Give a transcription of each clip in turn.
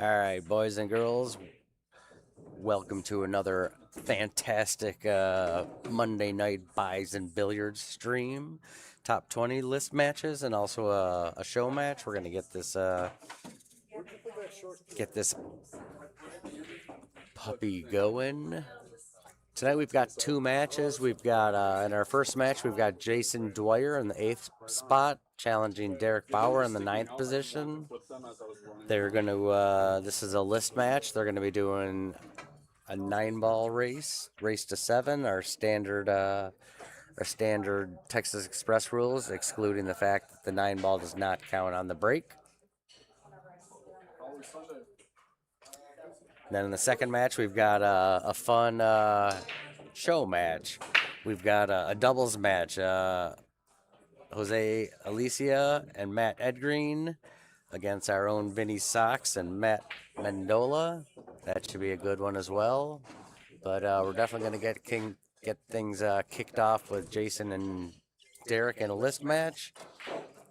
All right, boys and girls, welcome to another fantastic Monday night buys and billiards stream. Top 20 list matches and also a show match. We're gonna get this puppy going. Tonight we've got two matches. We've got in our first match we've got Jason Dwyer in the eighth spot challenging Derek Bauer in the ninth position. They're going to. This is a list match. They're going to be doing a 9-ball race to 7. Our standard Texas Express rules, excluding the fact that the 9-ball does not count on the break. Then in the second match, we've got a fun show match. We've got a doubles match. Jose Alicia and Matt Edgreen against our own Vinnie Sox and Matt Mendola. That should be a good one as well. But we're definitely going to get things kicked off with Jason and Derek in a list match.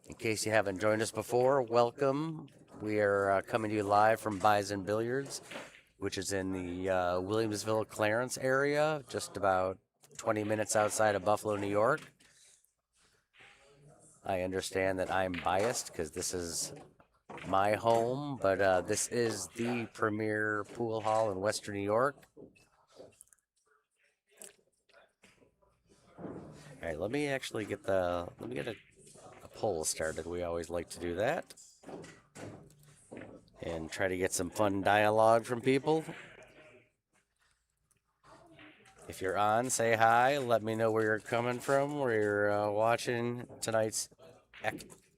In case you haven't joined us before, welcome. We are coming to you live from Bison Billiards, which is in the Williamsville, Clarence area, just about 20 minutes outside of Buffalo, New York. I understand that I'm biased because this is my home, but this is the premier pool hall in Western New York. All right, let me get a poll started. We always like to do that and try to get some fun dialogue from people. If you're on, say hi. Let me know where you're coming from, where you're watching tonight's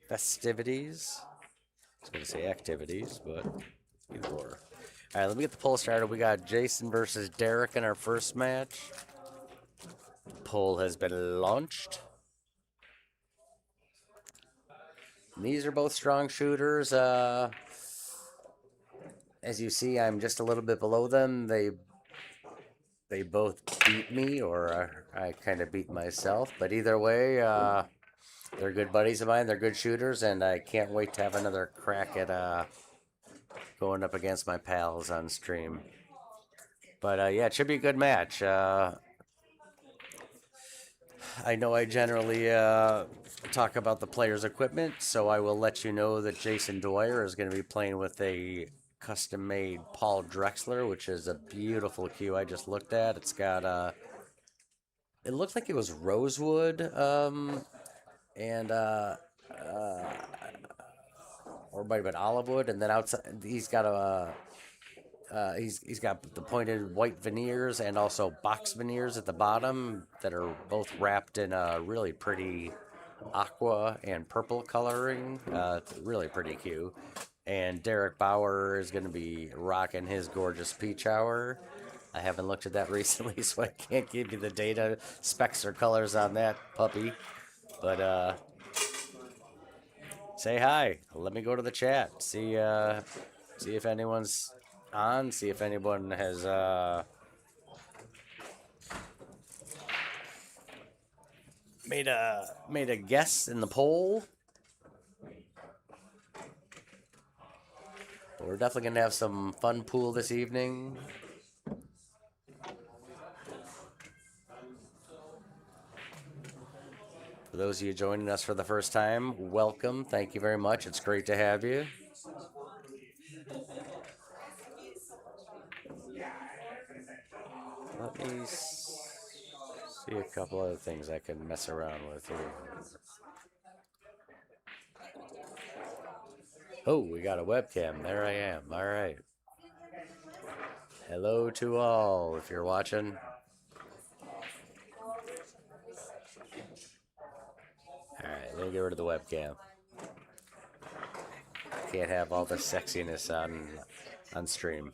festivities. I was going to say activities, but either or. All right, let me get the poll started. We got Jason versus Derek in our first match. Poll has been launched. And these are both strong shooters. As you see, I'm just a little bit below them. They both beat me, or I kind of beat myself. But either way, they're good buddies of mine. They're good shooters, and I can't wait to have another crack at going up against my pals on stream. But yeah, it should be a good match. I know I generally talk about the player's equipment, so I will let you know that Jason Dwyer is going to be playing with a custom-made Paul Drexler, which is a beautiful cue I just looked at. It's got it looked like it was rosewood, and or might have been olive wood, and then outside he's got he's got the pointed white veneers and also box veneers at the bottom that are both wrapped in a really pretty aqua and purple coloring. It's really pretty cute. And Derek Bauer is going to be rocking his gorgeous peach hour. I haven't looked at that recently, so I can't give you the data, specs, or colors on that puppy. But say hi. Let me go to the chat. See if anyone's on. See if anyone has made a guess in the poll. But we're definitely gonna have some fun pool this evening. For those of you joining us for the first time, welcome. Thank you very much. It's great to have you. Let me see a couple other things I can mess around with here. Oh, we got a webcam. There I am. All right. Hello to all, if you're watching. All right, let me get rid of the webcam. Can't have all the sexiness on stream.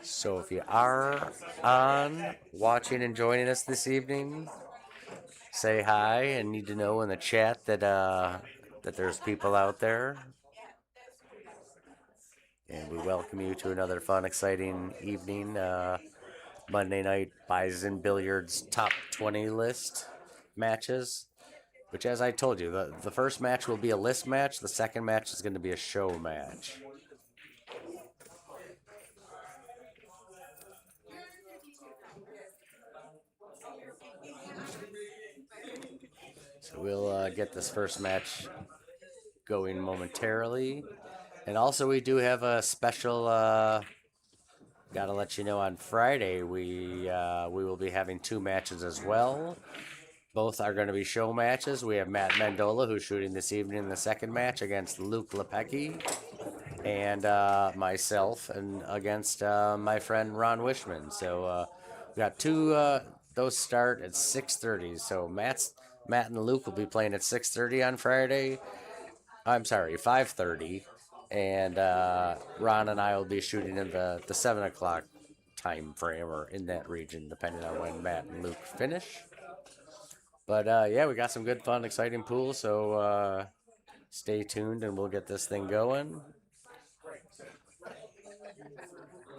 So if you are on, watching and joining us this evening, say hi and need to know in the chat that that there's people out there. And we welcome you to another fun, exciting evening. Monday night Bison Billiards top 20 list matches. Which, as I told you, the first match will be a list match. The second match is going to be a show match. So we'll get this first match going momentarily. And also, we do have a special. Got to let you know on Friday we will be having two matches as well. Both are going to be show matches. We have Matt Mendola, who's shooting this evening in the second match against Luke Lepecki, and myself, and against my friend Ron Wishman. So we got two. Those start at 6:30. So Matt and Luke will be playing at 6:30 on Friday. I'm sorry, 5:30, and Ron and I will be shooting in the 7 o'clock time frame, or in that region, depending on when Matt and Luke finish. But yeah, we got some good, fun, exciting pools. So stay tuned, and we'll get this thing going.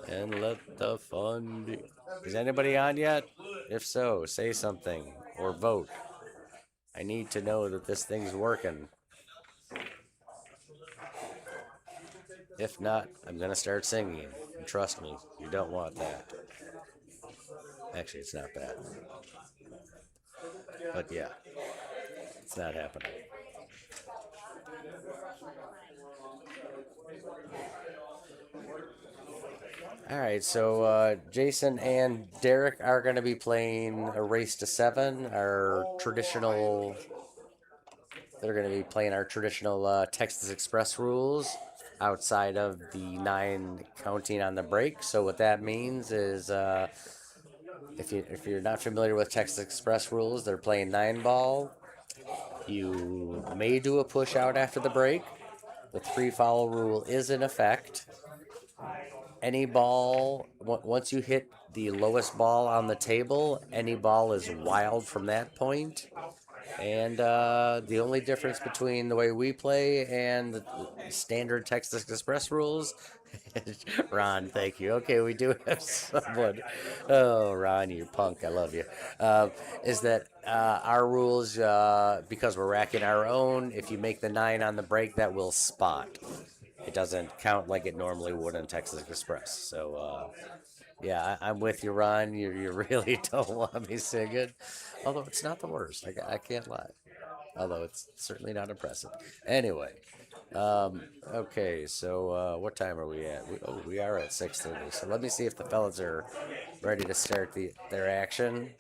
And let the fun be. Is anybody on yet? If so, say something or vote. I need to know that this thing's working. If not, I'm gonna start singing. And trust me, you don't want that. Actually, it's not bad. But yeah, it's not happening. All right, so Jason and Derek are going to be playing a race to seven, our traditional. They're going to be playing our traditional Texas Express rules outside of the 9 counting on the break. So what that means is, if you're not familiar with Texas Express rules, they're playing 9 ball. You may do a push out after the break. The 3 foul rule is in effect. Any ball, once you hit the lowest ball on the table, any ball is wild from that point. And the only difference between the way we play and the standard Texas Express rules, Ron, thank you. Okay, we do have someone. Oh, Ron, you punk, I love you. Is that our rules, because we're racking our own, if you make the 9 on the break, that will spot. It doesn't count like it normally would in Texas Express. So, yeah, I'm with you, Ron. You really don't want me singing. Although it's not the worst. I can't lie. Although it's certainly not impressive. Anyway, okay, so what time are we at? We are at 6:30. So let me see if the fellas are ready to start their action.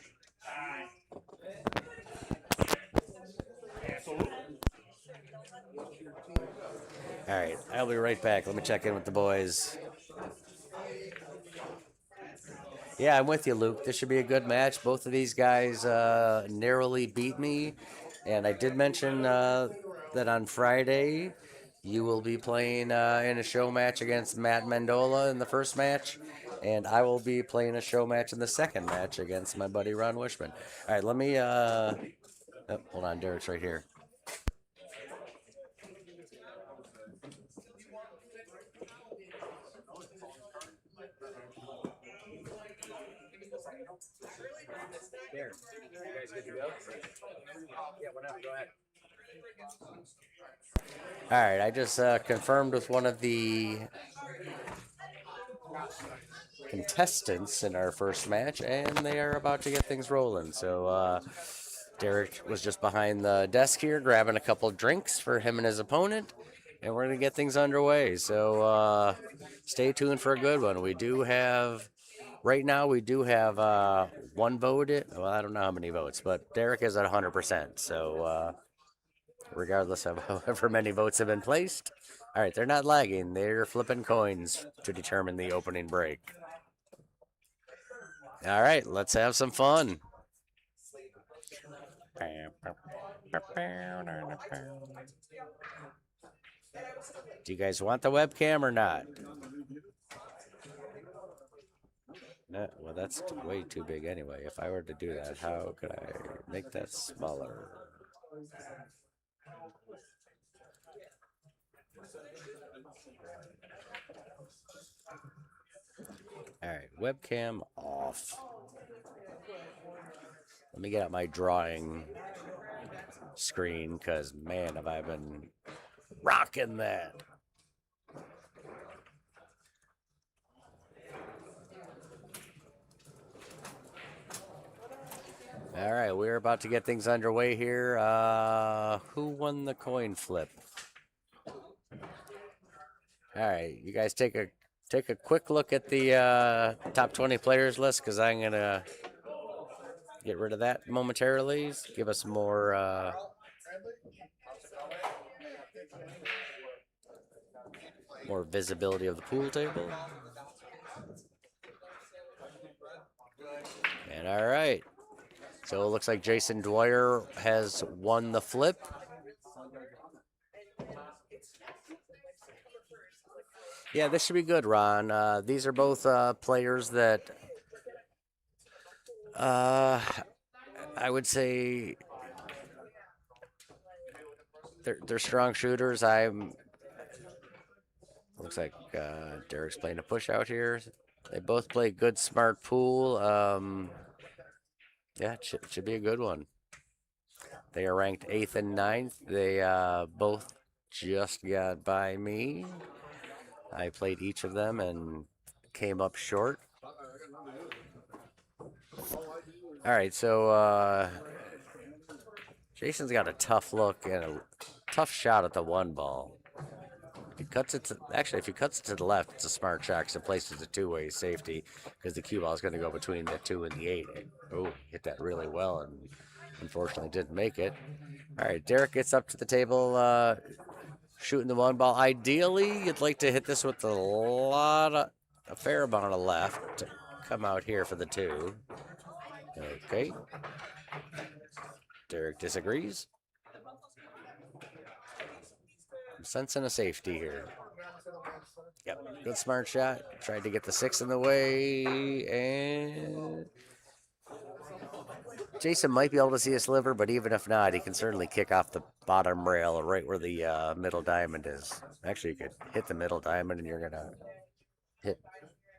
All right, I'll be right back. Let me check in with the boys. Yeah, I'm with you, Luke. This should be a good match. Both of these guys narrowly beat me. And I did mention that on Friday you will be playing in a show match against Matt Mendola in the first match. And I will be playing a show match in the second match against my buddy Ron Wishman. All right, let me. Oh, hold on, Derek's right here. Derek, you guys good to go? Yeah, whatever, go ahead. All right, I just confirmed with one of the contestants in our first match, and they are about to get things rolling. So Derek was just behind the desk here grabbing a couple of drinks for him and his opponent, and we're going to get things underway. So stay tuned for a good one. Right now, we do have one vote. Well, I don't know how many votes, but Derek is at 100%. So regardless of however many votes have been placed, all right, they're not lagging. They're flipping coins to determine the opening break. All right, let's have some fun. Do you guys want the webcam or not? No, well, that's way too big anyway. If I were to do that, how could I make that smaller? All right, webcam off. Let me get out my drawing screen because, man, have I been rocking that. All right, we're about to get things underway here. Who won the coin flip? All right, you guys take a quick look at the top 20 players list because I'm gonna get rid of that momentarily. Give us more visibility of the pool table. And all right, so it looks like Jason Dwyer has won the flip. Yeah, this should be good, Ron. These are both players that I would say they're strong shooters. Looks like Derek's playing a push out here. They both play good, smart pool. Yeah, it should be a good one. They are ranked 8th and 9th. They both just got by me. I played each of them and came up short. All right, so Jason's got a tough look and a tough shot at the one ball. If he cuts it to the left, it's a smart shot because it places a two-way safety because the cue ball is going to go between the 2 and the 8. Oh, hit that really well and unfortunately didn't make it. All right, Derek gets up to the table, shooting the one ball. Ideally, you'd like to hit this with a fair amount of left to come out here for the 2. Okay. Derek disagrees. I'm sensing a safety here. Yep, good smart shot. Tried to get the 6 in the way, and Jason might be able to see a sliver, but even if not, he can certainly kick off the bottom rail right where the middle diamond is. Actually, you could hit the middle diamond, and you're going to hit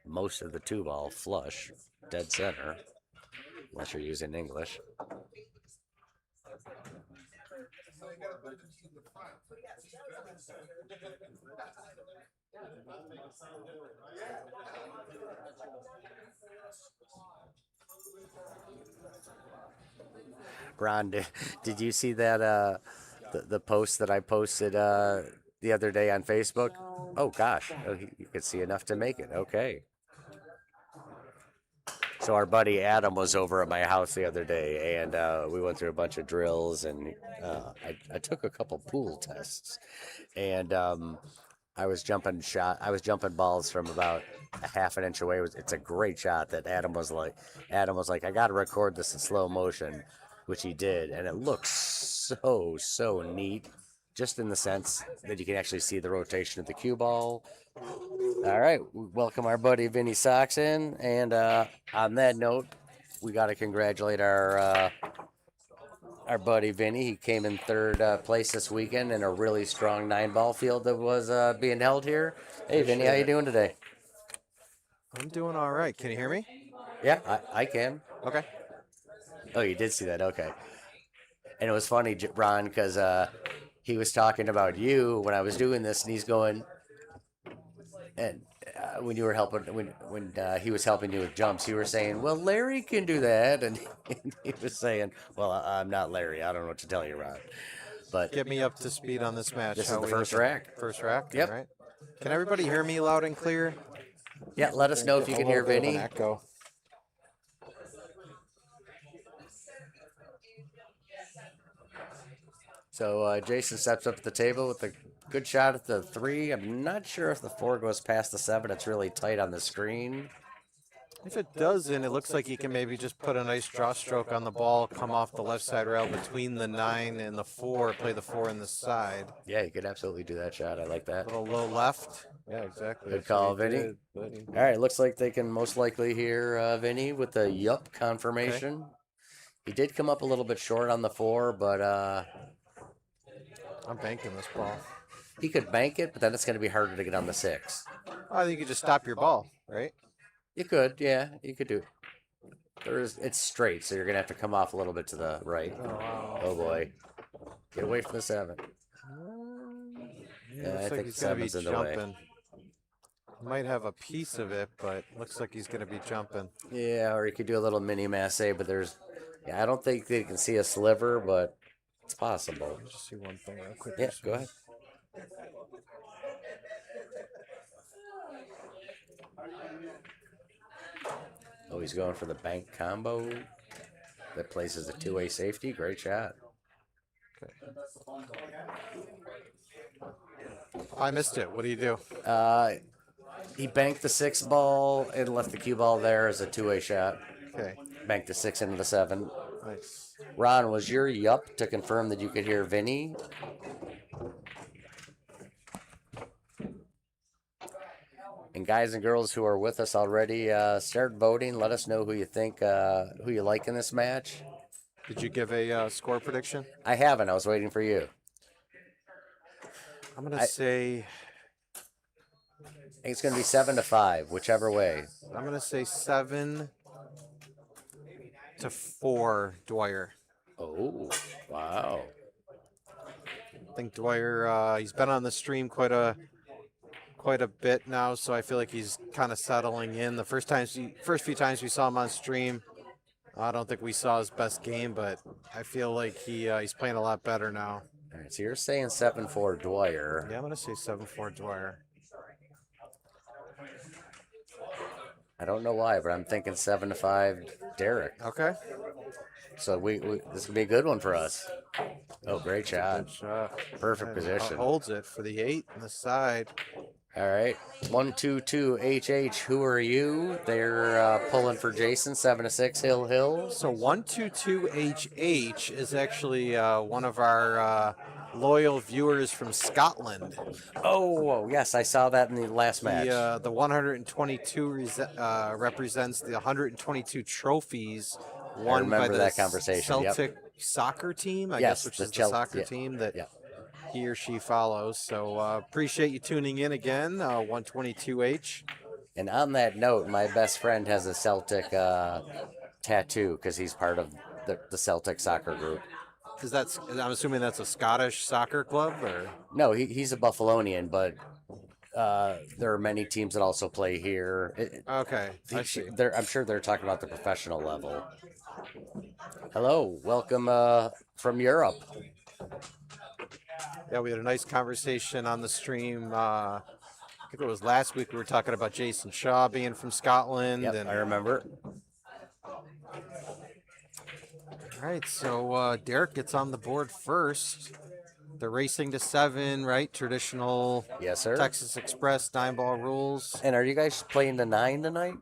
most of the 2 ball flush, dead center, unless you're using English. Ron, did you see that the post that I posted the other day on Facebook? Oh gosh, you could see enough to make it. Okay. So our buddy Adam was over at my house the other day, and we went through a bunch of drills, and I took a couple pool tests, and I was jumping balls from about a half an inch away. It's a great shot that Adam was like, I got to record this in slow motion, which he did, and it looks so neat, just in the sense that you can actually see the rotation of the cue ball. All right, welcome our buddy Vinnie Sox in, and on that note, we got to congratulate our buddy Vinnie. He came in 3rd place this weekend in a really strong 9-ball field that was being held here. Hey, Vinnie, how you doing today? I'm doing all right. Can you hear me? Yeah, I can. Okay. Oh, you did see that? Okay. And it was funny, Ron, because he was talking about you when I was doing this, and he's going, and when you were helping, when he was helping you with jumps, you were saying, "Well, Larry can do that," and he was saying, "Well, I'm not Larry. I don't know what to tell you, Ron." But get me up to speed on this match. This is the first rack. First rack. Yep. All right. Can everybody hear me loud and clear? Yeah. Let us know if you can hear Vinnie. Echo. So Jason steps up at the table with a good shot at the 3. I'm not sure if the 4 goes past the 7. It's really tight on the screen. If it doesn't, it looks like he can maybe just put a nice draw stroke on the ball, come off the left side rail between the 9 and the 4, play the 4 in the side. Yeah, you could absolutely do that shot. I like that. A little low left. Yeah, exactly. Good call, Vinnie. All right, looks like they can most likely hear Vinnie with the yup confirmation. Okay. He did come up a little bit short on the 4, but I'm banking this ball. He could bank it, but then it's going to be harder to get on the 6. I think you could just stop your ball, right? You could, yeah, you could do it. It's straight, so you're going to have to come off a little bit to the right. Oh, wow. Oh boy. Get away from the 7. Yeah, I looks like think he's going to be 7's in the way. jumping. Might have a piece of it, but looks like he's going to be jumping. Yeah, or you could do a little mini MattE, but there's... Yeah, I don't think they can see a sliver, but it's possible. Just see one thing real quick. Yeah, go ahead. Oh, he's going for the bank combo. That places a 2-way safety. Great shot. Okay. I missed it. What do you do? He banked the 6 ball and left the cue ball there as a 2-way shot. Okay. Banked the 6 into the 7. Nice. Ron, was your yup to confirm that you could hear Vinnie? And guys and girls who are with us already, start voting. Let us know who you think, who you like in this match. Did you give a score prediction? I haven't. I was waiting for you. I'm going to say... I think it's going to be 7-5, whichever way. I'm going to say 7-4 Dwyer. Oh, wow. I think Dwyer, he's been on the stream quite a bit now, so I feel like he's kind of settling in. The first few times we saw him on stream, I don't think we saw his best game, but I feel like he's playing a lot better now. All right, so you're saying 7-4 Dwyer. Yeah, I'm going to say 7-4 Dwyer. I don't know why, but I'm thinking 7-5 Derek. Okay. So we this could be a good one for us. Oh, great shot. Good shot. Perfect And position. holds it for the 8 on the side. All right. 1-2-2 HH. Who are you? They're pulling for Jason. 7-6 Hill. So 122HH is actually one of our loyal viewers from Scotland. Oh, yes, I saw that in the last match. The 122 represents the 122 trophies won by the that conversation. Celtic soccer team, I guess, which is the soccer team that he or she follows. So appreciate you tuning in again, 122H. And on that note, my best friend has a Celtic tattoo because he's part of the Celtic soccer group. I'm assuming that's a Scottish soccer club, or no? He's a Buffalonian, but there are many teams that also play here. Okay, I see. I'm sure they're talking about the professional level. Hello, welcome from Europe. Yeah, we had a nice conversation on the stream. I think it was last week. We were talking about Jason Shaw being from Scotland. Yep, and I remember. All right, so Derek gets on the board first. They're racing to 7, right? Traditional yes, sir. Texas Express 9-ball rules. And are you guys playing to 9 tonight?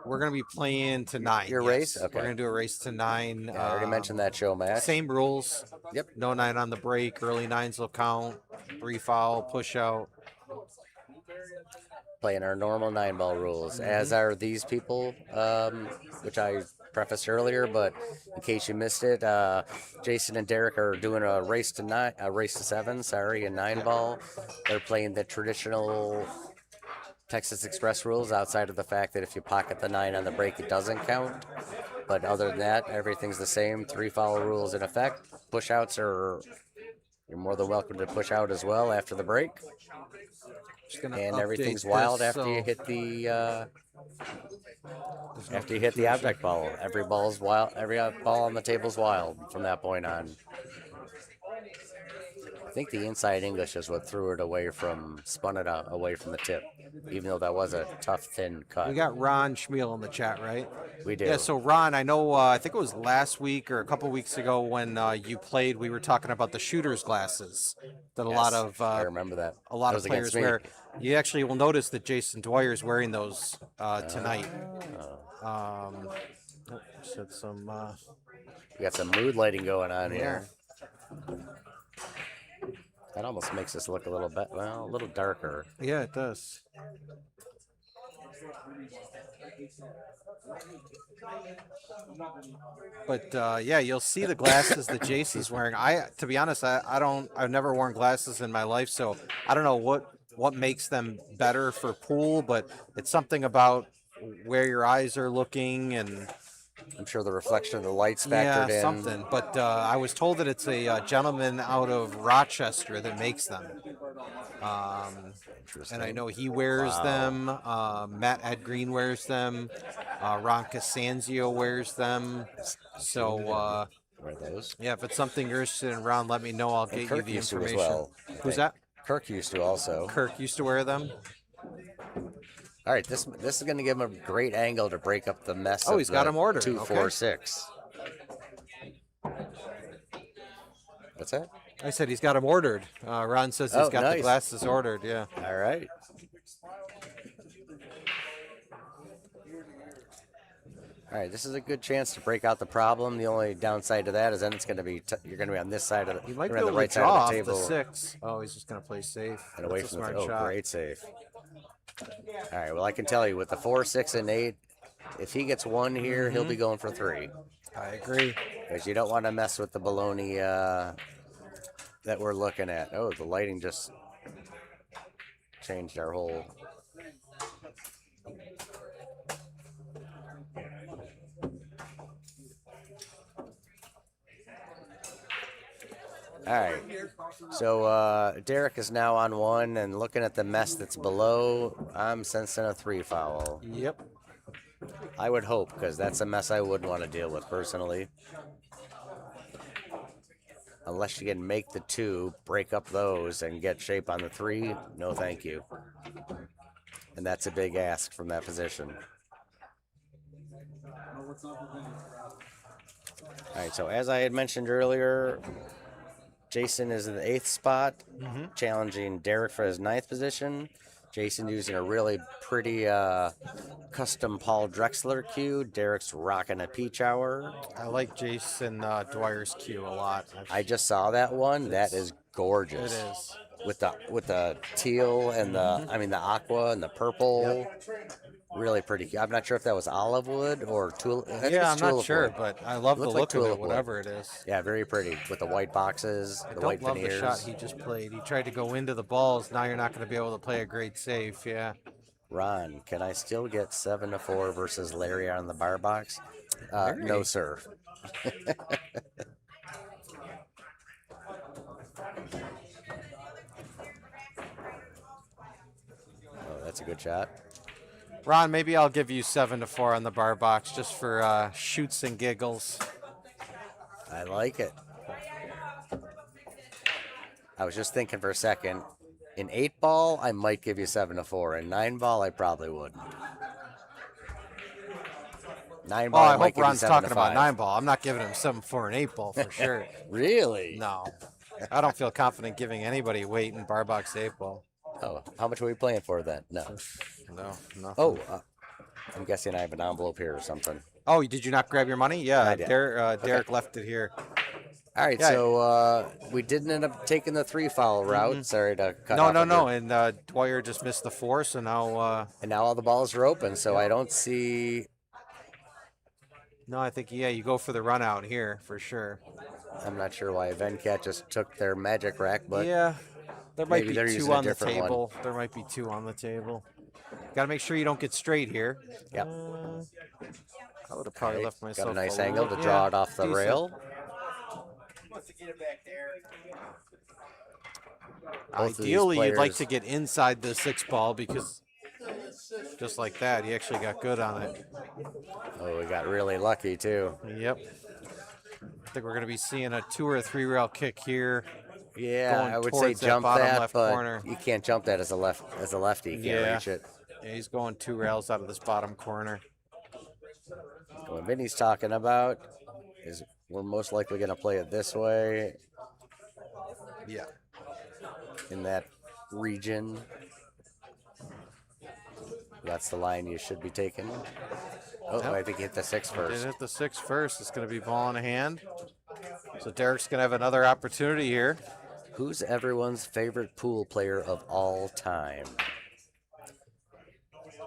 We're going to be playing to 9. Your race? Okay. We're going to do a race to 9. Yeah, I already mentioned that show match. Same rules. Yep. No 9 on the break. Early 9s will count. 3 foul, push out. Playing our normal 9-ball rules, as are these people, which I prefaced earlier, but in case you missed it, Jason and Derek are doing a race to 7, sorry, in 9-ball. They're playing the traditional Texas Express rules outside of the fact that if you pocket the 9 on the break, it doesn't count. But other than that, everything's the same. 3 foul rules in effect. Push-outs you're more than welcome to push out as well after the break. And everything's wild after you hit the object ball. Every ball's wild. Every ball on the table's wild from that point on. I think the inside English is what threw it away spun it out away from the tip, even though that was a tough, thin cut. We got Ron Schmiel in the chat, right? We do. Yeah, so Ron, I know, I think it was last week or a couple weeks ago when you played, we were talking about the shooter's glasses that a lot of I remember that. A lot of players wear. You actually will notice that Jason Dwyer is wearing those tonight. Said some. We got some mood lighting going on here. That almost makes us look a little a little darker. Yeah, it does. But yeah, you'll see the glasses that Jason's wearing. To be honest, I've never worn glasses in my life, so I don't know what makes them better for pool, but it's something about where your eyes are looking and I'm sure the reflection of the lights Yeah, factored in. something. But I was told that it's a gentleman out of Rochester that makes them. Interesting. And I know he wears them. MattE Green wears them. Ron Costanzio wears them. So, wear those. yeah, if it's something you're interested in, Ron, let me know. I'll get you Kirk the used to information. as well. Who's that? Kirk used to also. Kirk used to wear them. All right, this is going to give him a great angle to break up the mess. Oh, of he's got them ordered. 2, Okay. 4, 6. What's that? I said he's got them ordered. Ron says he's got nice. the glasses ordered. Yeah. All right. All right, this is a good chance to break out the problem. The only downside to that is then it's going to be you're going to be on this side of the. He might be on able the right to draw side of off the table. the 6. Oh, he's just going to play safe. And away That's a from the smart shot. great save. All right, well I can tell you with the 4, 6, and 8, if he gets 1 here, he'll be going for 3. I agree. Because you don't want to mess with the baloney that we're looking at. Oh, the lighting just changed our whole. All right, so Derek is now on 1, and looking at the mess that's below, I'm sensing a 3 foul. Yep. I would hope, because that's a mess I wouldn't want to deal with personally. Unless you can make the 2, break up those, and get shape on the 3, no thank you. And that's a big ask from that position. All right, so as I had mentioned earlier, Jason is in the 8th spot, challenging Derek for his 9th position. Jason using a really pretty custom Paul Drexler cue. Derek's rocking a peach hour. I like Jason Dwyer's cue a lot. I just saw that one. That is gorgeous. It is. With the teal and the aqua and the purple. Really pretty. I'm not sure if that was olive wood or tulip. Yeah, I'm not sure, but I love the look of it, whatever it is. Yeah, very pretty with the white boxes, the white love veneers. the shot he just played. He tried to go into the balls. Now you're not going to be able to play a great save. Yeah. Ron, can I still get 7-4 versus Larry on the bar box? No, sir. Oh, that's a good shot. Ron, maybe I'll give you 7-4 on the bar box just for shoots and giggles. I like it. I was just thinking for a second. In 8-ball, I might give you 7-4. In 9-ball, I probably wouldn't. 9-ball, I might hope Ron's talking about 9 9-ball. I'm not giving him 7-4 and 8-ball for sure. Really? No. I don't feel confident giving anybody weight in bar box 8-ball. Oh, how much are we playing for then? No. No, nothing. Oh, I'm guessing I have an envelope here or something. Oh, did you not grab your money? Yeah, I did. Derek left it here. All right, so we didn't end up taking the 3 foul route. Sorry to cut off. No. And Dwyer just missed the 4, so now. And now all the balls are open, so I don't see. No, I think you go for the run out here for sure. I'm not sure why Venkat just took their magic rack, but yeah, there might be they're 2 using a on the different one. table. There might be 2 on the table. Got to make sure you don't get straight here. Yep. I would have probably left myself. Got a nice a angle little- to draw it off the decent. rail. Both of these Ideally, you'd like players- to get inside the 6 ball because just like that, he actually got good on it. Oh, we got really lucky too. Yep. I think we're going to be seeing a 2 or 3 rail kick here. Yeah, Going I would say towards that jump bottom that, left but corner. you can't jump that as a lefty. You can't reach it. Yeah, he's going 2 rails out of this bottom corner. What Vinnie's talking about is we're most likely going to play it this way Yeah. in that region. That's the line you should be taking. Oh, Yep. I think he hit the 6 Did first. hit the 6 first. It's going to be ball in hand. So Derek's going to have another opportunity here. Who's everyone's favorite pool player of all time?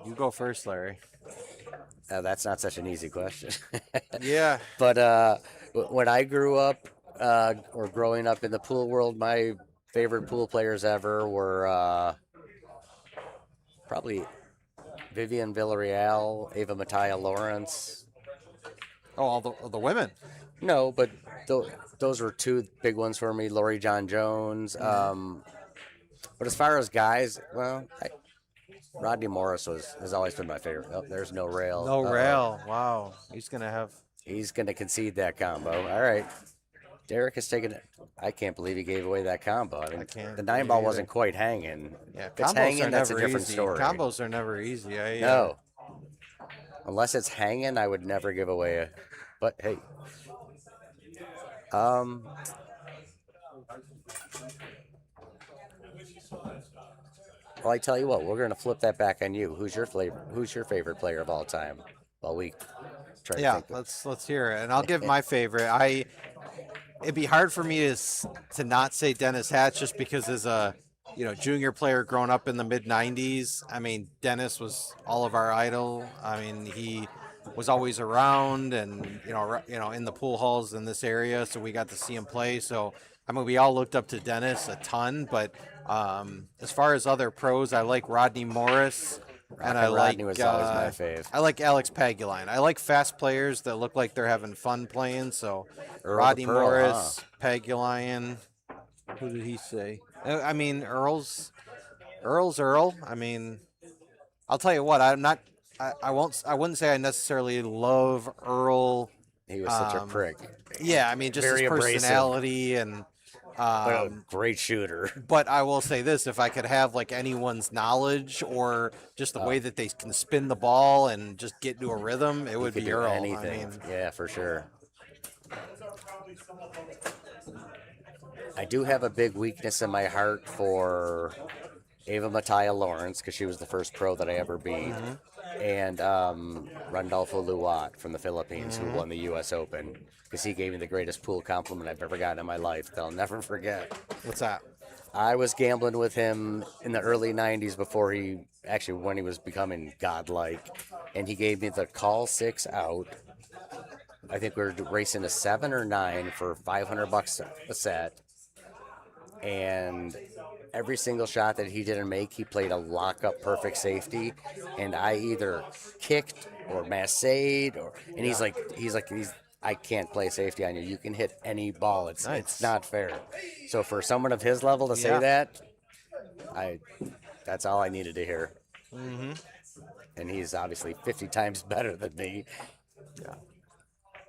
You go first, Larry. That's not such an easy question. Yeah. But when I grew up, or growing up in the pool world, my favorite pool players ever were probably Vivian Villarreal, Ava Mattia Lawrence. Oh, all the women. No, but those were two big ones for me. Lori John Jones. But as far as guys, well, Rodney Morris has always been my favorite. Oh, there's no rail. No Uh-oh. rail. Wow. He's gonna concede that combo. All right. Derek has taken it. I can't believe he gave away that combo. I mean, can't the 9-ball wasn't quite hanging. Yeah, if it's combos hanging, are that's a never different easy. story. Combos are never easy. No. Unless it's hanging, I would never give away a. But hey. Well, I tell you what, we're gonna flip that back on you. Who's your favorite player of all time? While we try to think. let's hear it, and I'll give my favorite. It'd be hard for me to not say Dennis Hatch just because as a junior player growing up in the mid '90s. I mean, Dennis was all of our idol. I mean, he was always around and in the pool halls in this area, so we got to see him play. So I mean, we all looked up to Dennis a ton. But as far as other pros, I like Rodney Morris. And Rodney was always my fave. I like Alex Paguline. I like fast players that look like they're having fun playing. So Rodney Morris, Paguline. Who did he say? I mean, Earl's Earl. I mean, I'll tell you what. I wouldn't say I necessarily love Earl. He was such a prick. Yeah, I mean, just Very his personality abrasive. and. But a great shooter. But I will say this: if I could have like anyone's knowledge or just the way that they can spin the ball and just get into a rhythm, it would be Earl. Anything. I mean, yeah, for sure. I do have a big weakness in my heart for Ava Mattia Lawrence because she was the first pro that I ever beat, and Randolfo Luat from the Philippines who won the U.S. Open. Because he gave me the greatest pool compliment I've ever gotten in my life that I'll never forget. What's that? I was gambling with him in the early 90s when he was becoming godlike. And he gave me the call 6 out. I think we were racing a 7 or 9 for $500 a set. And every single shot that he didn't make, he played a lock-up perfect safety. And I either kicked or massaged and he's like, I can't play safety on you. You can hit any ball. It's not fair. So for someone of his level to say that, that's all I needed to hear. Mm-hmm. And he's obviously 50 times better than me. Yeah.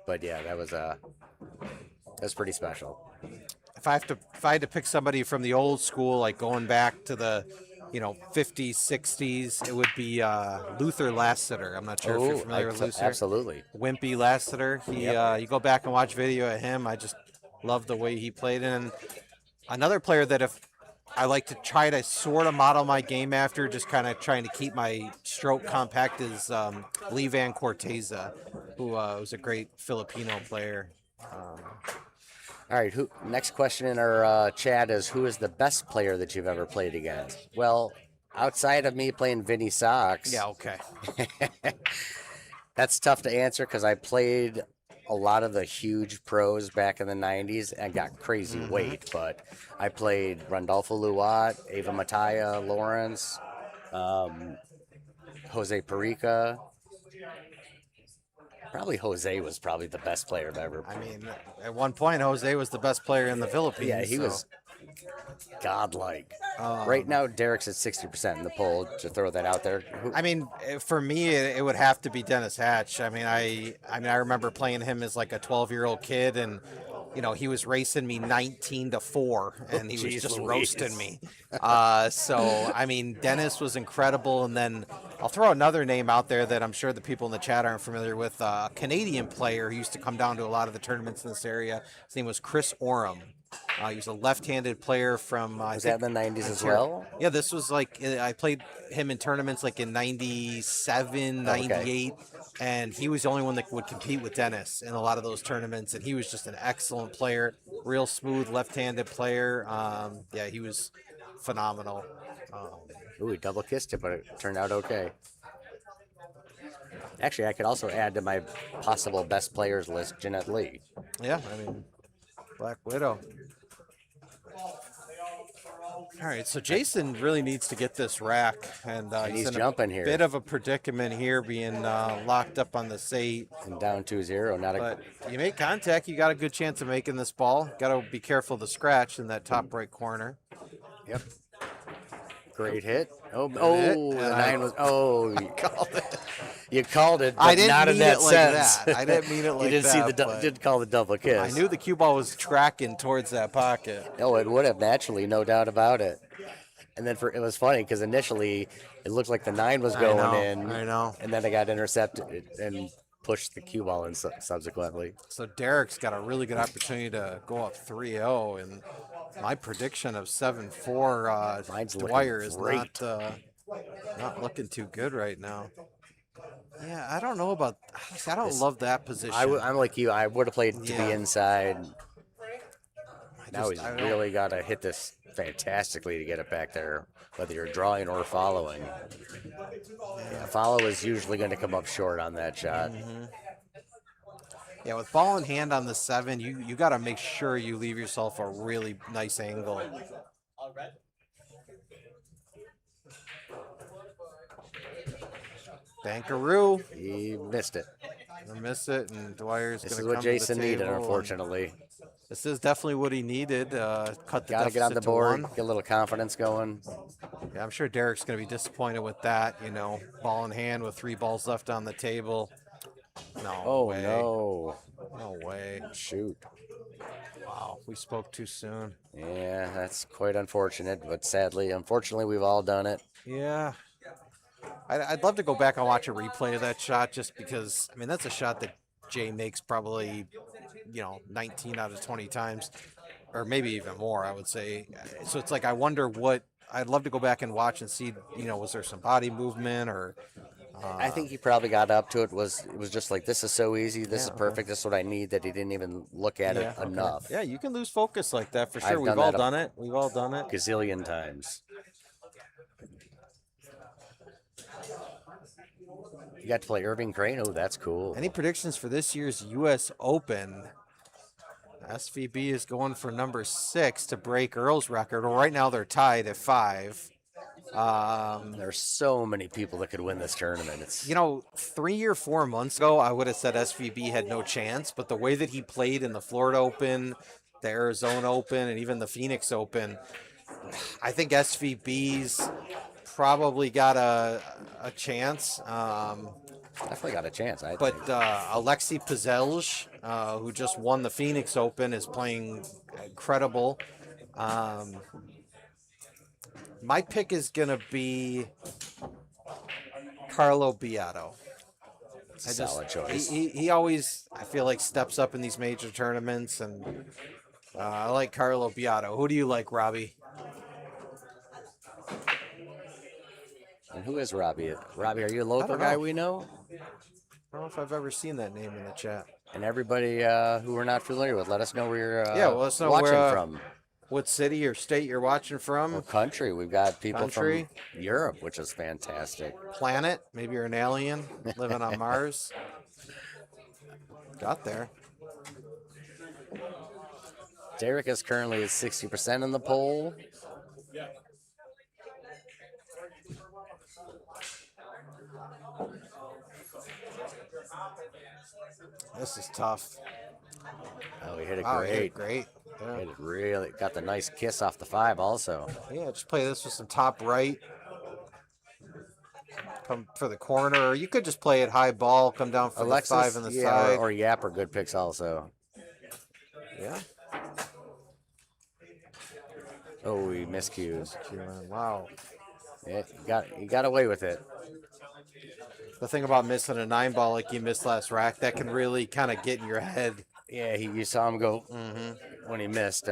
But yeah, that was pretty special. If I had to pick somebody from the old school, like going back to the 50s, 60s, it would be Luther Lassiter. I'm not sure if you're familiar with Luther. Absolutely. Wimpy Lassiter. You go back and watch video of him. I just love the way he played. And another player that if I like to try to sort of model my game after, just kind of trying to keep my stroke compact, is Lee Van Corteza, who was a great Filipino player. All right, next question in our chat is, who is the best player that you've ever played against? Well, outside of me playing Vinnie Sox. Yeah, okay. That's tough to answer because I played a lot of the huge pros back in the 90s and got crazy weight. But I played Randolfo Luat, Ava Mattia Lawrence, Jose Perica. Probably Jose was probably the best player I've ever. I mean, at one point, Jose was the best player in the Philippines. Yeah, he was godlike. Right now, Derek's at 60% in the poll. To throw that out there. I mean, for me, it would have to be Dennis Hatch. I mean, I remember playing him as like a 12-year-old kid, and he was racing me 19-4, and he was just roasting me. So I mean, Dennis was incredible, and then I'll throw another name out there that I'm sure the people in the chat aren't familiar with. A Canadian player who used to come down to a lot of the tournaments in this area. His name was Chris Oram. He was a left-handed player from... was that in the 90s as well? Yeah, this was like... I played him in tournaments like in 97, 98, and he was the only one that would compete with Dennis in a lot of those tournaments, and he was just an excellent player, real smooth left-handed player. Yeah, he was phenomenal. Ooh, he double kissed it, but it turned out okay. Actually, I could also add to my possible best players list Jeanette Lee. Yeah, I mean, Black Widow. All right, so Jason really needs to get this rack, and And he's in jumping a here. bit of a predicament here, being locked up on this 8. And down 2-0. Not a. But you make contact, you got a good chance of making this ball. Got to be careful of the scratch in that top right corner. Yep. Great hit. Oh, Good oh, hit, the and 9 was. Oh, Called it. you called it, but I didn't not in mean that it like sense. that. I didn't mean it like you didn't see that, the but- didn't call the double kiss. I knew the cue ball was tracking towards that pocket. Oh, it would have naturally, no doubt about it. And then it was funny because initially it looked like the 9 was going in. I know. And then it got intercepted and pushed the cue ball in subsequently. So Derek's got a really good opportunity to go up 3-0, and my prediction of 7-4 Mine's Dwyer is looking great. not looking too good right now. Yeah, I don't know about. I don't love that position. I'm like you. I would have played to Yeah. be inside. Now just- he's I don't- really got to hit this fantastically to get it back there, whether you're drawing or following. Yeah, follow is usually going to come up short on that shot. Yeah, with ball in hand on the 7, you got to make sure you leave yourself a really nice angle. Bankaroo. He missed it. Gonna miss it, and Dwyer's This going is to what come Jason to the needed, table, and unfortunately. This is definitely what he needed. Cut the Got to get on deficit the to board, 1. get a little confidence going. Yeah, I'm sure Derek's going to be disappointed with that. Ball in hand with 3 balls left on the table. No Oh, way. no. No way. Shoot. Wow, we spoke too soon. Yeah, that's quite unfortunate, but unfortunately, we've all done it. Yeah. I'd love to go back and watch a replay of that shot just because, I mean, that's a shot that Jay makes probably, 19 out of 20 times, or maybe even more, I would say. So it's like, I wonder I'd love to go back and watch and see, was there some body movement or. I think he probably got up to it. It was just like, this is so easy. This is Yeah, perfect. This is what I need, that he didn't even look at it okay. enough. Yeah, you can lose focus like that for sure. I've We've done all that done it. We've all done it. Gazillion times. You got to play Irving Crane. Oh, that's cool. Any predictions for this year's U.S. Open? SVB is going for number 6 to break Earl's record. Well, right now they're tied at 5. There's so many people that could win this tournament. It's 3 or 4 months ago, I would have said SVB had no chance, but the way that he played in the Florida Open, the Arizona Open, and even the Phoenix Open, I think SVB's probably got a chance. definitely got a chance. But Alexei Pazelj, who just won the Phoenix Open, is playing incredible. My pick is going to be Carlo Beato. Solid choice. He always, I feel like, steps up in these major tournaments, and I like Carlo Beato. Who do you like, Robbie? And who is Robbie? Robbie, are you a local don't guy know. we know? I don't know if I've ever seen that name in the chat. And everybody who we're not familiar with, let us know where you're let us know watching where, from. What city or state you're watching from? Or country. We've got people Country. from Europe, which is fantastic. Planet. Maybe you're an alien living on Mars. Got there. Derek is currently at 60% in the poll. This is tough. Oh, he hit it Wow, he hit great. it great. Yeah. Hit it really got the nice kiss off the 5 also. Yeah, just play this with some top right. Come for the corner. Or you could just play it high ball, come down for Alexis, the 5 on the yeah, side. or Yap are good picks also. Yeah. Oh, he miscues. Wow. Yeah, he got away with it. The thing about missing a 9 ball like you missed last rack, that can really kind of get in your head. Yeah, you saw him go when he missed.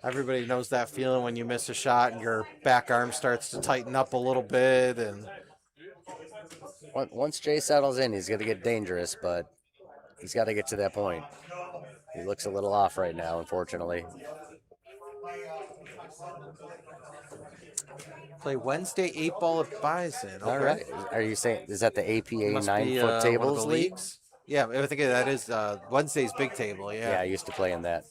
Everybody knows that feeling when you miss a shot and your back arm starts to tighten up a little bit. And once Jay settles in, he's going to get dangerous, but he's got to get to that point. He looks a little off right now, unfortunately. play Wednesday 8 ball at Bison. Okay. All right. Are you saying, is that the APA Must be, 9-foot one of tables the leagues? Yeah, I think that is Wednesday's big table. Yeah, Yeah. I used to play in that.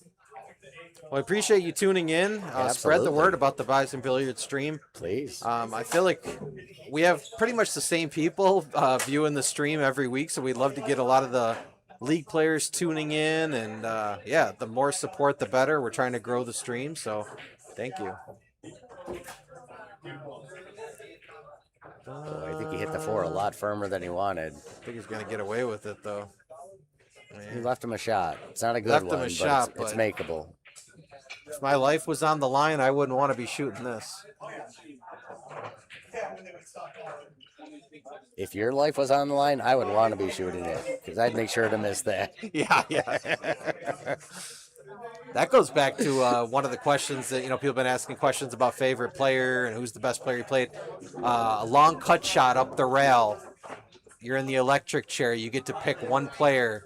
Well, I appreciate you tuning in. Spread the Absolutely. word about the Bison Billiard stream. Please. I feel like we have pretty much the same people viewing the stream every week, so we'd love to get a lot of the league players tuning in. And yeah, the more support, the better. We're trying to grow the stream, so thank you. Boy, I think he hit the 4 a lot firmer than he wanted. I think he's going to get away with it, though. He left him a shot. It's not a good Left one, him a but shot, it's but- makeable. If my life was on the line, I wouldn't want to be shooting this. If your life was on the line, I would want to be shooting it because I'd make sure to miss that. Yeah. That goes back to one of the questions that people have been asking questions about favorite player and who's the best player he played. A long cut shot up the rail. You're in the electric chair. You get to pick one player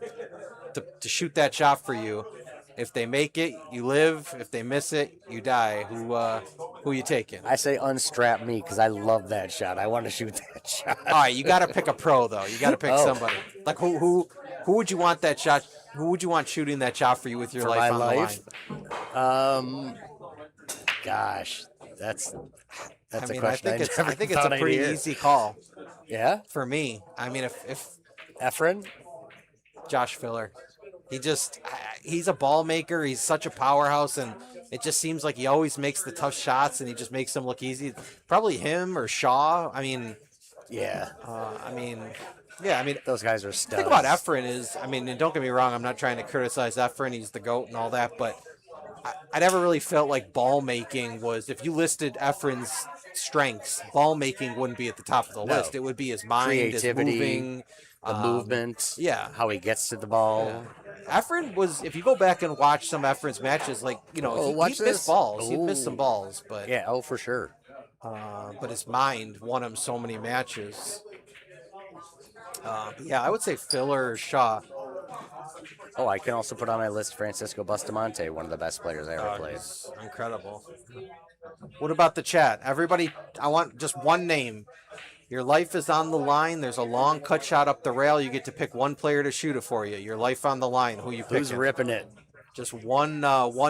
to shoot that shot for you. If they make it, you live. If they miss it, you die. Who you taking? I say unstrap me because I love that shot. I want to shoot that shot. All right, you got to pick a pro though. You got to pick somebody. Like who would you want that shot? Who would you want shooting that shot for you with your For life my on life? the line? Gosh, that's I a mean, question I think it's a thought I'd pretty hear. easy call Yeah, for me. I mean, if Efren. Josh Filler, he's a ball maker. He's such a powerhouse, and it just seems like he always makes the tough shots, and he just makes them look easy. Probably him or Shaw. I mean, Yeah, yeah. I mean, those guys are the studs. thing about Efren is, I mean, and don't get me wrong, I'm not trying to criticize Efren. He's the GOAT and all that, but I never really felt like ball making was, if you listed Efren's strengths, ball making wouldn't be at the top of the list. It would be his mind, his Creativity, moving, the movement, yeah. how he gets to the ball. Yeah. Efren was, if you go back and watch some Efren's matches, like, Oh, he watch missed this. balls. He'd missed Ooh. some balls, but Yeah, oh, for sure. but his mind won him so many matches. Yeah, I would say Filler or Shaw. Oh, I can also put on my list Francisco Bustamante, one of the best players I ever played. He's incredible. What about the chat? Everybody, I want just one name. Your life is on the line. There's a long cut shot up the rail. You get to pick one player to shoot it for you. Your life on the line. Who you picking? Who's ripping it? Just one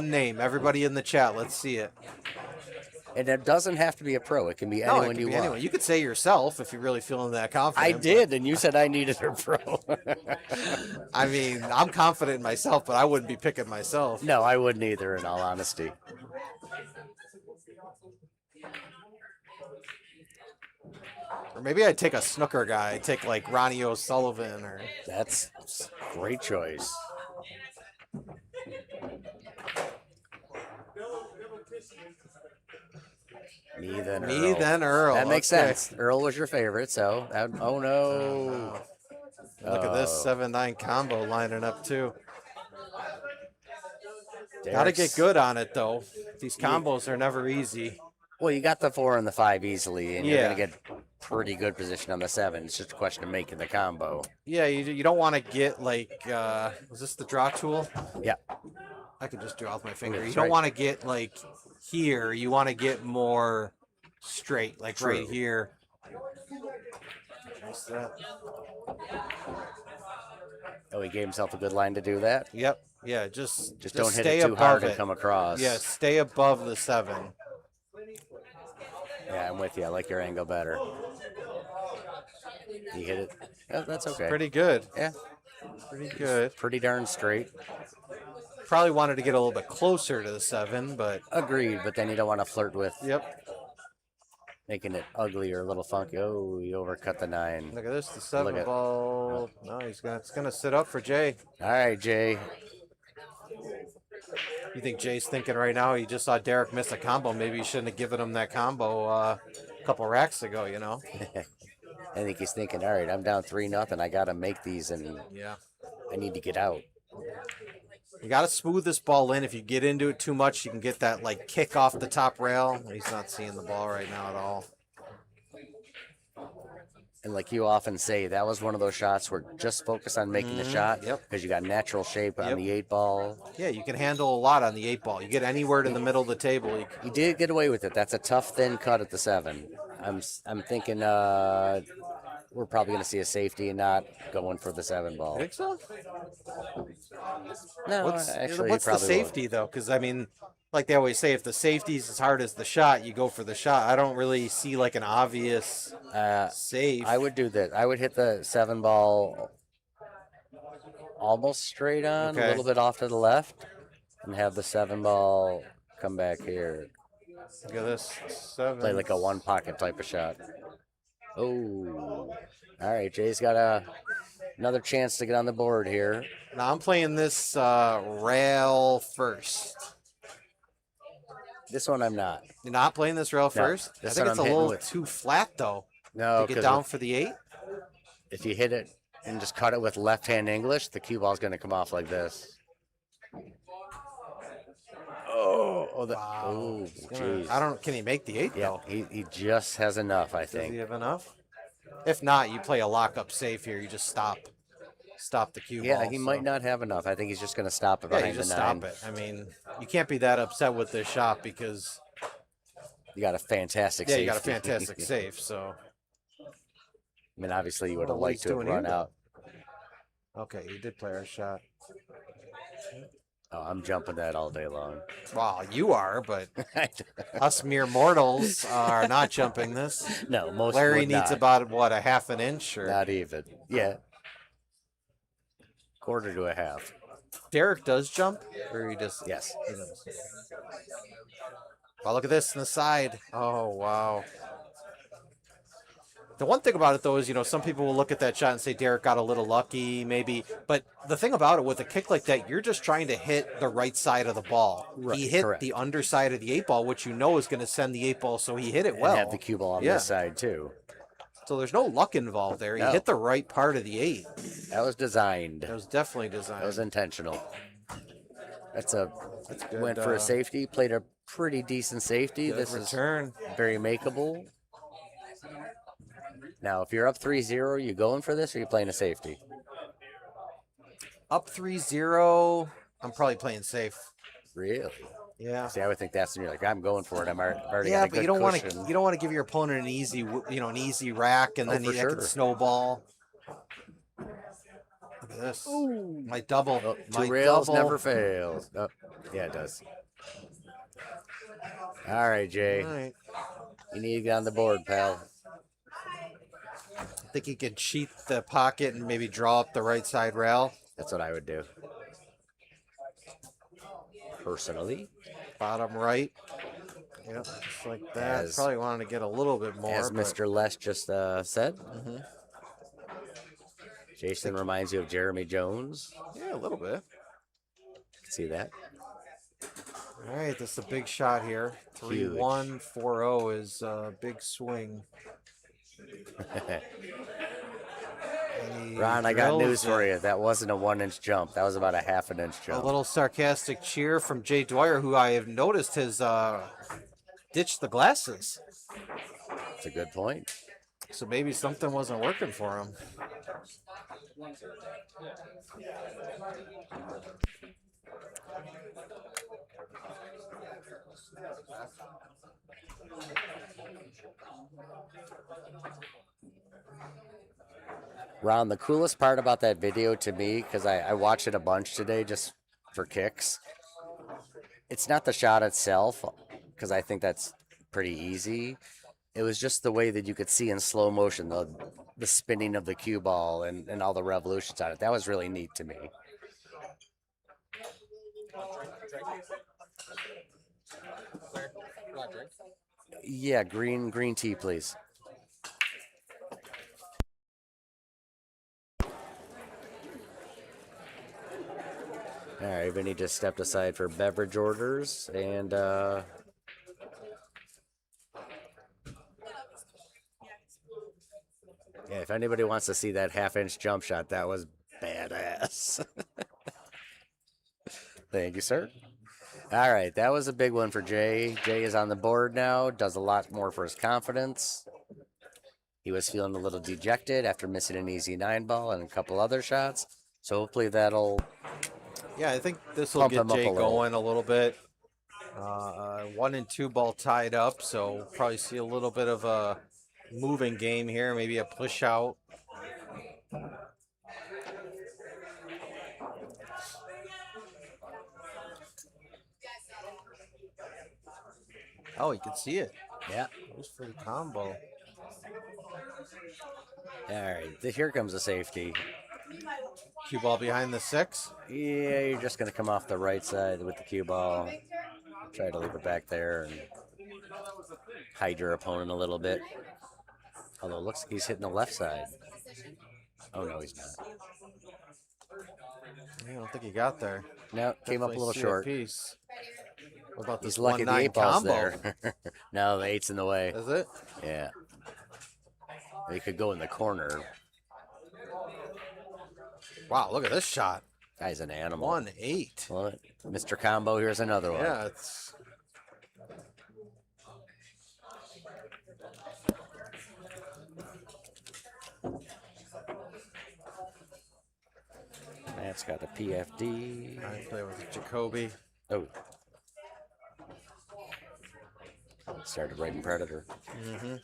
name. Everybody in the chat. Let's see it. And it doesn't have to be a pro. It can be No, anyone it could you be want. anyone. You could say yourself if you're really feeling that confident. I did, and you said I needed a pro. I mean, I'm confident in myself, but I wouldn't be picking myself. No, I wouldn't either, in all honesty. Or maybe I'd take a snooker guy. I'd take like Ronnie O'Sullivan or. That's a great choice. Me then Earl. Me then Earl. That makes Okay. sense. Earl was your favorite, so oh no. Look at this Oh. 7-9 combo lining up too. Got to Derek's- get good on it though. These combos are never easy. Well, you got the 4 and the 5 easily, and you're Yeah. gonna get pretty good position on the 7. It's just a question of making the combo. Yeah, you don't want to get like was this the draw tool? Yeah. I could just draw with my finger. That's You don't right. want to get like here. You want to get more straight, like True. right here. What's that? Oh, he gave himself a good line to do that. Yep. Yeah, just Don't hit stay it too above hard it. and come across. Yeah, stay above the 7. Yeah, I'm with you. I like your angle better. He hit it. Oh, that's okay. Pretty good. Yeah, Pretty good. pretty darn straight. Probably wanted to get a little bit closer to the 7, but Agreed, but then you don't want to flirt with yep. making it ugly or a little funky. Oh, you overcut the 9. Look at this, the 7 Look at- ball. No, it's gonna sit up for Jay. All right, Jay. You think Jay's thinking right now? He just saw Derek miss a combo. Maybe he shouldn't have given him that combo a couple racks ago. You know? I think he's thinking, all right, I'm down 3-0. I got to make these, and Yeah. I need to get out. You got to smooth this ball in. If you get into it too much, you can get that like kick off the top rail. He's not seeing the ball right now at all. And like you often say, that was one of those shots where just focus on making the shot Yep. because you got natural shape on Yep. the 8-ball. Yeah, you can handle a lot on the 8-ball. You get anywhere in the middle of the table. He did get away with it. That's a tough, thin cut at the 7. I'm thinking we're probably going to see a safety and not going for the 7 You ball. think so? No, What's actually, what's he the probably won't. safety though? Because I mean, like they always say, if the safety's as hard as the shot, you go for the shot. I don't really see like an obvious safe. I would do this. I would hit the 7 ball almost straight on, a Okay. little bit off to the left, and have the 7 ball come back here. Look at this. 7. Play like a 1 pocket type of shot. Oh. All right, Jay's got another chance to get on the board here. Now I'm playing this rail first. This one I'm not. You're not playing this rail first? I this think one it's I'm a hitting little with- too flat though. No, To get because down for the 8. if you hit it and just cut it with left-hand English, the cue ball's going to come off like this. Wow. Oh, He's gonna- jeez. I don't. Can he make the 8 Yeah, though? he just has enough, I Does he think. have enough? If not, you play a lock-up safe here. You just stop the cue Yeah, ball. he so- might not have enough. I think he's just going to stop it Yeah, you behind just the 9. stop it. I mean, you can't be that upset with this shot because You got a fantastic yeah, safety. you got a fantastic save. So I mean, obviously, you would have What liked he's to have doing here, run though. out. okay, you did play our shot. Oh, I'm jumping that all day long. Well, you are, but us mere mortals are not jumping this. No, most Larry would needs not. about what, a half an inch, or Not even. Yeah. Quarter to a half. Derek does jump, or he just Yes. he does. Well, look at this on the side. Oh wow. The one thing about it though is, some people will look at that shot and say Derek got a little lucky, maybe. But the thing about it, with a kick like that, you're just trying to hit the right side of the ball. Right, He hit correct. the underside of the 8 ball, which is going to send the 8 ball, so he hit it well. And have the cue ball on Yeah. this side, too. So there's no luck involved there. He No. hit the right part of the 8. That was designed. That was definitely designed. That was intentional. That's good, went for a safety, played a pretty decent safety. Good This return. is very makeable. Now, if you're up 3-0, you going for this or you playing a safety? Up 3-0. I'm probably playing safe. Really? Yeah. See, I would think that's when you're like, I'm going for it. I'm already Yeah, got a but good you don't want to. cushion. You don't want to give your opponent an easy, an easy rack, and Oh, then for that can sure. snowball. Look at this. My double. Oh, my two rails double. never fails. Oh, yeah, it does. All right, Jay. All right. You need to get on the board, pal. I think he can cheat the pocket and maybe draw up the right side rail. That's what I would do. Personally. Bottom right. Yep, just like that. As- Probably wanted to get a little bit more. As but- Mr. Les just said. Mhm. Jason reminds you of Jeremy Jones. Yeah, a little bit. Can see that. All right, this is a big shot here. 3-1, 4-0 is a big swing. And he Ron, I got drills news for it. you. That wasn't a 1-inch jump. That was about a half-an-inch A jump. little sarcastic cheer from Jay Dwyer, who I have noticed has ditched the glasses. That's a good point. So maybe something wasn't working for him. Ron, the coolest part about that video to me, because I watched it a bunch today just for kicks, it's not the shot itself, because I think that's pretty easy. It was just the way that you could see in slow motion the spinning of the cue ball and all the revolutions on it. That was really neat to me. Yeah, green tea, please. All right, Vinnie just stepped aside for beverage orders, and yeah, if anybody wants to see that half-inch jump shot, that was badass. Thank you, sir. All right, that was a big one for Jay. Jay is on the board now, does a lot more for his confidence. He was feeling a little dejected after missing an easy 9-ball and a couple other shots. So hopefully that'll... Yeah, I think this will Pump get him up Jay a little. going a little bit. 1 and 2 ball tied up, so we'll probably see a little bit of a moving game here, maybe a push out. Oh, you can see it. Yeah. Goes for the combo. All right. Here comes a safety. Cue ball behind the 6. Yeah, you're just going to come off the right side with the cue ball. Try to leave it back there and hide your opponent a little bit. Although it looks like he's hitting the left side. Oh, no, he's not. I don't think he got there. No, came up a little short. Piece. What about this He's lucky the 1-9 8 ball's combo? there. No, the 8's in the way. Is it? Yeah. He could go in the corner. Wow, look at this shot. Guy's an animal. 1-8. Well, Mr. Combo, here's another one. Yeah, it's... Matt's got a PFD. I play with Jacoby. Oh. Started writing Predator. Mm-hmm.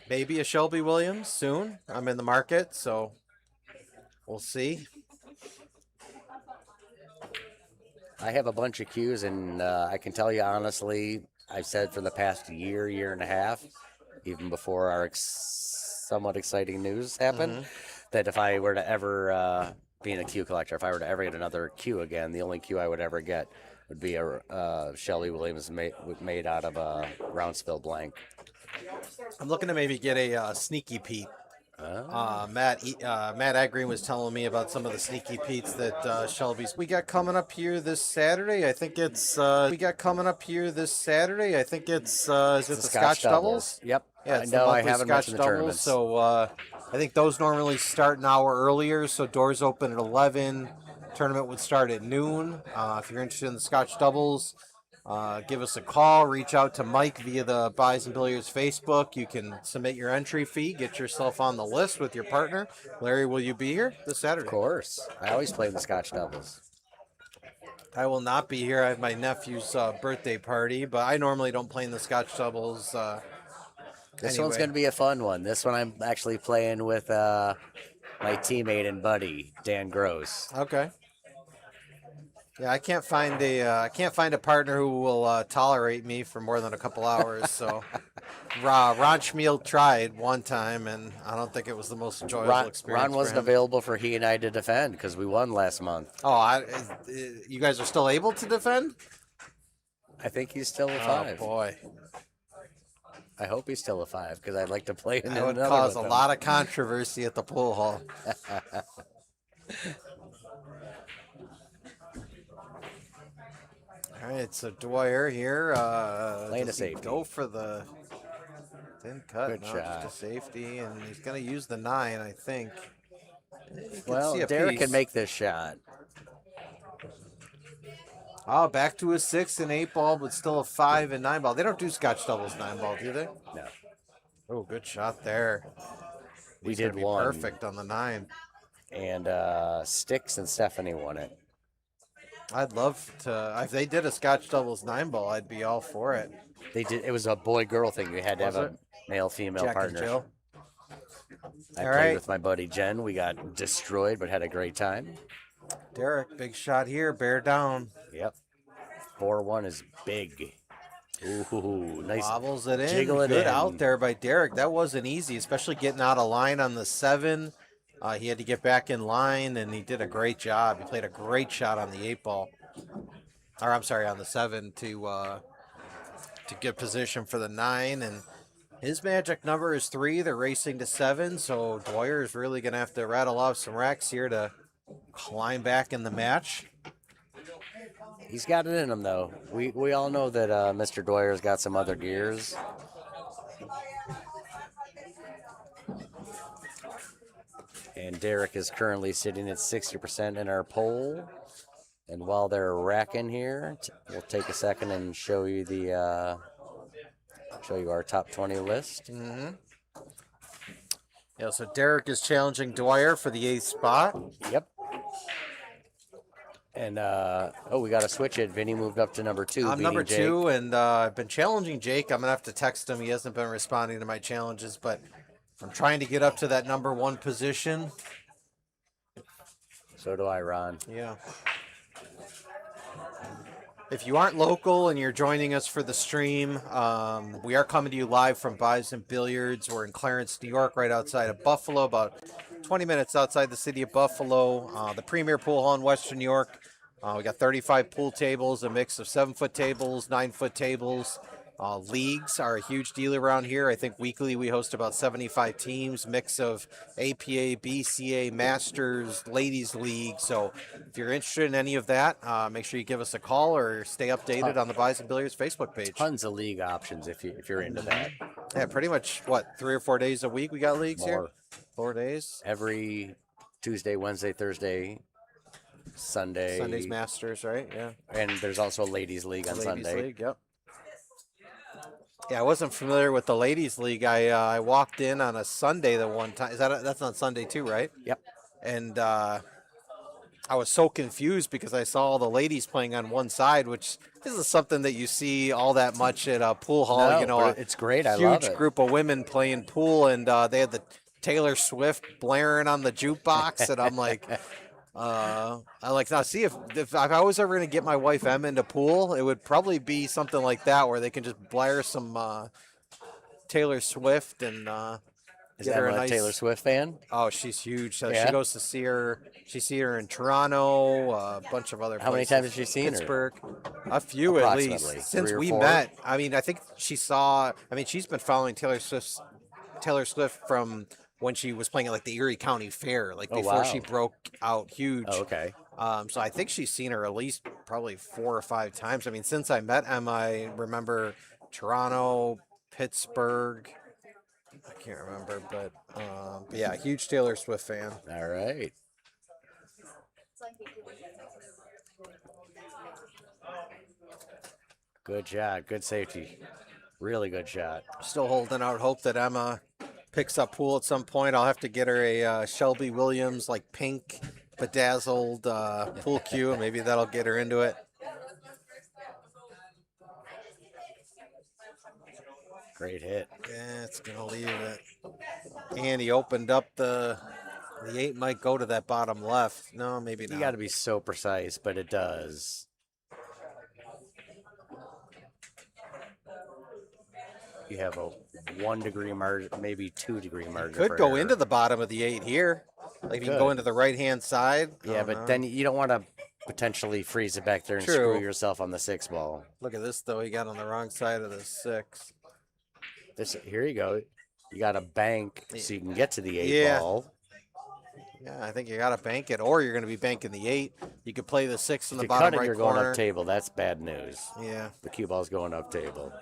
Maybe a Shelby Williams soon. I'm in the market, so we'll see. I have a bunch of cues, and I can tell you honestly, I've said for the past year and a half, even before our somewhat exciting news happened, that if I were to ever, being a cue collector, if I were to ever get another cue again, the only cue I would ever get would be a Shelby Williams made out of a Roundsville blank. I'm looking to maybe get a Sneaky Pete. Matt Green was telling me about some of the Sneaky Pete's that Shelby's we got coming up here this Saturday. I think it's is it the Scotch doubles? Yep. Yeah, I know. I haven't Scotch mentioned the tournaments. So I think those normally start an hour earlier. So doors open at 11. Tournament would start at noon. If you're interested in the Scotch doubles, give us a call. Reach out to Mike via the Buys and Billiards Facebook. You can submit your entry fee. Get yourself on the list with your partner. Larry, will you be here this Saturday? Of course. I always play the Scotch doubles. I will not be here. I have my nephew's birthday party, but I normally don't play in the Scotch doubles. This one's going to be a fun one. This one I'm actually playing with my teammate and buddy, Dan Gross. Okay. Yeah, I can't find a partner who will tolerate me for more than a couple hours. So, Ron Schmiel tried one time, and I don't think it was the most enjoyable experience. Ron wasn't available for he and I to defend because we won last month. Oh, you guys are still able to defend? I think he's still a 5. Oh boy, I hope he's still a 5 because I'd like to play in that would cause a lot of controversy at the pool hall. All right, so Dwyer here. Playing a safety. Go for the thin cut. Good shot. Just a safety, and he's going to use the 9, I think. Well, Derek can make this shot. Oh, back to a 6 and 8 ball, but still a 5 and 9 ball. They don't do Scotch doubles 9 ball, do they? No. Oh, good shot there. We did one. Perfect on the 9. And Sticks and Stephanie won it. I'd love to. If they did a Scotch doubles 9 ball, I'd be all for it. They did. It was a boy-girl thing. You had to have a male-female partner. I played with my buddy Jen. We got destroyed, but had a great time. Derek, big shot here. Bear down. Yep. 4-1 is big. Ooh, nice. Wobbles it in. Jiggle it Good in. out there by Derek. That wasn't easy, especially getting out of line on the 7. He had to get back in line, and he did a great job. He played a great shot on the 8 ball. Or, I'm sorry, on the 7 to get position for the 9. And his magic number is 3. They're racing to 7, so Dwyer is really going to have to rattle off some racks here to climb back in the match. He's got it in him, though. We all know that Mr. Dwyer's got some other gears. And Derek is currently sitting at 60% in our poll. And while they're racking here, we'll take a second and show you the our top 20 list. Mm-hmm. Yeah, so Derek is challenging Dwyer for the 8th spot. Yep. And oh, we got to switch it. Vinny moved up to number 2. I'm number beating 2, and I've been challenging Jake. I'm gonna have to text him. He hasn't been responding to my challenges, but I'm trying to get up to that number 1 position. So do I, Ron. Yeah. If you aren't local and you're joining us for the stream, we are coming to you live from Bison Billiards. We're in Clarence, New York, right outside of Buffalo, about 20 minutes outside the city of Buffalo. The premier pool hall in Western New York. We got 35 pool tables, a mix of 7-foot tables, 9-foot tables. Leagues are a huge deal around here. I think weekly we host about 75 teams, mix of APA, BCA, Masters, Ladies League. So if you're interested in any of that, make sure you give us a call or stay updated on the Bison Billiards Facebook page. Tons of league options if you're into that. Yeah, pretty much, what, 3 or 4 days a week we got leagues here? More. 4 days? Every Tuesday, Wednesday, Thursday, Sunday. Sunday's Masters, right? Yeah. And there's also a Ladies League on Ladies Sunday. League, yep. Yeah, I wasn't familiar with the Ladies League. I walked in on a Sunday the one time. That's on Sunday too, right? Yep. And I was so confused because I saw all the ladies playing on one side, which isn't something that you see all that much at a pool hall. No, you know, but it's great. I love huge it. group of women playing pool, and they had the Taylor Swift blaring on the jukebox, and I'm like. Now see if I was ever gonna get my wife Em into pool, it would probably be something like that where they can just blare some Taylor Swift and Is get her Emma a nice Taylor Swift fan? Oh, she's huge. So Yeah? she goes to see her. She see her in Toronto, a bunch of other. How many places. times has she seen her? Pittsburgh. A few at Approximately. least since 3 or we 4? met. I mean, I think she saw. I mean, she's been following Taylor Swift from when she was playing at like the Erie County Fair, like Oh, before wow. she broke out huge. Oh, okay. So I think she's seen her at least probably 4 or 5 times. I mean, since I met Emma, I remember Toronto, Pittsburgh. I can't remember, but yeah, huge Taylor Swift fan. All right. Good shot. Good safety. Really good shot. Still holding out hope that Emma picks up pool at some point. I'll have to get her a Shelby Williams, like pink, bedazzled pool cue, and maybe that'll get her into it. Great hit. Yeah, it's gonna leave it. And he opened up the 8 might go to that bottom left. No, maybe not. You got to be so precise, but it does. You have a 1 degree margin, maybe 2 degree margin. Could for go error. into the bottom of the 8 here. Like if you can go Could. into the right hand side. Yeah, Oh, but no. then you don't want to potentially freeze it back there and True. screw yourself on the 6 ball. Look at this though. He got on the wrong side of the 6. Here you go. You got to bank so you can get to the 8 Yeah. ball. Yeah, I think you got to bank it, or you're going to be banking the 8. You could play the 6 in If the you bottom cut it, right you're corner. going up table. That's bad news. Yeah. The cue ball's going up table.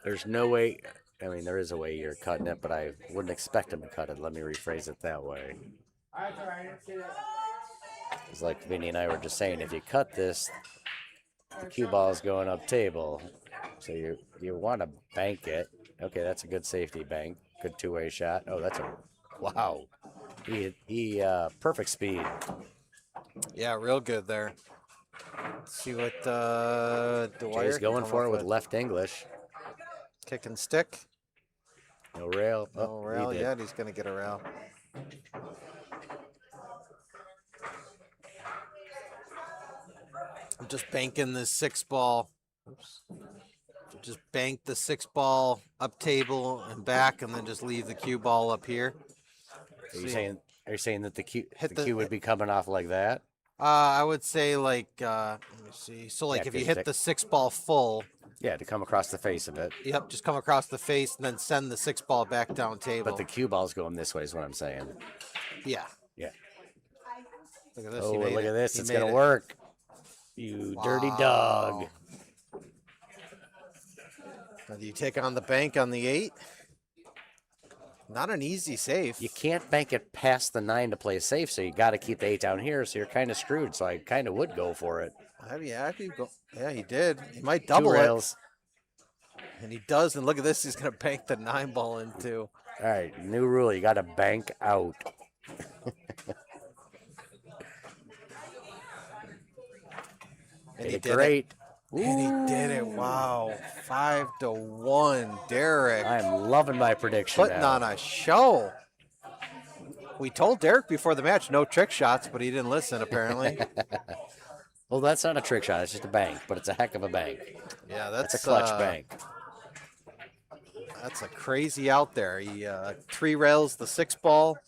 There's no way. I mean, there is a way you're cutting it, but I wouldn't expect him to cut it. Let me rephrase it that way. It's like Vinny and I were just saying, if you cut this, the cue ball is going up table. So you want to bank it. Okay, that's a good safety bank. Good two-way shot. Oh, that's a wow. He perfect speed. Yeah, real good there. Let's see what Dwyer Jay's can going come for up it with left English. Kick and stick. No rail. No Oh, rail he did. yet. He's going to get a rail. I'm just banking the 6 ball. Oops. Just bank the 6 ball up table and back, and then just leave the cue ball up here. Are you saying that the cue Hit the- cue would be coming off like that? I would say like let me see. So like Yeah, if you 'cause hit that- the 6 ball full, Yeah, to come across the face of it. yep, just come across the face and then send the 6 ball back down table. But the cue ball's going this way is what I'm saying. yeah. Yeah. Look at this. Oh, he made look it. at this. He It's made going to it. work. You dirty dog. Wow. Now, do you take on the bank on the 8? Not an easy save. You can't bank it past the 9 to play safe, so you got to keep the 8 down here, so you're kind of screwed. So I kind of would go for it. Yeah, he did. He might 2 double it. rails. And he does. And look at this. He's going to bank the 9 ball into. All right, new rule. You got to bank out. And Did he it did great. it. And he did it. Wow. 5-1. Derek I'm loving my prediction putting now. on a show. We told Derek before the match no trick shots, but he didn't listen apparently. Well, that's not a trick shot. It's just a bank, but it's a heck of a bank. Yeah, That's a clutch bank. That's a crazy out there. He 3 rails the 6 ball.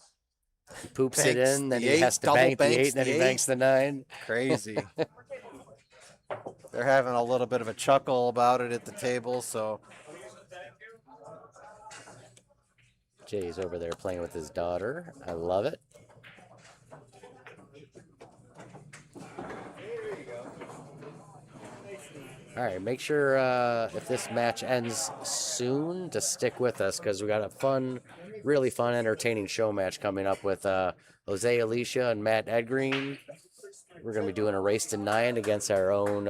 He poops it Banks in, then the he 8, has to double bank the 8, banks and then the he 8. banks the 9. Crazy. They're having a little bit of a chuckle about it at the table, so. Jay's over there playing with his daughter. I love it. All right, make sure if this match ends soon to stick with us because we got a fun, really fun, entertaining show match coming up with Jose Alicia and MattE. We're going to be doing a race to 9 against our own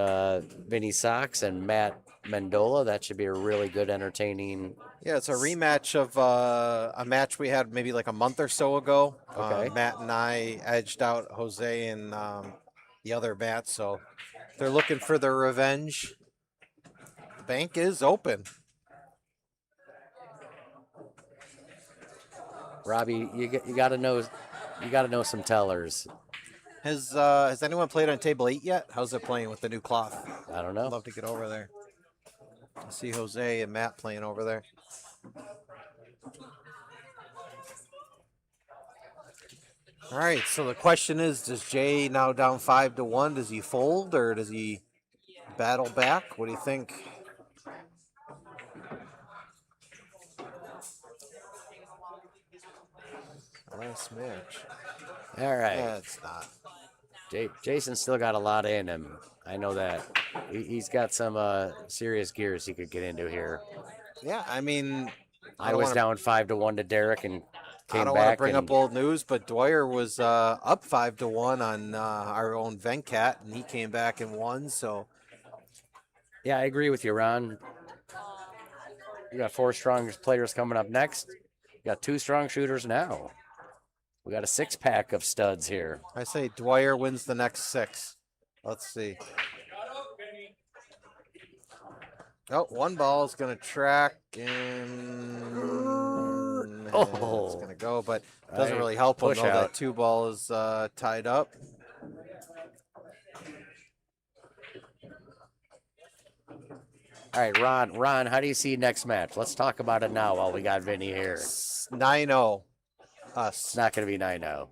Vinnie Sox and Matt Mendola. That should be a really good, entertaining. Yeah, it's a rematch of a match we had maybe like a month or so ago. Okay. Matt and I edged out Jose and the other Matt, so they're looking for their revenge. The bank is open. Robbie, you got to know some tellers. Has anyone played on table 8 yet? How's it playing with the new cloth? I don't know. I'd love to get over there. I see Jose and Matt playing over there. All right, so the question is, does Jay now down 5-1? Does he fold or does he battle back? What do you think? Last match. All right. That's not. Jason's still got a lot in him. I know that. He's got some serious gears he could get into here. Yeah, I mean, I was down 5-1 to Derek and came I don't back. want to bring up old news, but Dwyer was up 5-1 on our own Venkat, and he came back and won. So, yeah, I agree with you, Ron. We got 4 strong players coming up next. We got 2 strong shooters now. We got a 6-pack of studs here. I say Dwyer wins the next 6. Let's see. Oh, 1 ball is going to track and it's going to go, but it doesn't really help him though that 2 ball is tied up. All right, Ron, how do you see next match? Let's talk about it now while we got Vinnie here. 9-0. Us. It's not going to be 9-0.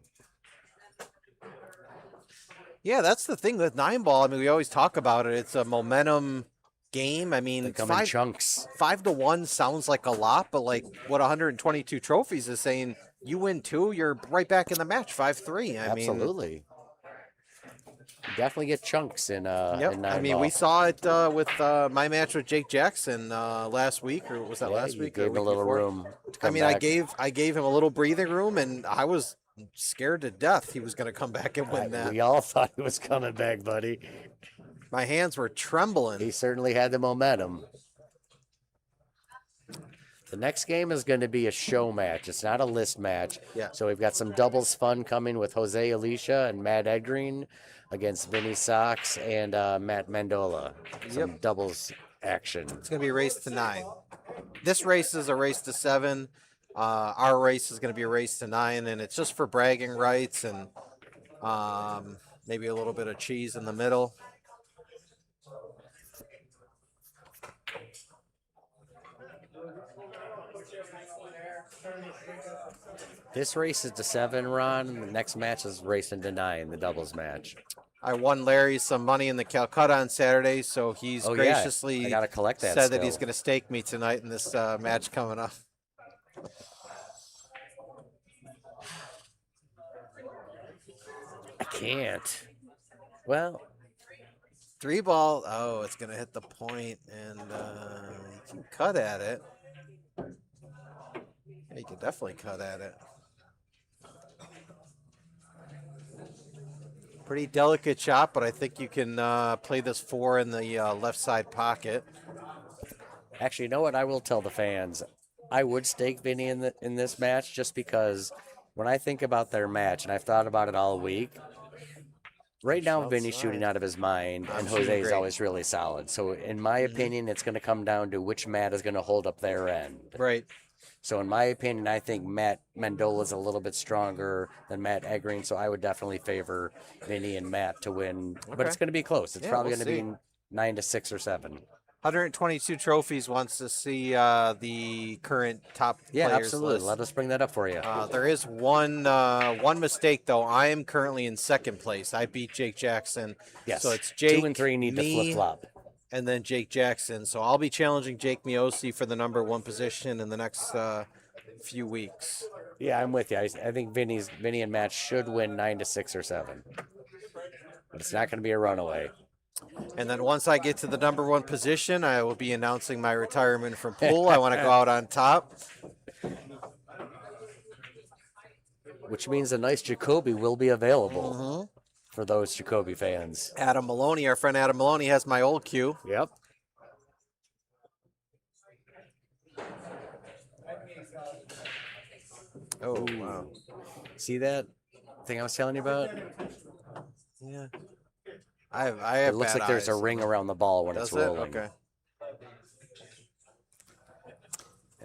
Yeah, that's the thing with 9 ball. I mean, we always talk about it. It's a momentum game. I mean, they come in chunks. 5-1 sounds like a lot, but like what 122 trophies is saying, you win 2, you're right back in the match. 5-3. Absolutely. You definitely get chunks in yep. in 9 I mean, ball. we saw it with my match with Jake Jackson last week, or was that last week? Gave him a little room. I mean, back. I gave him a little breathing room, and I was scared to death he was going to come back and win that. We all thought he was coming back, buddy. My hands were trembling. He certainly had the momentum. The next game is going to be a show match. It's not a list match. Yeah. So we've got some doubles fun coming with Jose Alicia and MattE against Vinnie Sox and Matt Mendola. Some doubles action. It's going to be a race to 9. This race is a race to 7. Our race is going to be a race to 9, and it's just for bragging rights and maybe a little bit of cheese in the middle. This race is to 7, Ron. The next match is racing to 9, the doubles match. I won Larry some money in the Calcutta on Saturday, so he's graciously I gotta collect that said that he's going to stake me tonight in this match coming up. I can't. Well, 3 ball. Oh, it's going to hit the point, and you can cut at it. Yeah, you can definitely cut at it. Pretty delicate shot, but I think you can play this 4 in the left side pocket. Actually, you know what? I will tell the fans. I would stake Vinnie in this match just because when I think about their match, and I've thought about it all week, right now Vinny's Outside. shooting out of his mind, I'm and shooting Jose's great. always really solid. So in my opinion, it's going to come down to which Matt is going to hold up their end. Right. So in my opinion, I think Matt Mendola is a little bit stronger than Matt Eggering, so I would definitely favor Vinny and Matt to win. But Okay. it's going to be close. It's Yeah, probably we'll going to be 9-6 or 7. 122 trophies wants to see the current top Yeah, players absolutely. list. Let us bring that up for you. There is one mistake though. I am currently in second place. I beat Jake Jackson. Yes. So it's Jake, 2 and 3 need to me, flip flop. and then Jake Jackson. So I'll be challenging Jake Miosi for the #1 position in the next few weeks. Yeah, I'm with you. I think Vinny and Matt should win 9-6 or 7. But it's not going to be a runaway. And then once I get to the #1 position, I will be announcing my retirement from pool. I want to go out on top. Which means a nice Jacoby will be available for those Jacoby fans. Adam Maloney, our friend Adam Maloney, has my old cue. Yep. Oh, wow. See that thing I was telling you about? Yeah. I have It looks bad like there's a eyes. ring around the ball when Does it's it? rolling. Okay.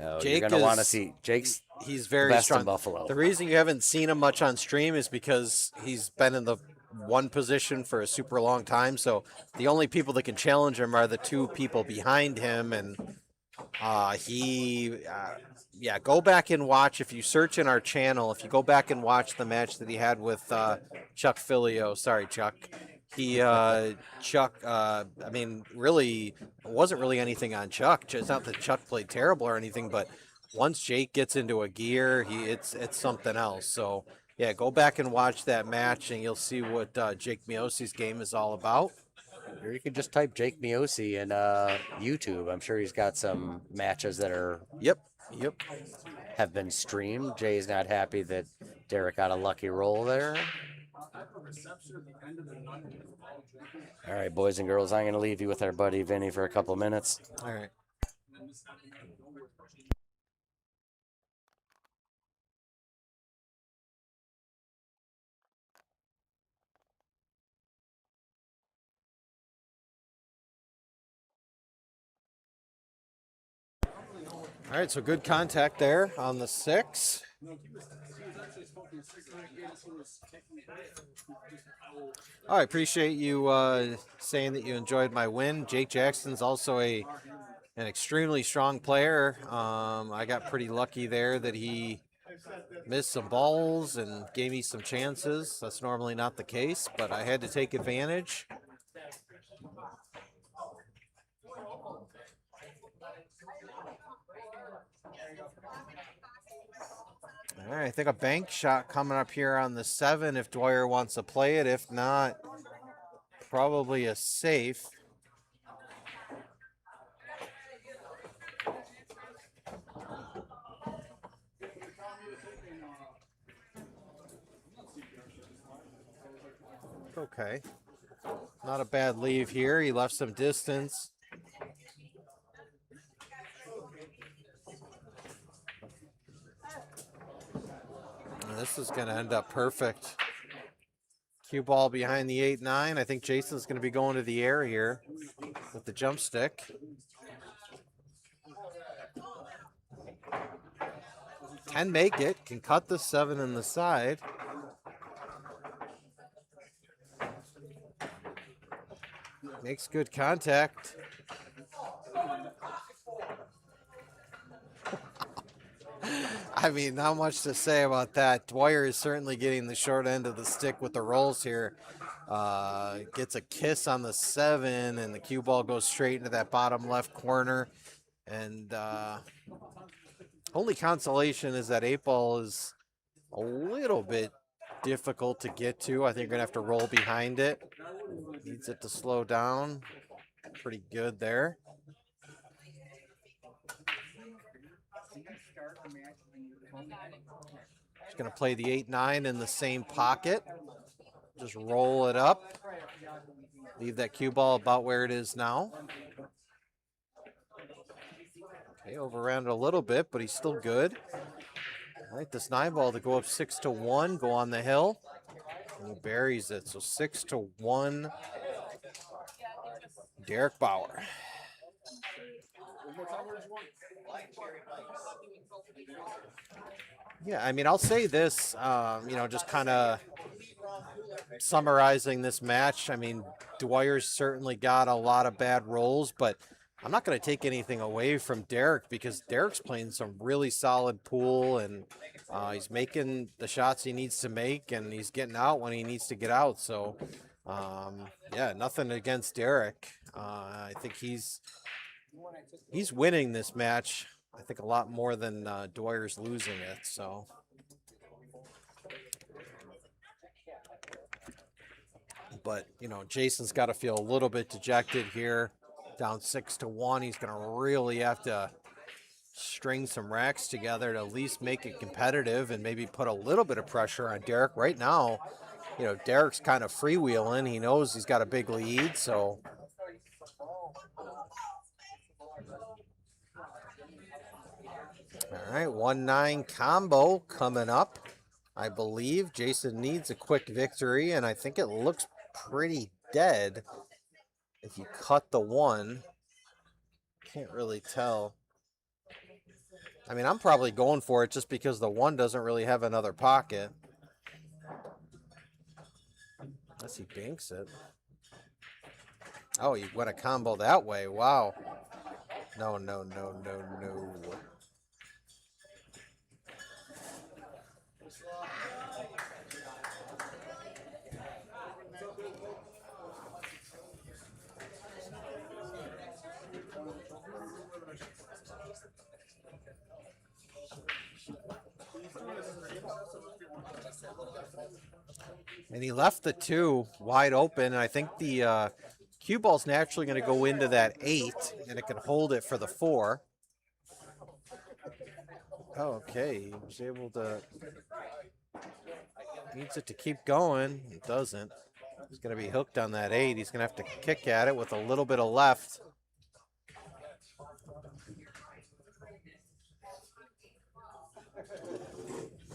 Oh, Jake you're going to want to is- see Jake's He's very best strong. in Buffalo. The reason you haven't seen him much on stream is because he's been in the one position for a super long time. So the only people that can challenge him are the two people behind him. And yeah, go back and watch. If you search in our channel, if you go back and watch the match that he had with Chuck Filio, sorry, Chuck. Chuck, I mean, really, it wasn't really anything on Chuck. It's not that Chuck played terrible or anything, but once Jake gets into a gear, it's something else. So yeah, go back and watch that match, and you'll see what Jake Miosi's game is all about. Or you can just type Jake Miosi in YouTube. I'm sure he's got some matches that are Yep. have been streamed. Jay's not happy that Derek got a lucky roll there. All right, boys and girls, I'm going to leave you with our buddy Vinny for a couple minutes. All right. All right, so good contact there on the 6. Oh, I appreciate you saying that you enjoyed my win. Jake Jackson's also an extremely strong player. I got pretty lucky there that he missed some balls and gave me some chances. That's normally not the case, but I had to take advantage. All right, I think a bank shot coming up here on the 7 if Dwyer wants to play it. If not, probably a safe. Okay. Not a bad leave here. He left some distance. And this is going to end up perfect. Cue ball behind the 8-9. I think Jason's going to be going to the air here with the jump stick. Can make it. Can cut the 7 in the side. Makes good contact. I mean, not much to say about that. Dwyer is certainly getting the short end of the stick with the rolls here. Gets a kiss on the 7, and the cue ball goes straight into that bottom left corner. And only consolation is that 8 ball is a little bit difficult to get to. I think you're going to have to roll behind it. Needs it to slow down. Pretty good there. Just going to play the 8-9 in the same pocket. Just roll it up. Leave that cue ball about where it is now. Okay, overran it a little bit, but he's still good. All right, this 9 ball to go up 6-1, go on the hill. And he buries it, so 6-1, Derek Bauer. Yeah, I mean, I'll say this, you know, just kind of summarizing this match. I mean, Dwyer's certainly got a lot of bad rolls, but I'm not going to take anything away from Derek because Derek's playing some really solid pool, and he's making the shots he needs to make, and he's getting out when he needs to get out. So, yeah, nothing against Derek. I think he's winning this match. I think a lot more than Dwyer's losing it. So. But, you know, Jason's got to feel a little bit dejected here. Down 6-1. He's going to really have to string some racks together to at least make it competitive and maybe put a little bit of pressure on Derek. Right now, you know, Derek's kind of freewheeling. He knows he's got a big lead, so. All right, 1-9 combo coming up. I believe Jason needs a quick victory, and I think it looks pretty dead if you cut the 1. Can't really tell. I mean, I'm probably going for it just because the 1 doesn't really have another pocket. Unless he banks it. Oh, you went a combo that way. Wow. No, no, no, no, no. And he left the 2 wide open, and I think the cue ball's naturally going to go into that 8, and it can hold it for the 4. Okay, he was able to. Needs it to keep going. It doesn't. He's going to be hooked on that 8. He's going to have to kick at it with a little bit of left.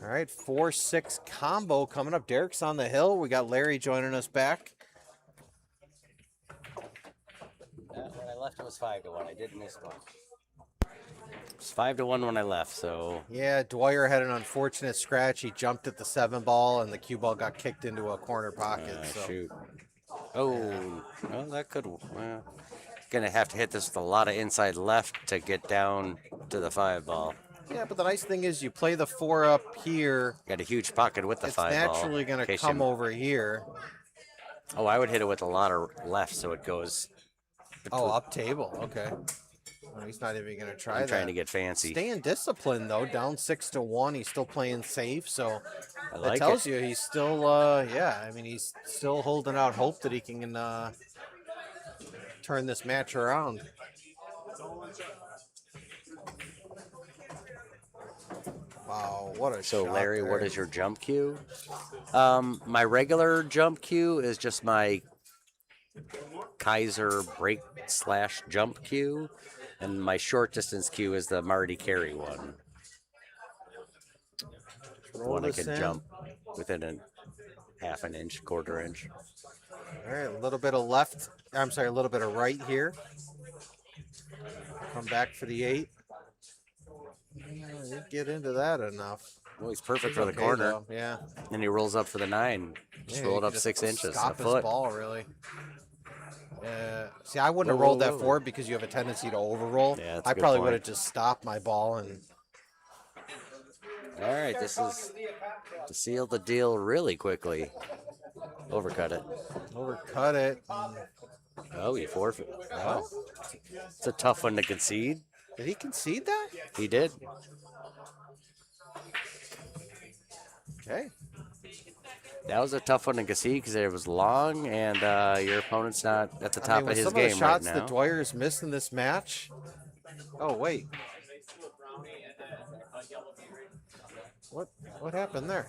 All right, 4-6 combo coming up. Derek's on the hill. We got Larry joining us back. When I left, it was 5-1. I did miss one. It was 5-1 when I left, so. Yeah, Dwyer had an unfortunate scratch. He jumped at the 7 ball, and the cue ball got kicked into a corner pocket. So. Shoot. Oh, yeah. Well, that could. Well, gonna have to hit this with a lot of inside left to get down to the 5 ball. Yeah, but the nice thing is you play the 4 up here. Got a huge pocket with the 5 ball. It's naturally going to come over here. Oh, I would hit it with a lot of left, so it goes. Oh, up table. Okay. Well, he's not even going to try that. I'm trying to get fancy. Staying disciplined, though. Down 6-1. He's still playing safe, so that like tells you he's still, yeah, I mean, he's still holding out hope that he can turn this match around. Wow, what a So, shot Larry, there. what is your jump cue? My regular jump cue is just my Kaiser break / jump cue, and my short distance cue is the Marty carry one. One I can jump within a half an inch, quarter inch. All right, a little bit of left. I'm sorry, a little bit of right here. Come back for the 8. Didn't get into that enough. Well, he's perfect for the corner. Though. Yeah. And he rolls up for the 9. Just roll it up 6 inches. Stop a his foot. ball, really. See, I wouldn't have rolled that forward because you have a tendency to overroll. Yeah, I probably would have just stopped my ball and. All right, this is to seal the deal really quickly. Overcut it. Overcut it. Oh, he forfeit. Wow. It's a tough one to concede. Did he concede that? He did. Okay. That was a tough one to concede because it was long, and your opponent's not at the top of his game right now. Some of the shots that Dwyer's missed in this match. Oh wait. What happened there?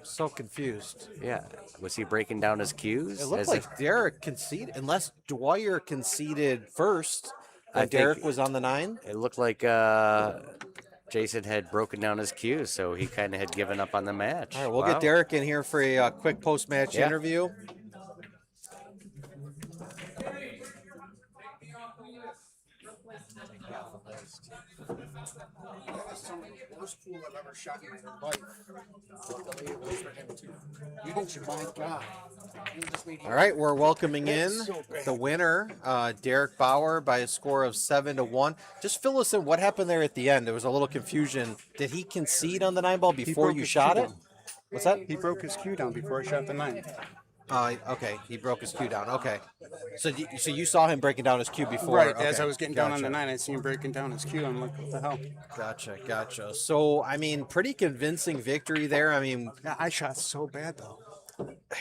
So confused. Yeah. Was he breaking down his cues? It looked like Derek conceded, unless Dwyer conceded first. Derek was on the 9. It looked like Jason had broken down his cue, so he kind of had given up on the match. All right, we'll Wow. get Derek in here for a quick post-match Yeah. interview. That is some of the worst pool I've ever shot in my life. Luckily, it was for him too. You didn't, my God. You just made All right, we're welcoming in That's so bad. the winner, Derek Bauer, by a score of 7-1. Just fill us in. What happened there at the end? There was a little confusion. Did he concede on the 9-ball before broke you his shot cue it? down. What's that? He broke his cue down before I shot the 9. Okay, he broke his cue down. Okay, so you saw him breaking down his cue before, Right, okay. as I was getting down on the Gotcha. 9, I seen him breaking down his cue. I'm like, what the hell? Gotcha. So, I mean, pretty convincing victory there. I mean, Yeah, I shot so bad though.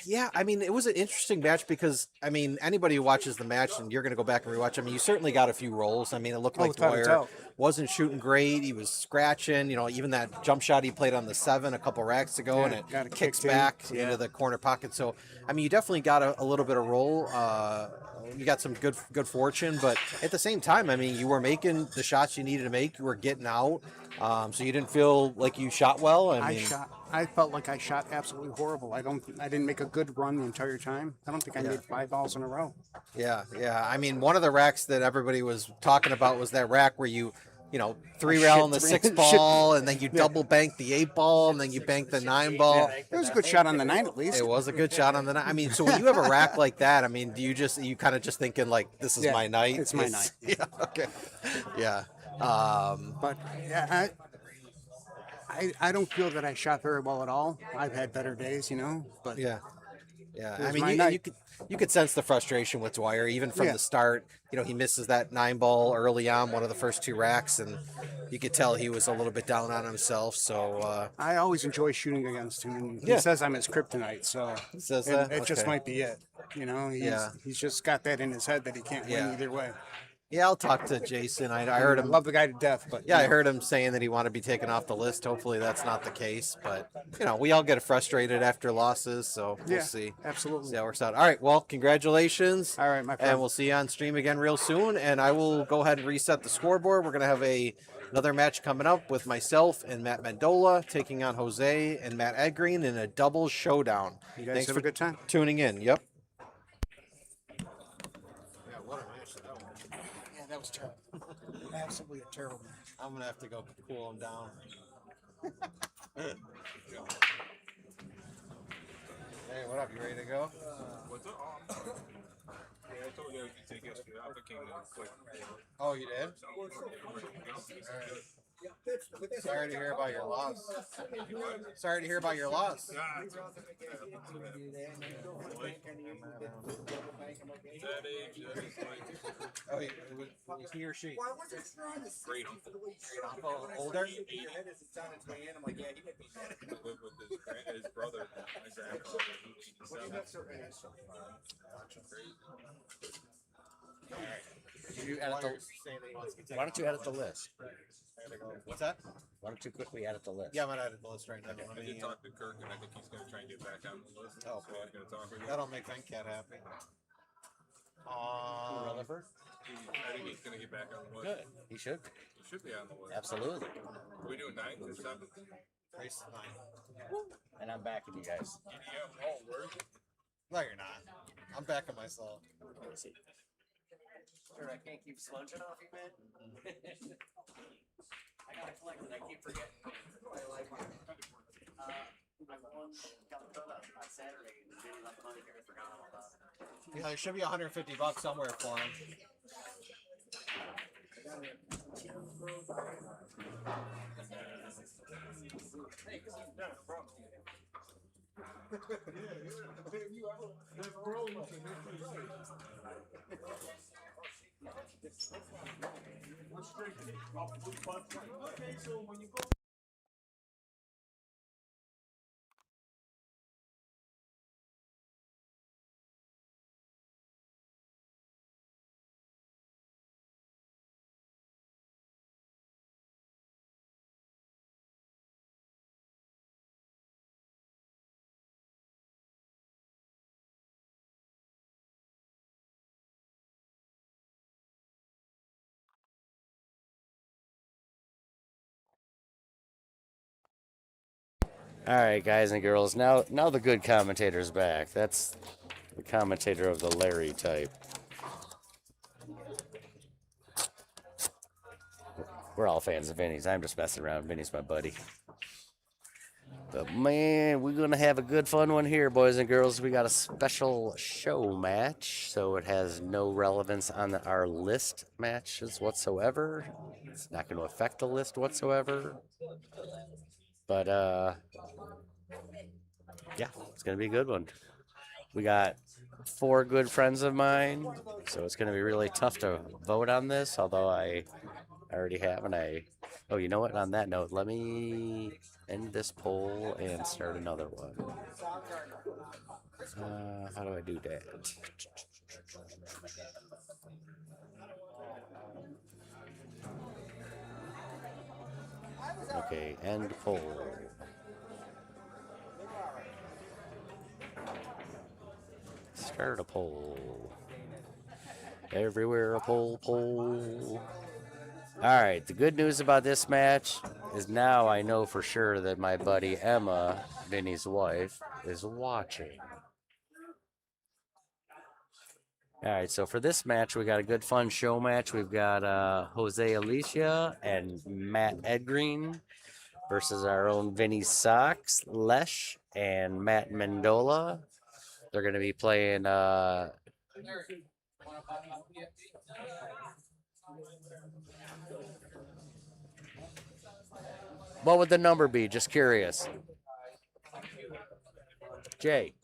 yeah, I mean, it was an interesting match because, I mean, anybody who watches the match, and you're going to go back and rewatch, I mean, you certainly got a few rolls. I mean, it looked like without a Dwyer doubt. wasn't shooting great. He was scratching, even that jump shot he played on the 7 a couple racks ago, Yeah, and it got it kicks kicked in. back Yeah. into the corner pocket. So, I mean, you definitely got a little bit of roll. You got some good fortune, but at the same time, I mean, you were making the shots you needed to make. You were getting out, so you didn't feel like you shot well. I felt like I shot absolutely horrible. I didn't make a good run the entire time. I don't think I made 5 balls in a row. Yeah. I mean, one of the racks that everybody was talking about was that rack where you 3 rail on the 6 ball, and then you double bank the 8 ball, and then you bank the 9 ball. It was a good shot on the 9 at least. It was a good shot on the 9. I mean, so when you have a rack like that, I mean, do you kind of just thinking like, this is my night? It's my night. Yeah. Okay. Yeah. But yeah, I don't feel that I shot very well at all. I've had better days, But Yeah. It I was mean, my you night. could sense the frustration with Dwyer even from Yeah. the start. He misses that 9 ball early on, one of the first 2 racks, and you could tell he was a little bit down on himself. So I always enjoy shooting against him. And Yeah. He says I'm his kryptonite, so says it, that? it just Okay. might be it. He's just got that in his head that he can't Yeah. win either way. yeah, I'll talk to Jason. I heard I him. love the guy to death, but Yeah, I heard him saying that he wanted to be taken off the list. Hopefully, that's not the case. But we all get frustrated after losses, so we'll Yeah, see. absolutely. See how it works out. All right. Well, congratulations. All right, my friend. And we'll see you on stream again real soon. And I will go ahead and reset the scoreboard. We're gonna have another match coming up with myself and Matt Mendola taking on Jose and MattE Green in a double showdown. You guys Thanks have for a good time. tuning in. Yep. Yeah, that was terrible. Absolutely a terrible match. I'm gonna have to go cool him down. Hey, what up? You ready to go? What's up? Yeah, I told you I could take yesterday. I came in quick. Oh, you did? Sorry to hear about your loss. Sorry to hear about your loss. Oh, yeah, was he or she? Great. Older? Live with his brother, my grandfather, who's 87. Why don't you edit the list? What's that? Why don't you quickly edit the list? Yeah, I'm gonna edit the list right now. I did talk to Kirk, and I think he's going to try and get back on the list. Oh, So he's going to talk with you. That'll make Venkat happy. Rutherford? I think he's going to get back on the list. Good. He should. He should be on the list. Absolutely. Are we doing 9th or 7th? Race 9. And I'm backing you guys. EDM. Oh, word. No, you're not. I'm backing myself. Sure, I can't keep smudging off you, man. I gotta collect it. I keep forgetting. I like mine. I won Calcutta on Saturday and Vinnie left money here. I forgot all about it. Yeah, there should be $150 somewhere for him. Okay, so when you go. All right, guys and girls. Now the good commentator's back. That's the commentator of the Larry type. We're all fans of Vinnie's. I'm just messing around. Vinnie's my buddy. But man, we're gonna have a good fun one here, boys and girls. We got a special show match, so it has no relevance on our list matches whatsoever. It's not going to affect the list whatsoever. But yeah, it's gonna be a good one. We got 4 good friends of mine, so it's gonna be really tough to vote on this. Although I already have, and oh, you know what? On that note, let me end this poll and start another one. How do I do that? Okay, end poll. Start a poll. Everywhere a poll. Alright, the good news about this match is now I know for sure that my buddy Emma, Vinnie's wife, is watching. Alright, so for this match, we got a good fun show match. We've got Jose Alicia and MattE versus our own Vinnie Sox, Lesh, and Matt Mendola. They're going to be playing what would the number be? Just curious. Jay.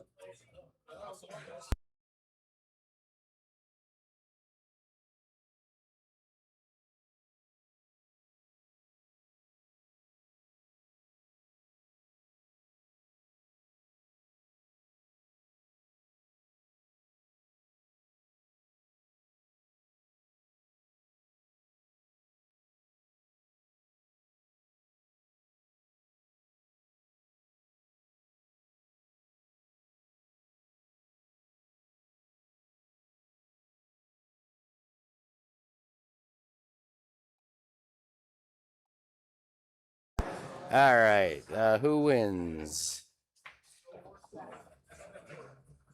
All right, who wins?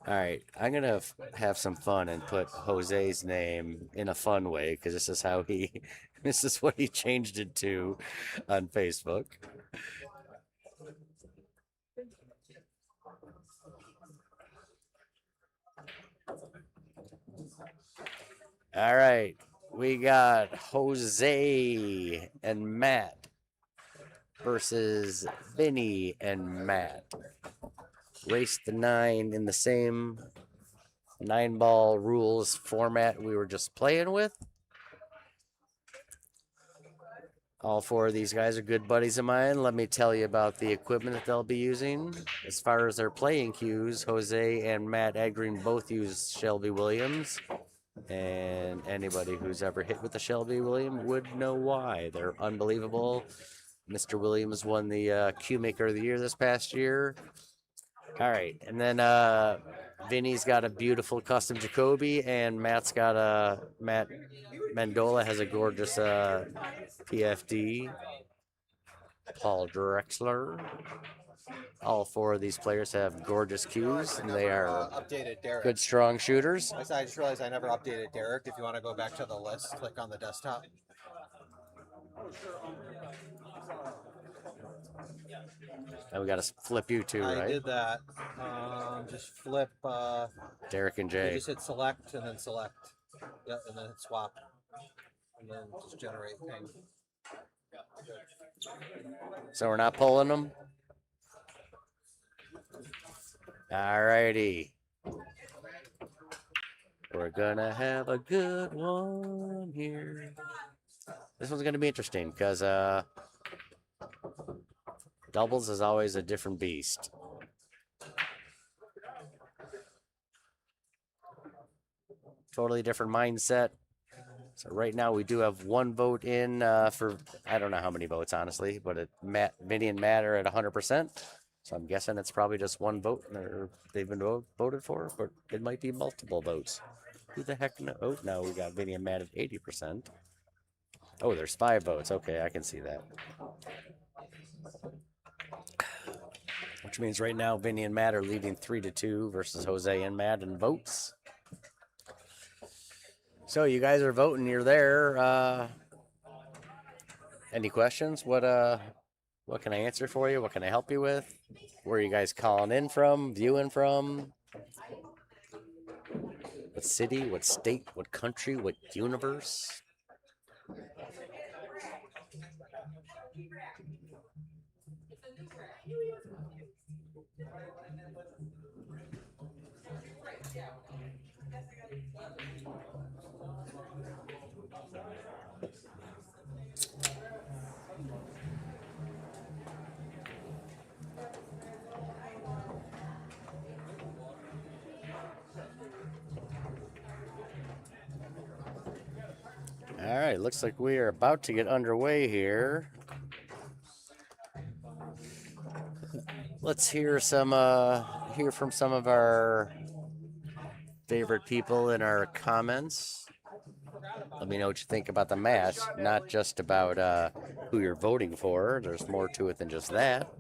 All right, I'm gonna have some fun and put Jose's name in a fun way because this is how this is what he changed it to on Facebook. All right, we got Jose and Matt versus Vinnie and Matt. Race the 9 in the same 9-ball rules format we were just playing with. All 4 of these guys are good buddies of mine. Let me tell you about the equipment that they'll be using. As far as their playing cues, Jose and MattE both use Shelby Williams. And anybody who's ever hit with the Shelby Williams would know why. They're unbelievable. Mr. Williams won the Cue Maker of the Year this past year. All right, and then Vinnie's got a beautiful custom Jacoby, and Matt Mendola has a gorgeous PFD. Paul Drexler. All 4 of these players have gorgeous cues, and they are Updated Derek. good, strong shooters. I just realized I never updated Derek. If you want to go back to the list, click on the desktop. And we got to flip you too, I right? did that. Just flip. Derek and You Jay. just hit select and then select. Yep, and then hit swap. And then just generate ping. So we're not pulling them? Alrighty. We're gonna have a good one here. This one's gonna be interesting because doubles is always a different beast. Totally different mindset. So right now we do have 1 vote in for, I don't know how many votes, honestly, but Vinnie and Matt are at 100%. So I'm guessing it's probably just 1 vote they've been voted for, but it might be multiple votes. Who the heck knows? Oh, no, we got Vinnie and Matt at 80%. Oh, there's 5 votes. Okay, I can see that. which means right now Vinnie and Matt are leading 3-2 versus Jose and Matt in votes. So you guys are voting. You're there. Any questions? What can I answer for you? What can I help you with? Where are you guys calling in from? Viewing from? What city? What state? What country? What universe? All right, looks like we are about to get underway here. Let's hear from some of our favorite people in our comments. Let me know what you think about the match, not just about who you're voting for. There's more to it than just that.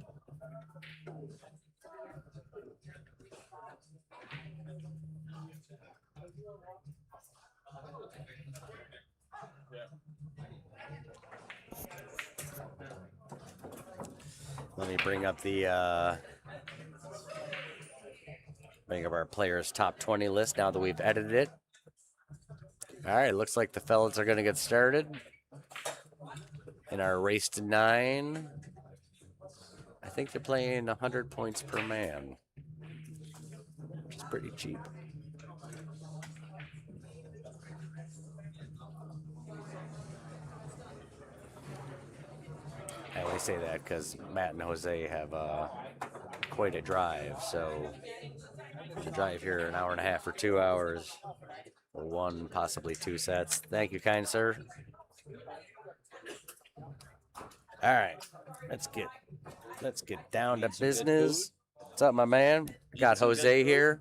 Let me bring up our players' top 20 list now that we've edited it. All right, looks like the fellas are going to get started in our race to 9. I think they're playing 100 points per man, which is pretty cheap. I only say that because Matt and Jose have quite a drive, so to drive here an hour and a half or 2 hours, or 1, possibly 2 sets. Thank you, kind sir. All right, let's get down to business. What's up, my man? Got Jose here.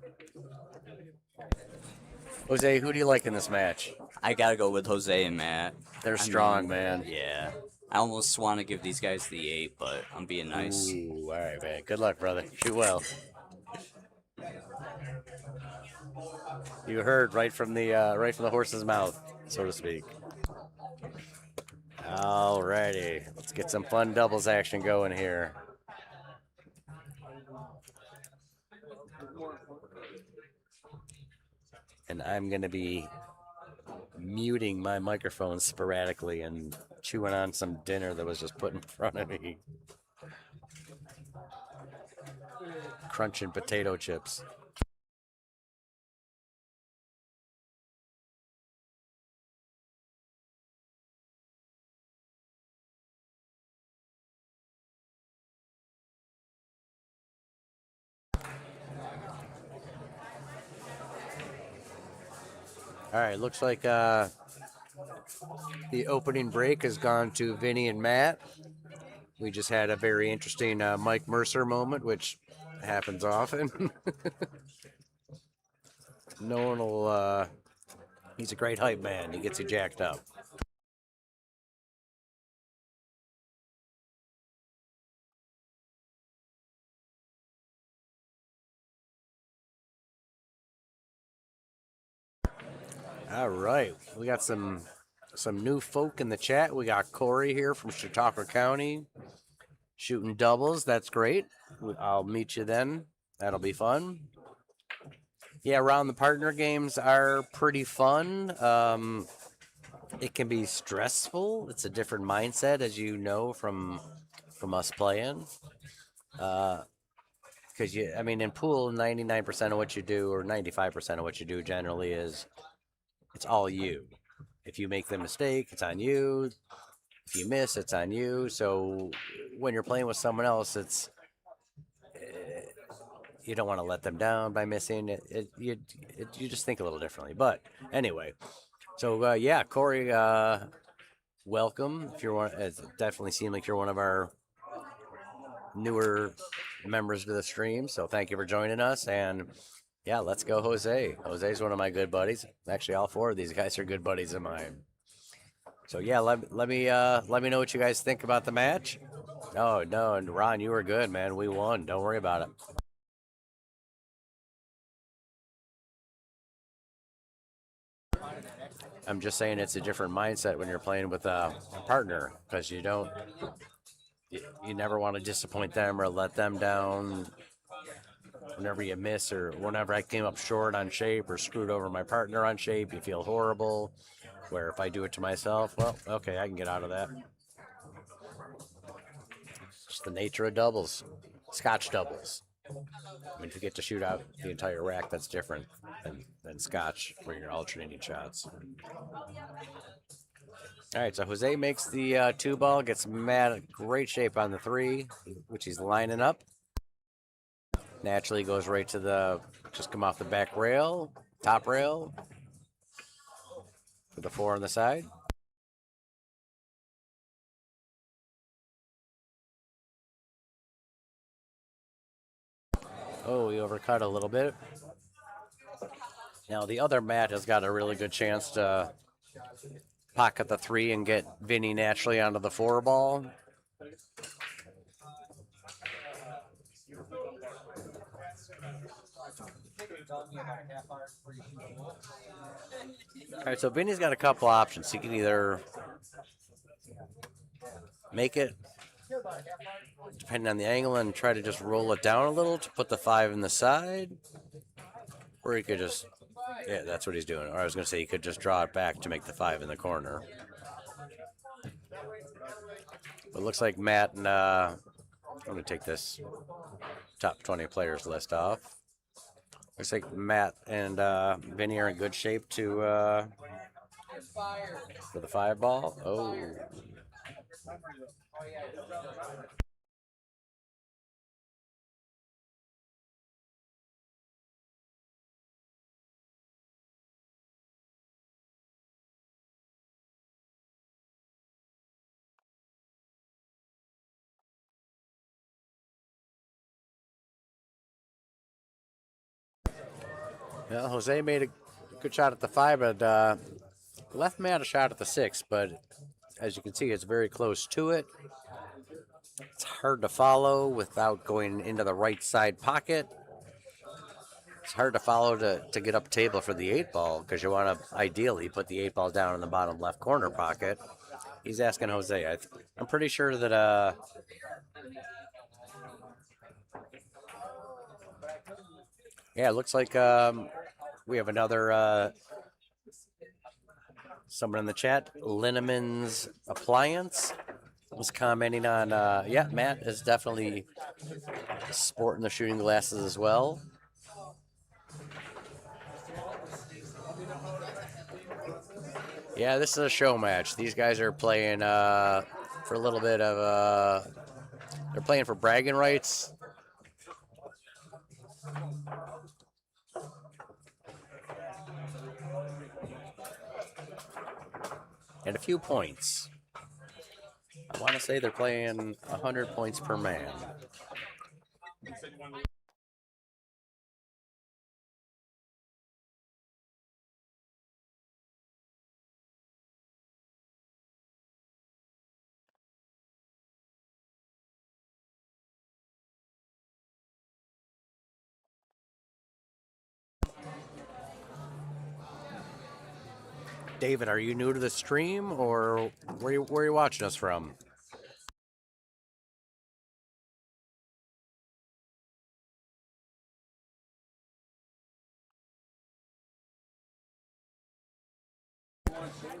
Jose, who do you like in this match? I gotta go with Jose and Matt. They're strong, man. Yeah. I almost want to give these guys the 8, but I'm being nice. Ooh, all right, man. Good luck, brother. Shoot well. You heard right from the horse's mouth, so to speak. All righty, let's get some fun doubles action going here. And I'm gonna be muting my microphone sporadically and chewing on some dinner that was just put in front of me. Crunching potato chips. All right, looks like the opening break has gone to Vinnie and Matt. We just had a very interesting Mike Mercer moment, which happens often. No one will, he's a great hype man. He gets you jacked up. All right, we got some new folk in the chat. We got Corey here from Chautauqua County shooting doubles. That's great. I'll meet you then. That'll be fun. Yeah, around the partner games are pretty fun. It can be stressful. It's a different mindset, as you know from us playing. Because in pool, 99% of what you do, or 95% of what you do generally is it's all you. If you make the mistake, it's on you. If you miss, it's on you. So when you're playing with someone else, it's you don't want to let them down by missing. You just think a little differently. But anyway, so yeah, Corey, welcome. If you're one, it definitely seemed like you're one of our newer members to the stream. So thank you for joining us. And yeah, let's go, Jose. Jose's one of my good buddies. Actually, all 4 of these guys are good buddies of mine. So yeah, let me know what you guys think about the match. No, no, and Ron, you were good, man. We won. Don't worry about it. I'm just saying it's a different mindset when you're playing with a partner because you don't, you never want to disappoint them or let them down. Whenever you miss or whenever I came up short on shape or screwed over my partner on shape, you feel horrible. Where if I do it to myself, well, okay, I can get out of that. It's the nature of doubles, Scotch doubles. I mean, if you get to shoot out the entire rack, that's different than Scotch, where you're alternating shots. All right, so Jose makes the 2-ball, gets Matt in great shape on the 3, which he's lining up. Naturally goes right to the, just come off the back rail, top rail, for the 4 on the side. Oh, he overcut a little bit. Now the other Matt has got a really good chance to pocket the 3 and get Vinnie naturally onto the 4 ball. All right, so Vinnie's got a couple options. He can either make it, depending on the angle, and try to just roll it down a little to put the 5 in the side, or he could just, yeah, that's what he's doing. Or I was going to say he could just draw it back to make the 5 in the corner. It looks like Matt and I'm going to take this top 20 players list off. Looks like Matt and Vinnie are in good shape to for the 5 ball. Oh. Well, Jose made a good shot at the 5, but left Matt a shot at the 6, but as you can see, it's very close to it. It's hard to follow without going into the right side pocket. It's hard to follow to get up table for the 8 ball because you want to ideally put the 8 ball down in the bottom left corner pocket. He's asking Jose. I'm pretty sure that yeah, it looks like we have another someone in the chat. Linneman's Appliance was commenting on yeah, Matt is definitely sporting the shooting glasses as well. Yeah, this is a show match. These guys are playing for a little bit of they're playing for bragging rights. And a few points. I want to say they're playing 100 points per man. David, are you new to the stream, or where are you watching us from?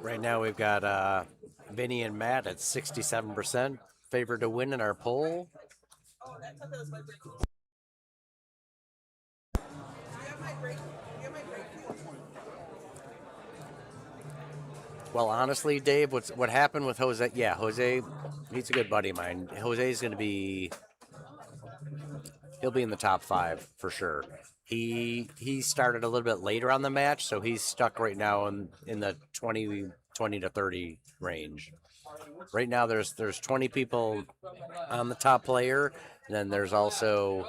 Right now we've got Vinnie and Matt at 67% favored to win in our poll. Well, honestly, Dave, what happened with Jose? Yeah, Jose, he's a good buddy of mine. Jose's going to be, he'll be in the top 5 for sure. He started a little bit later on the match, so he's stuck right now in the 20 to 30 range. Right now, there's 20 people on the top player, and then there's also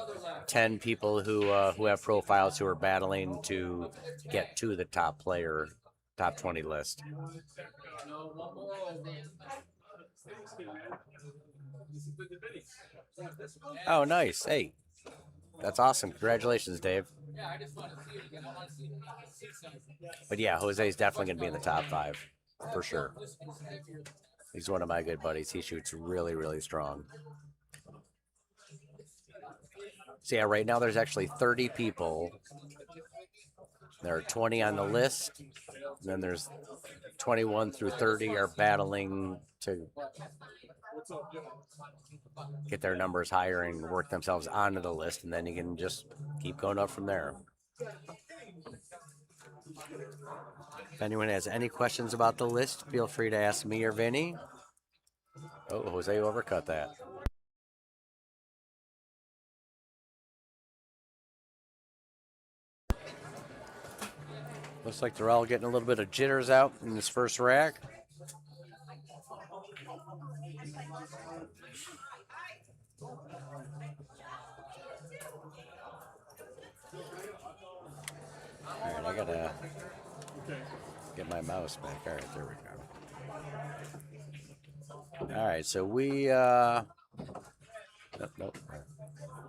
10 people who have profiles who are battling to get to the top player, top 20 list. Oh, nice. Hey, that's awesome. Congratulations, Dave. But yeah, Jose's definitely going to be in the top 5 for sure. He's one of my good buddies. He shoots really, really strong. So yeah, right now there's actually 30 people. There are 20 on the list. And then there's 21 through 30 are battling to get their numbers higher and work themselves onto the list, and then you can just keep going up from there. If anyone has any questions about the list, feel free to ask me or Vinnie. Oh, Jose overcut that. Looks like they're all getting a little bit of jitters out in this first rack. All right, I gotta get my mouse back. All right, there we go. All right, so we nope.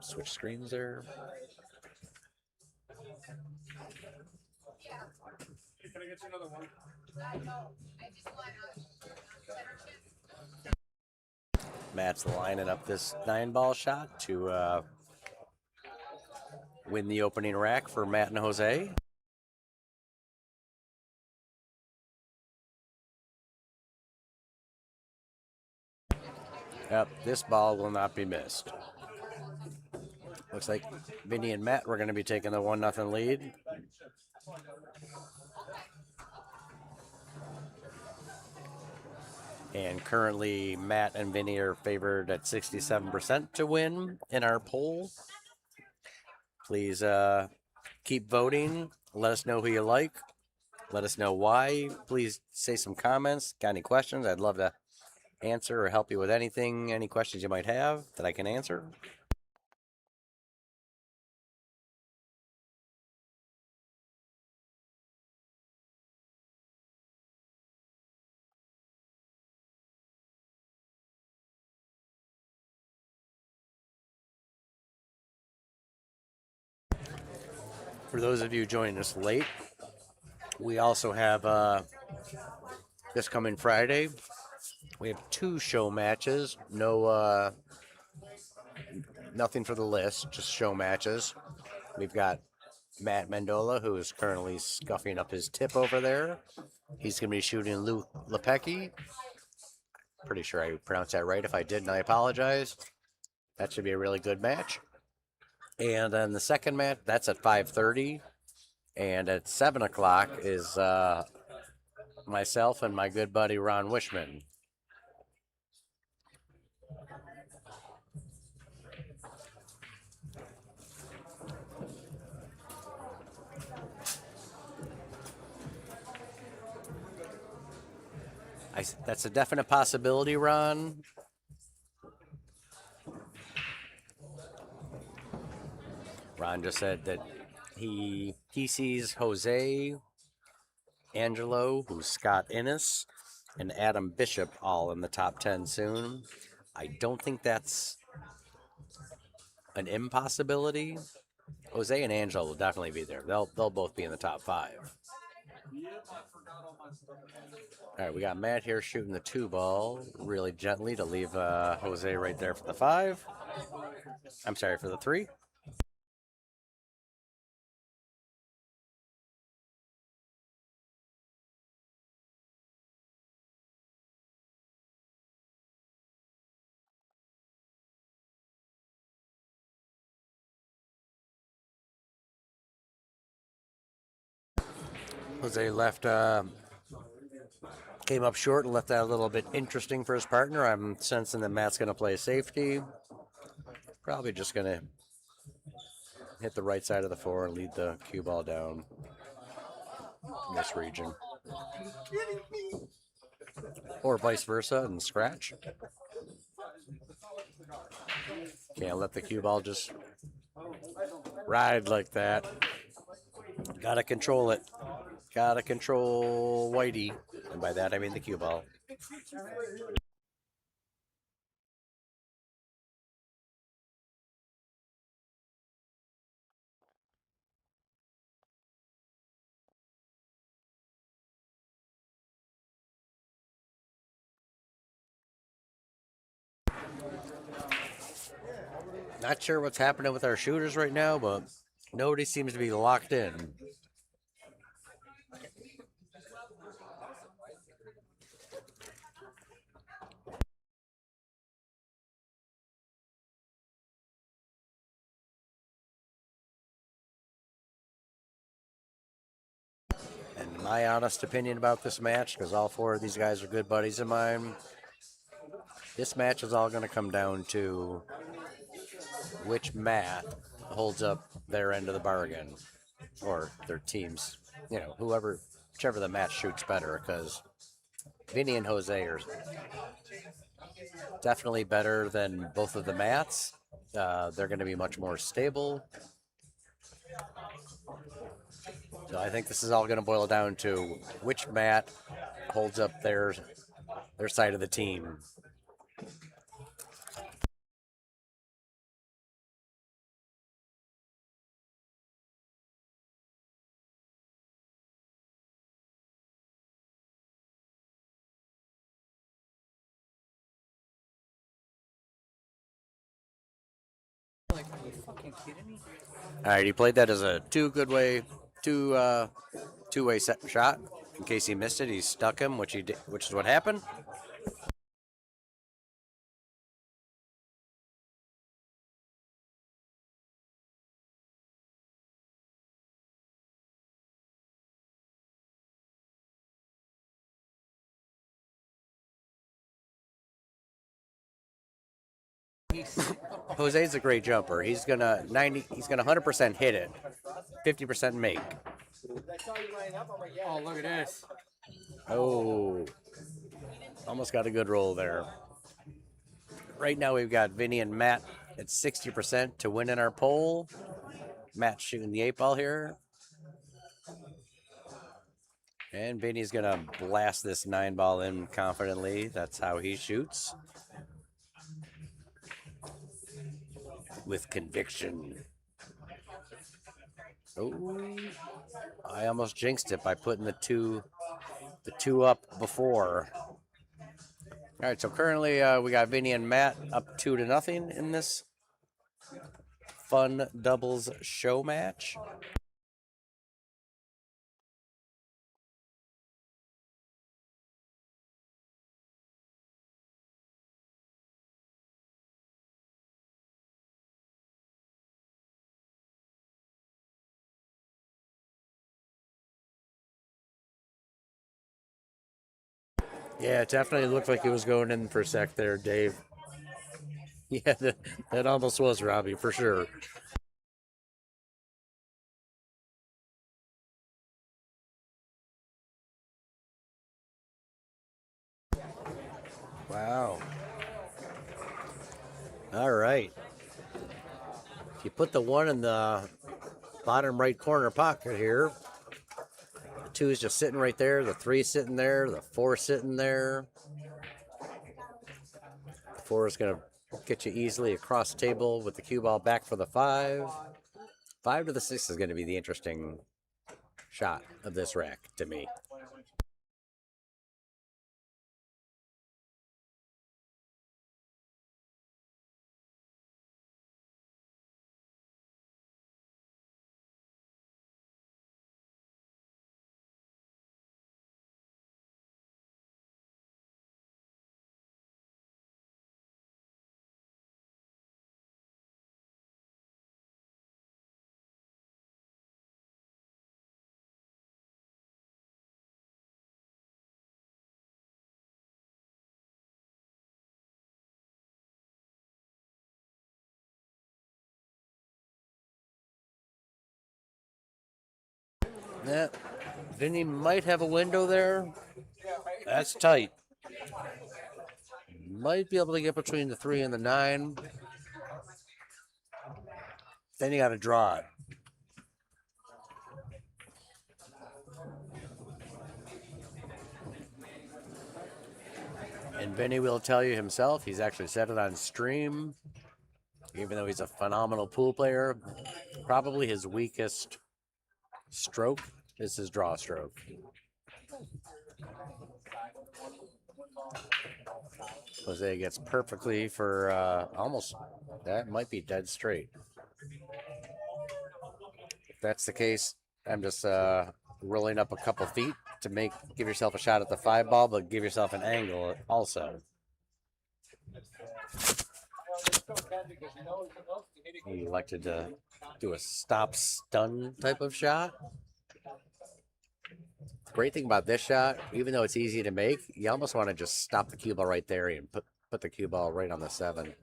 Switch screens there. Can I get you another one? Matt's lining up this 9-ball shot to win the opening rack for Matt and Jose. Yep, this ball will not be missed. Looks like Vinnie and Matt were going to be taking the 1-0 lead. And currently, Matt and Vinnie are favored at 67% to win in our poll. Please keep voting. Let us know who you like. Let us know why. Please say some comments. Got any questions? I'd love to answer or help you with anything, any questions you might have that I can answer. For those of you joining us late, we also have this coming Friday. We have 2 show matches. No, nothing for the list, just show matches. We've got Matt Mendola, who is currently scuffing up his tip over there. He's going to be shooting Lou Lepecki. Pretty sure I pronounced that right. If I didn't, I apologize. That should be a really good match. And then the second match, that's at 5:30. And at 7 o'clock is myself and my good buddy Ron Wishman. That's a definite possibility, Ron. Ron just said that he sees Jose Angelo, who's Scott Innes, and Adam Bishop all in the top 10 soon. I don't think that's an impossibility. Jose and Angelo will definitely be there. They'll both be in the top 5. All right, we got Matt here shooting the 2-ball really gently to leave Jose right there for the 5. I'm sorry, for the 3. Jose left, came up short and left that a little bit interesting for his partner. I'm sensing that Matt's going to play safety. Probably just going to hit the right side of the 4 and lead the cue ball down in this region. Or vice versa and scratch. Can't let the cue ball just ride like that. Gotta control it. Gotta control Whitey. And by that I mean the cue ball. Not sure what's happening with our shooters right now, but nobody seems to be locked in. And my honest opinion about this match, because all four of these guys are good buddies of mine, this match is all going to come down to which Matt holds up their end of the bargain, or their teams. You know, whichever the match shoots better, because Vinnie and Jose are definitely better than both of the Matts. They're going to be much more stable. So I think this is all going to boil down to which Matt holds up their side of the team. Like, are you fucking kidding me? All right, he played that as a two-way shot. In case he missed it, he stuck him, which is what happened. Jose's a great jumper. He's gonna 100% hit it, 50% make. Oh, look at this. Oh, almost got a good roll there. Right now we've got Vinnie and Matt at 60% to win in our poll. Matt's shooting the 8-ball here. And Vinnie's gonna blast this 9-ball in confidently. That's how he shoots. With conviction. Oh, I almost jinxed it by putting the two up before. All right, so currently we got Vinnie and Matt up 2-0 in this fun doubles show match. Yeah, it definitely looked like it was going in for a sec there, Dave. Yeah, that almost was Robbie, for sure. Wow. All right. If you put the 1 in the bottom right corner pocket here, the 2 is just sitting right there, the 3 sitting there, the 4 sitting there. The 4 is going to get you easily across the table with the cue ball back for the 5. 5 to the 6 is going to be the interesting shot of this rack to me. Yeah, Vinny might have a window there. That's tight. Might be able to get between the 3 and the 9. Then you got to draw it. And Vinny will tell you himself, he's actually said it on stream, even though he's a phenomenal pool player, probably his weakest stroke is his draw stroke. Jose gets perfectly for almost, that might be dead straight. If that's the case, I'm just rolling up a couple feet to give yourself a shot at the 5-ball, but give yourself an angle also. He elected to do a stop stun type of shot. Great thing about this shot, even though it's easy to make, you almost want to just stop the cue ball right there and put the cue ball right on the 7.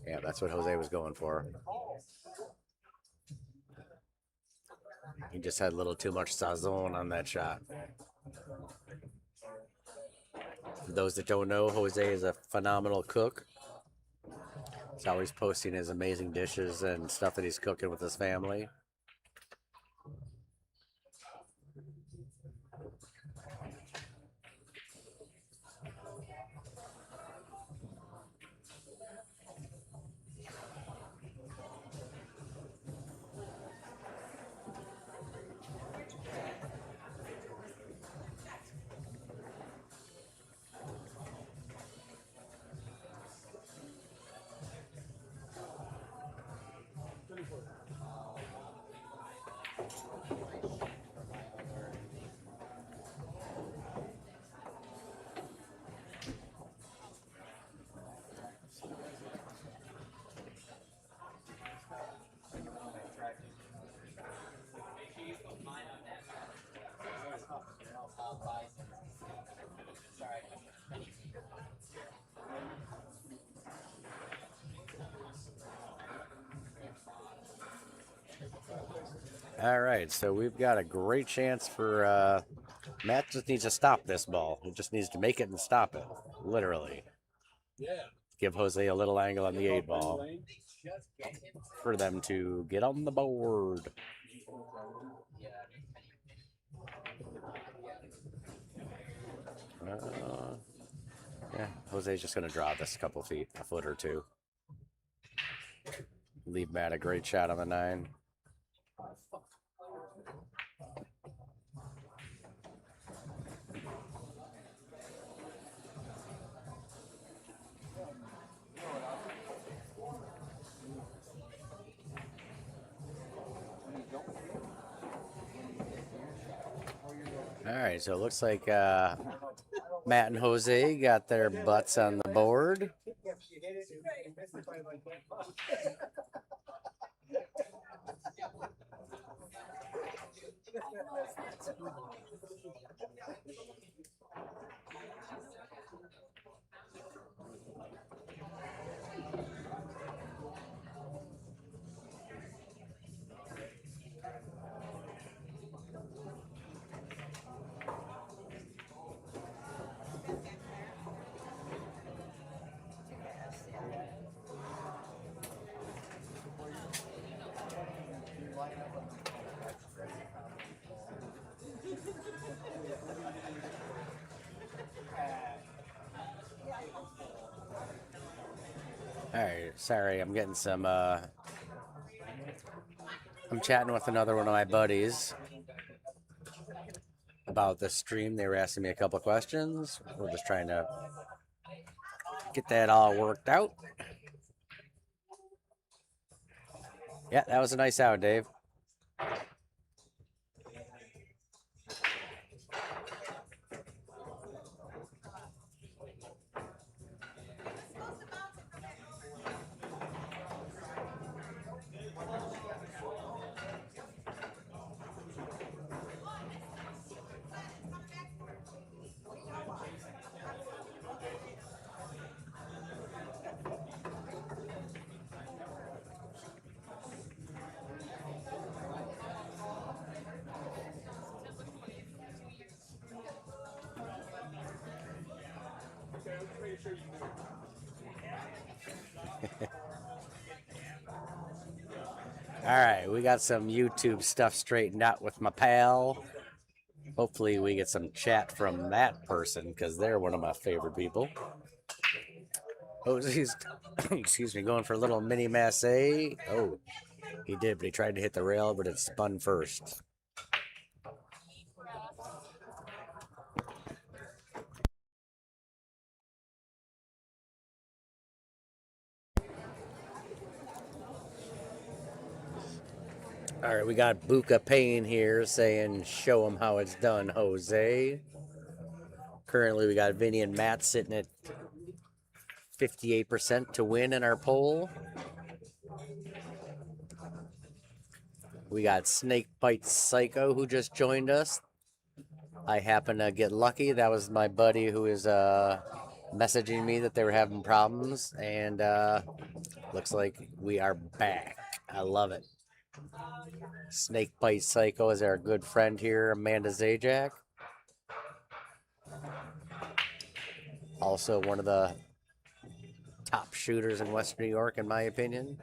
Yeah, that's what Jose was going for. He just had a little too much sazon on that shot. For those that don't know, Jose is a phenomenal cook. He's always posting his amazing dishes and stuff that he's cooking with his family. All right, so we've got a great chance for Matt. Just needs to stop this ball. He just needs to make it and stop it, literally. Give Jose a little angle on the 8-ball for them to get on the board. Yeah, Jose's just going to draw this a couple feet, a foot or two. Leave Matt a great shot on the 9. All right, so it looks like Matt and Jose got their butts on the board. All right, sorry, I'm getting some, I'm chatting with another one of my buddies about the stream. They were asking me a couple questions. We're just trying to get that all worked out. Yeah, that was a nice out, Dave. All right, we got some YouTube stuff straightened out with my pal. Hopefully we get some chat from that person because they're one of my favorite people. Oh, he's, excuse me, going for a little mini MattE. Oh, he did, but he tried to hit the rail, but it spun first. All right, we got Buka Payne here saying, show him how it's done, Jose. Currently, we got Vinnie and Matt sitting at 58% to win in our poll. We got Snake Bite Psycho who just joined us. I happen to get lucky. That was my buddy who is messaging me that they were having problems, and looks like we are back. I love it. Snake Bite Psycho is our good friend here, Amanda Zajac. Also one of the top shooters in Western New York, in my opinion.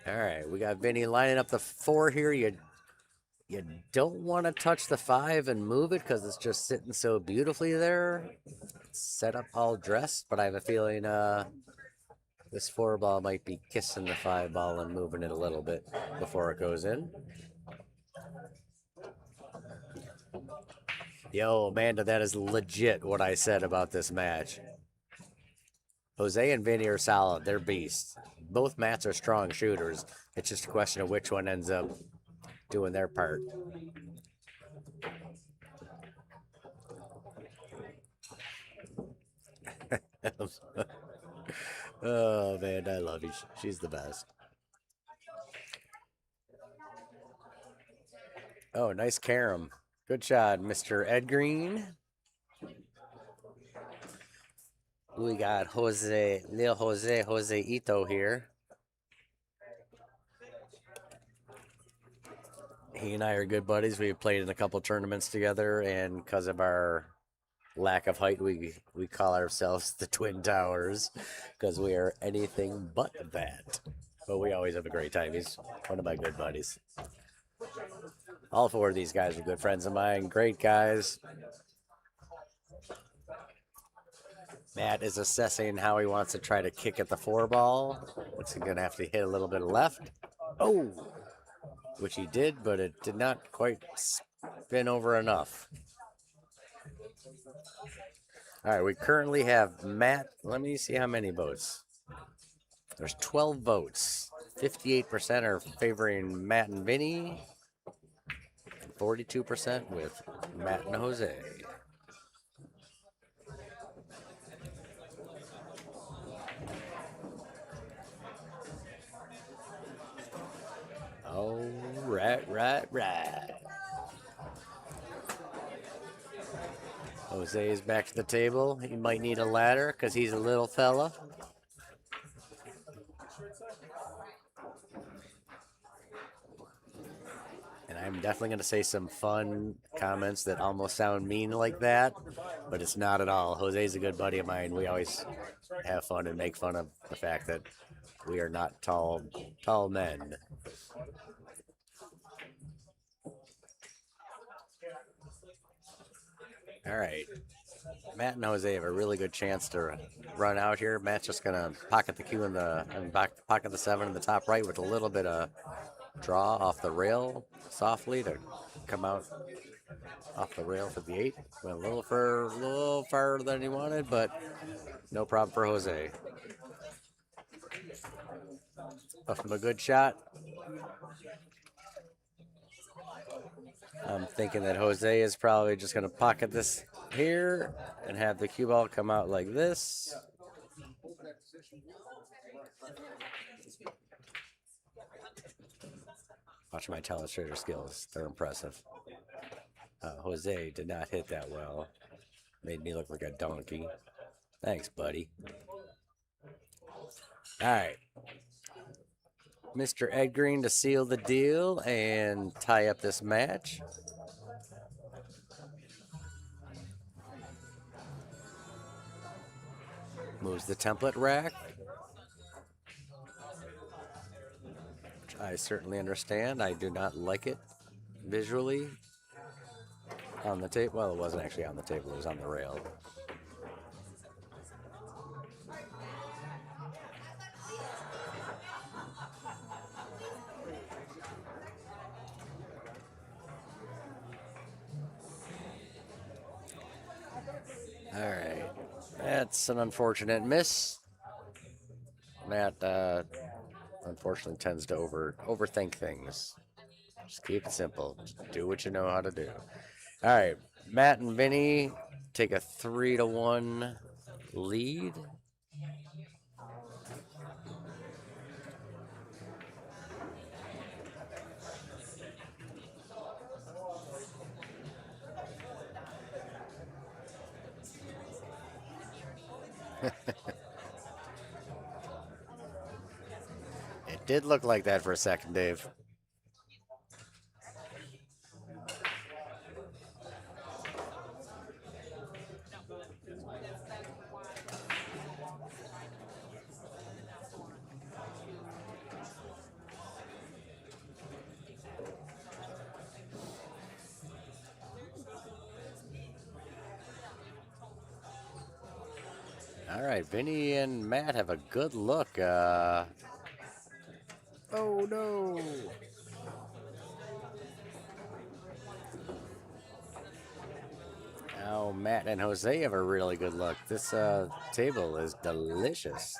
All right, we got Vinny lining up the 4 here. You don't want to touch the 5 and move it because it's just sitting so beautifully there. It's set up all dressed, but I have a feeling this 4 ball might be kissing the 5 ball and moving it a little bit before it goes in. Yo, Amanda, that is legit what I said about this match. Jose and Vinny are solid. They're beasts. Both Matts are strong shooters. It's just a question of which one ends up doing their part. Oh, man, I love you. She's the best. Oh, nice carom. Good shot, Mr. Ed Green. We got Jose Ito here. He and I are good buddies. We've played in a couple tournaments together, and because of our lack of height, we call ourselves the Twin Towers because we are anything but that. But we always have a great time. He's one of my good buddies. All 4 of these guys are good friends of mine. Great guys. Matt is assessing how he wants to try to kick at the 4 ball. It's going to have to hit a little bit of left. Oh! Which he did, but it did not quite spin over enough. All right, we currently have Matt. Let me see how many votes. There's 12 votes. 58% are favoring Matt and Vinny. 42% with Matt and Jose. Oh, right. Jose is back to the table. He might need a ladder because he's a little fella. And I'm definitely going to say some fun comments that almost sound mean like that, but it's not at all. Jose's a good buddy of mine. We always have fun and make fun of the fact that we are not tall men. All right. Matt and Jose have a really good chance to run out here. Matt's just going to pocket the cue pocket the 7 in the top right with a little bit of draw off the rail softly to come out off the rail for the 8. Went a little farther than he wanted, but no problem for Jose. Left him a good shot. I'm thinking that Jose is probably just going to pocket this here and have the cue ball come out like this. Watch my telestrator skills. They're impressive. Jose did not hit that well. Made me look like a donkey. Thanks, buddy. All right. Mr. Ed Green to seal the deal and tie up this match. Moves the template rack. Which I certainly understand. I do not like it visually on the table. Well, it wasn't actually on the table. It was on the rail. All right. That's an unfortunate miss. Matt unfortunately tends to overthink things. Just keep it simple. Just do what you know how to do. All right, Matt and Vinny take a 3-1 lead. It did look like that for a second, Dave. All right, Vinny and Matt have a good look. Oh no! Now Matt and Jose have a really good look. This table is delicious.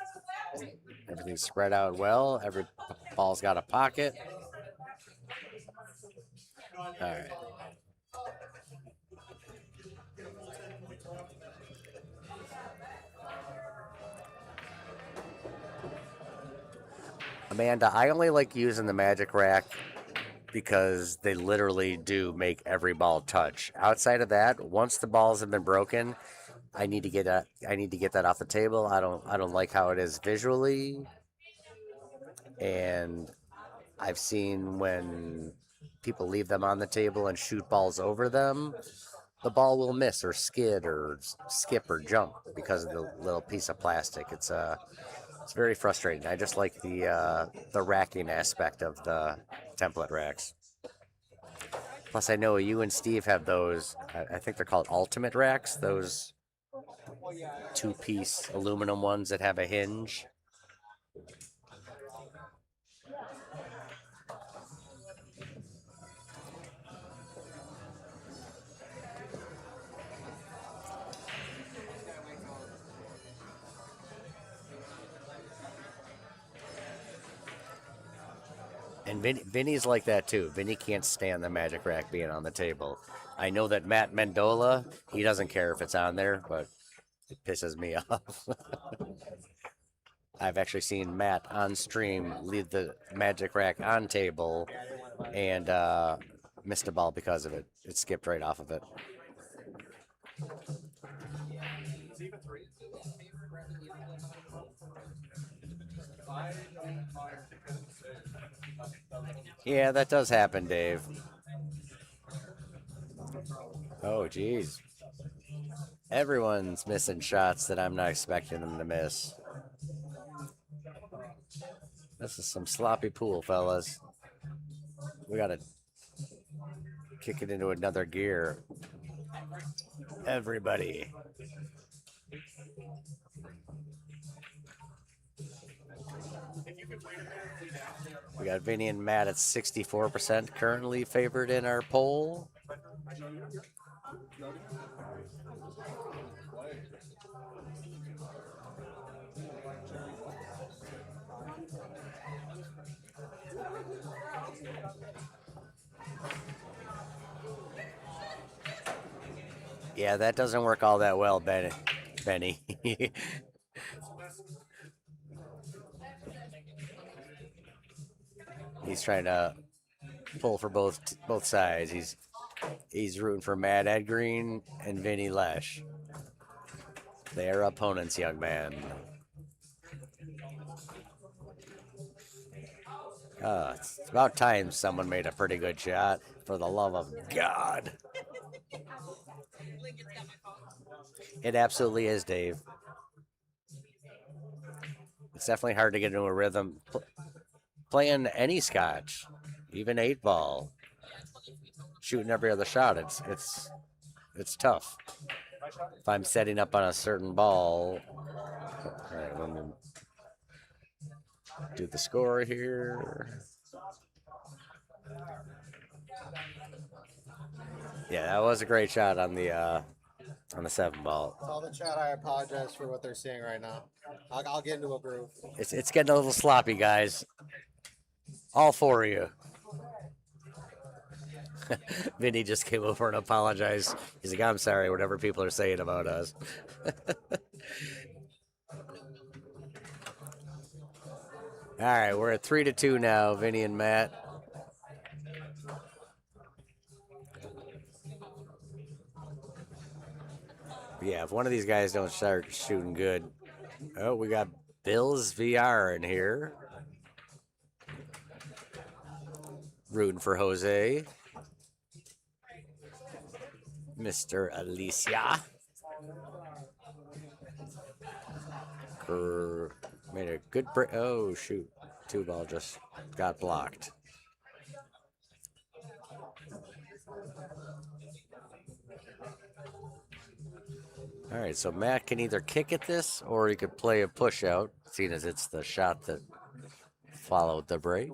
Everything's spread out well. Every ball's got a pocket. All right. Amanda, I only like using the magic rack because they literally do make every ball touch. Outside of that, once the balls have been broken, I need to get that off the table. I don't like how it is visually, and I've seen when people leave them on the table and shoot balls over them, the ball will miss or skid or skip or jump because of the little piece of plastic. It's very frustrating. I just like the racking aspect of the template racks. Plus, I know you and Steve have those. I think they're called ultimate racks. Those two-piece aluminum ones that have a hinge. And Vinny's like that too. Vinny can't stand the magic rack being on the table. I know that Matt Mendola, he doesn't care if it's on there, but it pisses me off. I've actually seen Matt on stream leave the magic rack on table and missed a ball because of it. It skipped right off of it. Yeah, that does happen, Dave. Oh, geez. Everyone's missing shots that I'm not expecting them to miss. This is some sloppy pool, fellas. We got to kick it into another gear. Everybody. We got Vinny and Matt at 64% currently favored in our poll. Yeah, that doesn't work all that well, Benny. He's trying to pull for both sides. He's rooting for MattE Green and Vinny Lesh. They are opponents, young man. It's about time someone made a pretty good shot. For the love of God. It absolutely is, Dave. It's definitely hard to get into a rhythm. Playing any scotch, even 8-ball, shooting every other shot, it's tough. If I'm setting up on a certain ball, all right, let me do the score here. Yeah, that was a great shot on the on the 7-ball. Tell the chat I apologize for what they're seeing right now. I'll get into a groove. It's getting a little sloppy, guys. All 4 of you. Vinnie just came over and apologized. He's like, I'm sorry, whatever people are saying about us. All right, we're at 3-2 now, Vinnie and Matt. Yeah, if one of these guys don't start shooting good. Oh, we got Bill's VR in here. Rooting for Jose. Mr. Alicia. Made a good break. Oh, shoot. 2-ball just got blocked. All right, so Matt can either kick at this or he could play a push out, seeing as it's the shot that followed the break.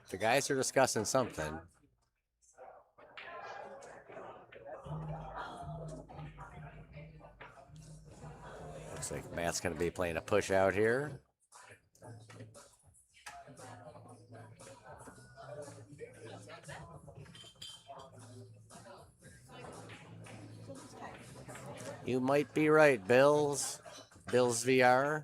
The guys are discussing something. Looks like Matt's going to be playing a push out here. You might be right, Bill's VR.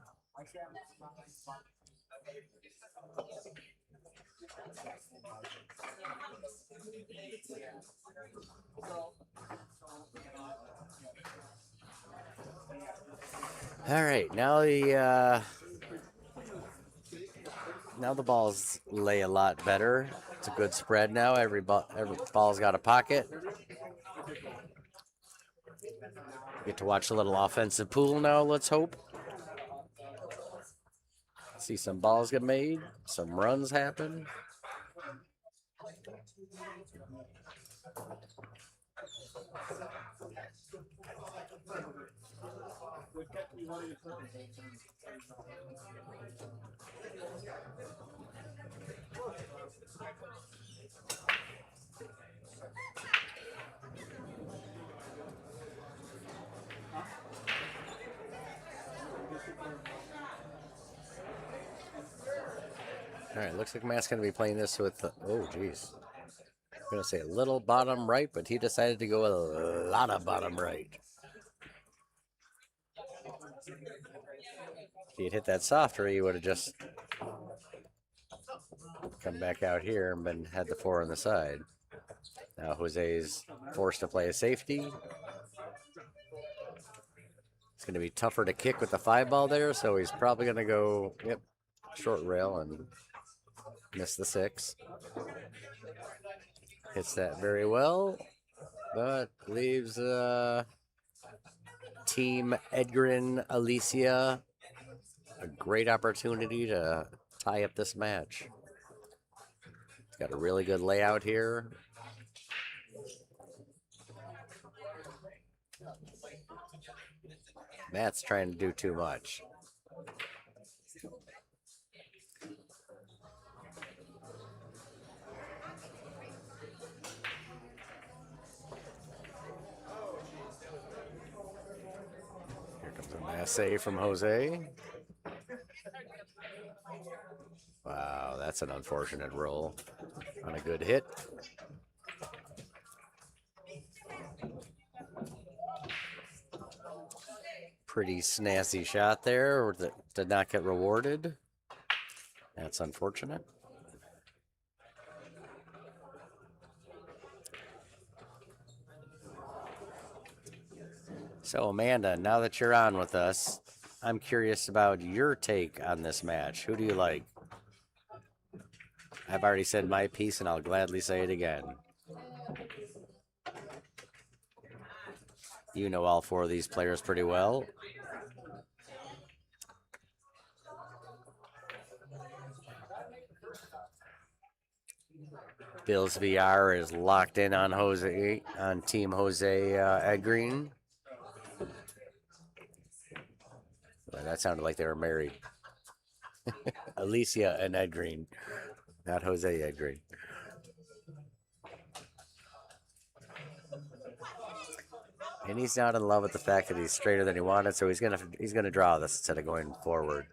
All right, now the balls lay a lot better. It's a good spread now. Every ball's got a pocket. Get to watch a little offensive pool now, let's hope. See some balls get made, some runs happen. All right, looks like Matt's going to be playing this with, oh, geez. I'm going to say a little bottom right, but he decided to go a lot of bottom right. If he had hit that softer, he would have just come back out here and had the 4 on the side. Now Jose's forced to play a safety. It's going to be tougher to kick with the 5-ball there, so he's probably going to go, short rail and miss the 6. Hits that very well, but leaves Team Edgarin Alicia a great opportunity to tie up this match. He's got a really good layout here. Matt's trying to do too much. Here comes a nice save from Jose. Wow, that's an unfortunate roll on a good hit. Pretty snazzy shot there that did not get rewarded. That's unfortunate. So Amanda, now that you're on with us, I'm curious about your take on this match. Who do you like? I've already said my piece and I'll gladly say it again. You know all 4 of these players pretty well. Bill's VR is locked in on Jose, on Team Jose Ed Green. Well, that sounded like they were married. Alicia and Ed Green, not Jose Ed Green. And he's not in love with the fact that he's straighter than he wanted, so he's gonna draw this instead of going forward.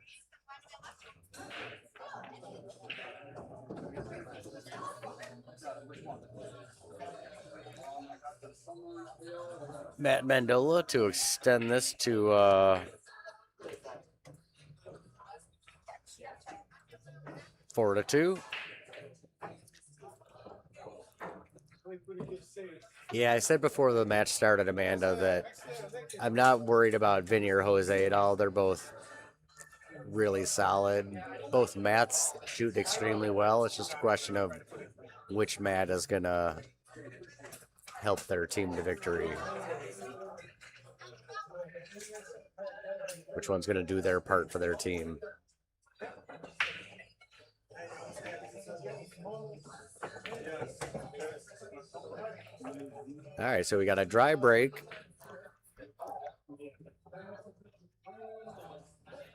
Matt Mandola to extend this to 4-2. Yeah, I said before the match started, Amanda, that I'm not worried about Vinnie or Jose at all. They're both really solid. Both Matts shoot extremely well. It's just a question of which Matt is going to help their team to victory. Which one's going to do their part for their team. All right, so we got a dry break.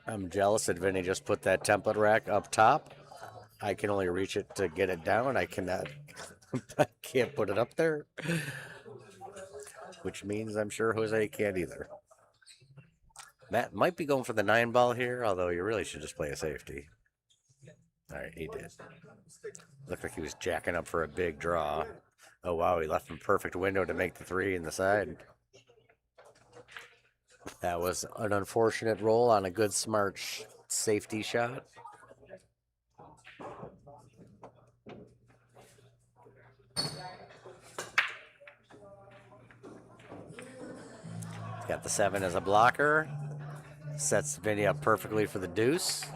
I'm jealous that Vinny just put that template rack up top. I can only reach it to get it down. I cannot, I can't put it up there. Which means I'm sure Jose can't either. Matt might be going for the 9-ball here, although you really should just play a safety. All right, he did. Looked like he was jacking up for a big draw. Oh, wow, he left him perfect window to make the 3 in the side. That was an unfortunate roll on a good, smart safety shot. Got the 7 as a blocker. Sets Vinny up perfectly for the deuce.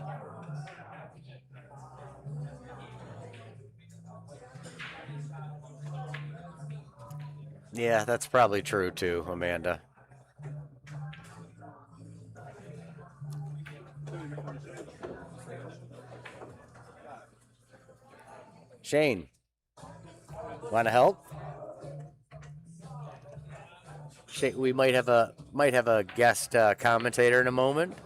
Yeah, that's probably true too, Amanda. Shane, want to help? Shane, we might have a guest commentator in a moment.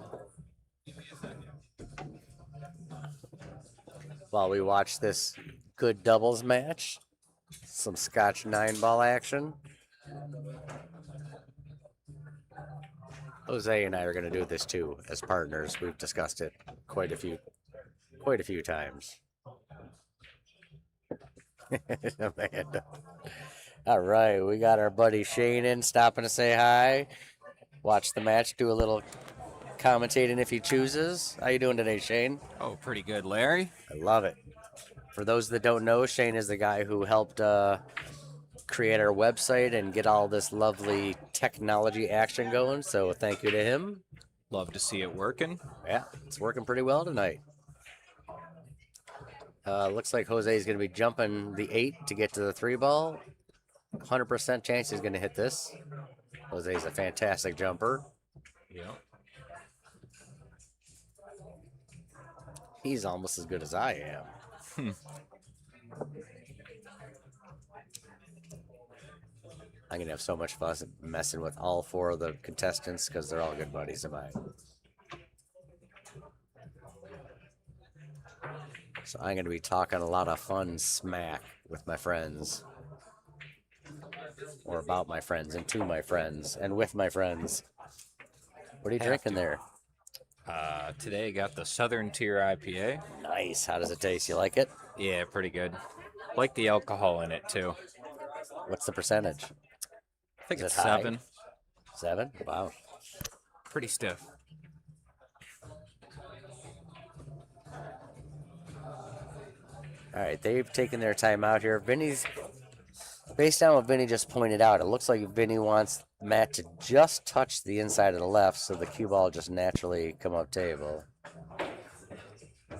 While we watch this good doubles match, some Scotch 9-ball action. Jose and I are going to do this too as partners. We've discussed it quite a few times. Amanda. All right, we got our buddy Shane in, stopping to say hi. Watch the match, do a little commentating if he chooses. How you doing today, Shane? Oh, pretty good, Larry. I love it. For those that don't know, Shane is the guy who helped create our website and get all this lovely technology action going, so thank you to him. Love to see it working. Yeah, it's working pretty well tonight. Looks like Jose is going to be jumping the 8 to get to the 3-ball. 100% chance he's going to hit this. Jose's a fantastic jumper. Yeah. He's almost as good as I am. I'm going to have so much fun messing with all 4 of the contestants because they're all good buddies of mine. So I'm going to be talking a lot of fun smack with my friends. Or about my friends and to my friends and with my friends. What are you drinking there? Today I got the Southern Tier IPA. Nice. How does it taste? You like it? Yeah, pretty good. Like the alcohol in it too. What's the percentage? I think Is it's it high? 7. 7? Wow. Pretty stiff. All right, they've taken their time out here. Vinny's, based on what Vinny just pointed out, it looks like Vinny wants Matt to just touch the inside of the left so the cue ball just naturally come up table.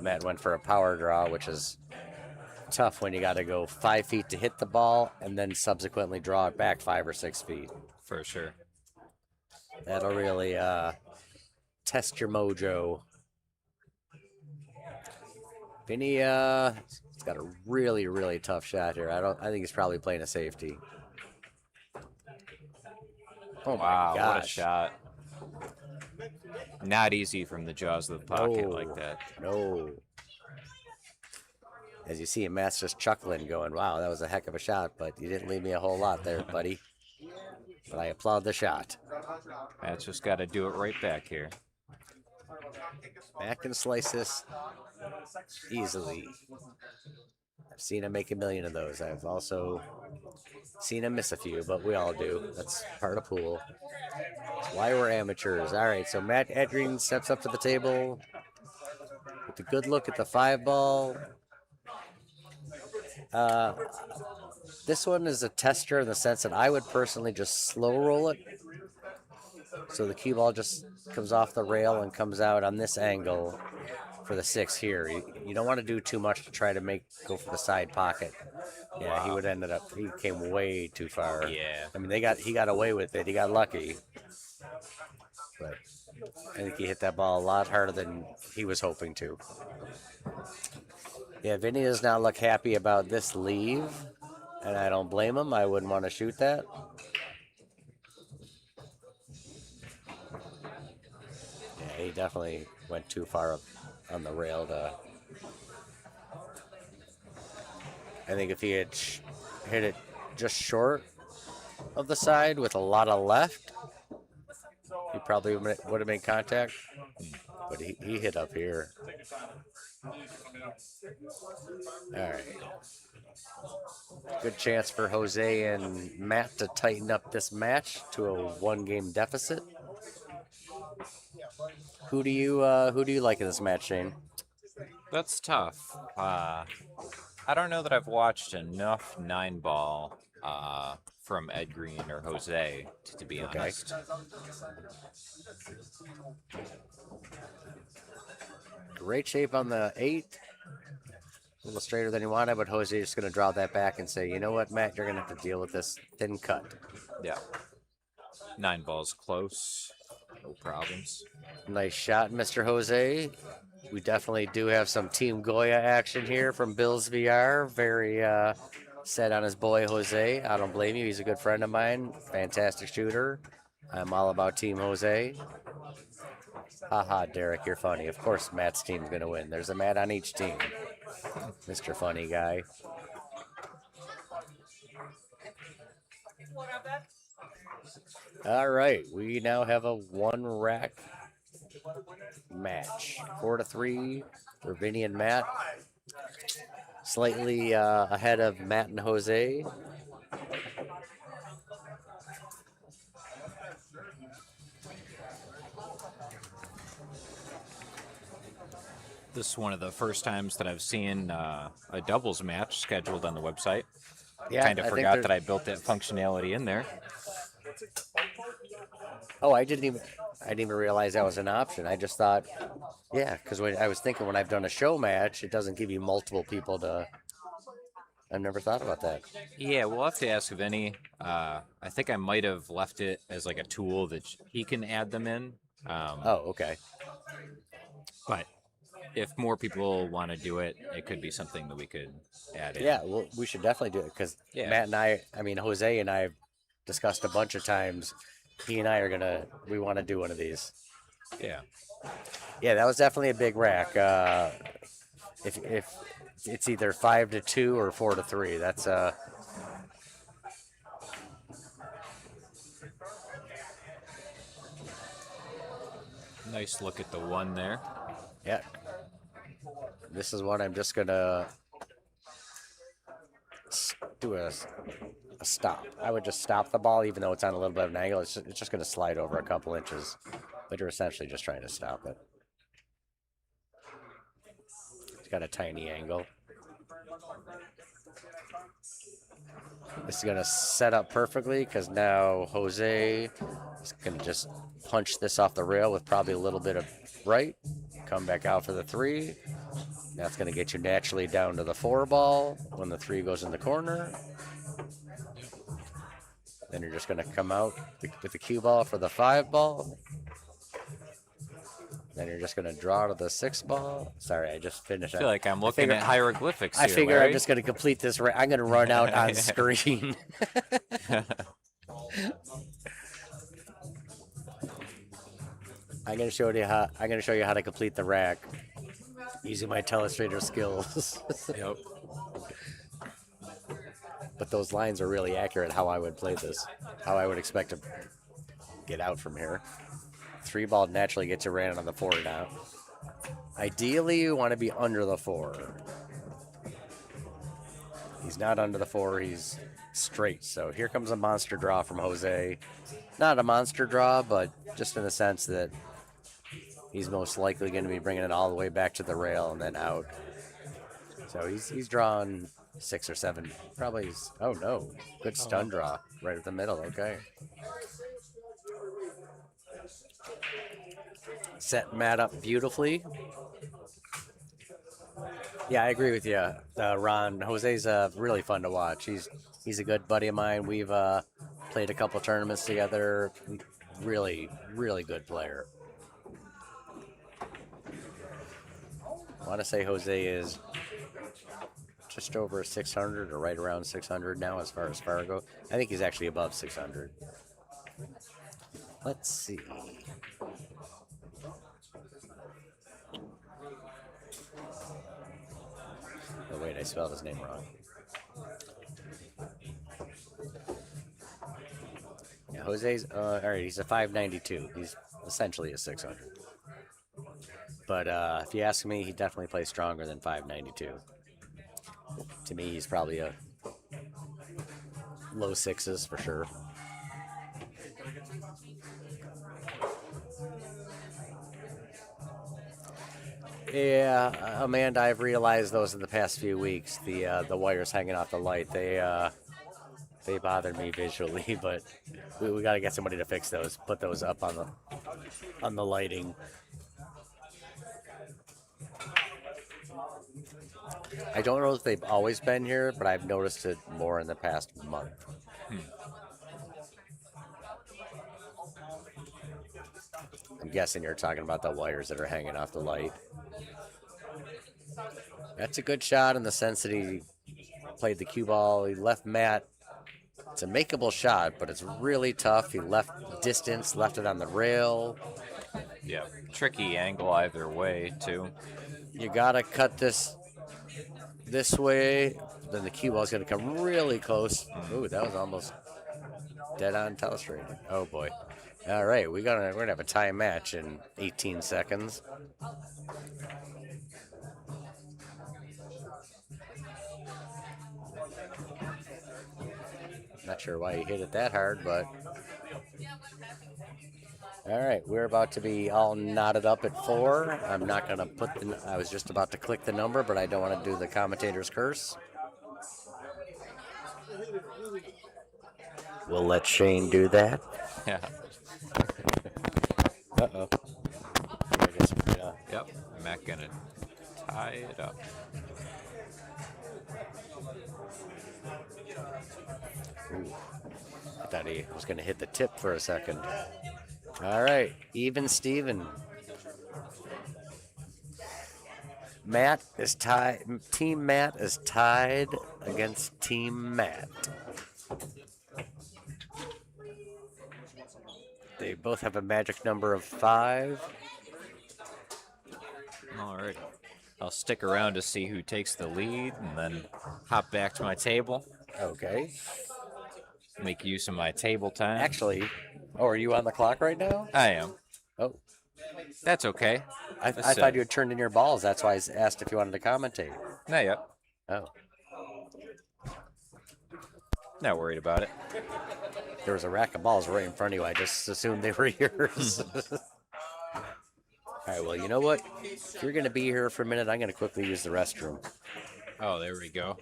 Matt went for a power draw, which is tough when you got to go 5 feet to hit the ball and then subsequently draw it back 5 or 6 feet. For sure. That'll really test your mojo. Vinny He's got a really, really tough shot here. I think he's probably playing a safety. Oh Wow, my what a gosh. shot. Not easy from the jaws of the pocket No. like that. No. As you see, Matt's just chuckling, going, wow, that was a heck of a shot, but you didn't leave me a whole lot there, buddy. But I applaud the shot. Matt's just got to do it right back here. Matt can slice this easily. I've seen him make a million of those. I've also seen him miss a few, but we all do. That's part of pool. That's why we're amateurs. All right, so Matt Edgreen steps up to the table with a good look at the 5-ball. This one is a tester in the sense that I would personally just slow roll it. So the cue ball just comes off the rail and comes out on this angle for the 6 here. You don't want to do too much to try to go for the side pocket. Yeah, he would ended up, he came way too far. Yeah. I mean, he got away with it. He got lucky. But I think he hit that ball a lot harder than he was hoping to. Yeah, Vinnie does not look happy about this leave, and I don't blame him. I wouldn't want to shoot that. Yeah, he definitely went too far up on the rail to... I think if he had hit it just short of the side with a lot of left, he probably would have made contact. But he hit up here. All right. Good chance for Jose and Matt to tighten up this match to a 1-game deficit. Who do you like in this match, Shane? That's tough. I don't know that I've watched enough 9-ball from Ed Green or Jose, to be honest. Great shape on the 8. A little straighter than you wanted, but Jose is just going to draw that back and say, you know what, Matt, you're going to have to deal with this thin cut. Yeah. 9-ball's close. No problems. Nice shot, Mr. Jose. We definitely do have some Team Goya action here from Bills VR. Very set on his boy Jose. I don't blame you. He's a good friend of mine. Fantastic shooter. I'm all about Team Jose. Haha, Derek, you're funny. Of course Matt's team's going to win. There's a Matt on each team. Mr. Funny Guy. All right, we now have a 1-rack match. 4-3 for Vinnie and Matt. Slightly ahead of Matt and Jose. This is one of the first times that I've seen a doubles match scheduled on the website. Yeah, Kind of forgot that I built that functionality in there. Oh, I didn't even realize that was an option. I just thought, yeah, because I was thinking when I've done a show match, it doesn't give you multiple people to. I've never thought about that. Yeah, we'll have to ask Vinnie. I think I might have left it as like a tool that he can add them in. Oh, okay. But if more people want to do it, it could be something that we could add in. Yeah, well, we should definitely do it because Matt and Jose and I have discussed a bunch of times. He and I we want to do one of these. Yeah. Yeah, that was definitely a big rack. If it's either 5-2 or 4-3, that's Nice look at the 1 there. yeah. This is one I'm just gonna do a stop. I would just stop the ball, even though it's on a little bit of an angle. It's just going to slide over a couple inches, but you're essentially just trying to stop it. It's got a tiny angle. This is going to set up perfectly because now Jose is going to just punch this off the rail with probably a little bit of right. Come back out for the 3. That's going to get you naturally down to the 4-ball when the 3 goes in the corner. Then you're just going to come out with the cue ball for the 5-ball. Then you're just gonna draw to the 6 ball. Sorry, I just finished. I feel like I'm looking figure- at hieroglyphics I here, figure I'm Larry. just gonna complete this. I'm gonna run out on screen. I'm gonna show you how to complete the rack using my telestrator skills. Yep. But those lines are really accurate. How I would play this, how I would expect to get out from here. 3 ball naturally gets you ran on the 4 now. Ideally, you want to be under the 4. He's not under the 4. He's straight. So here comes a monster draw from Jose. Not a monster draw, but just in the sense that he's most likely going to be bringing it all the way back to the rail and then out. So he's drawn 6 or 7. Probably. Oh no! Good stun draw right at the middle. Okay. Set Matt up beautifully. Yeah, I agree with you, Ron. Jose's really fun to watch. He's a good buddy of mine. We've played a couple tournaments together. Really, really good player. I want to say Jose is just over 600 or right around 600 now as far as Fargo. I think he's actually above 600. Let's see. Oh wait, I spelled his name wrong. Yeah, Jose's all right. He's a 592. He's essentially a 600. But if you ask me, he definitely plays stronger than 592. To me, he's probably a low 6s for sure. Yeah, Amanda, I've realized those in the past few weeks. The wires hanging off the light, they bother me visually, but we got to get somebody to fix those. Put those up on the lighting. I don't know if they've always been here, but I've noticed it more in the past month. I'm guessing you're talking about the wires that are hanging off the light. That's a good shot in the sense that he played the cue ball. He left Matt. It's a makeable shot, but it's really tough. He left distance, left it on the rail. Yeah, tricky angle either way, too. You gotta cut this way. Then the cue ball is gonna come really close. Ooh, that was almost dead on telestrator. Oh boy. All right, we're gonna have a tie match in 18 seconds. Not sure why he hit it that hard, but all right, we're about to be all knotted up at 4. I'm not gonna I was just about to click the number, but I don't want to do the commentator's curse. We'll let Shane do that. Yeah. Uh-oh. I guess, yeah. Yep. Matt gonna tie it up. Ooh. I thought he was going to hit the tip for a second. All right, even Steven. Matt is tied. Team Matt is tied against Team Matt. They both have a magic number of 5. All right. I'll stick around to see who takes the lead and then hop back to my table. Okay. Make use of my table time. Actually, are you on the clock right now? I am. Oh, That's okay. I thought you had turned in your balls. That's why I asked if you wanted to commentate. Not yet. Oh, Not worried about it. there was a rack of balls right in front of you. I just assumed they were yours. All right, well, you know what? If you're going to be here for a minute, I'm going to quickly use the restroom. Oh, there we go.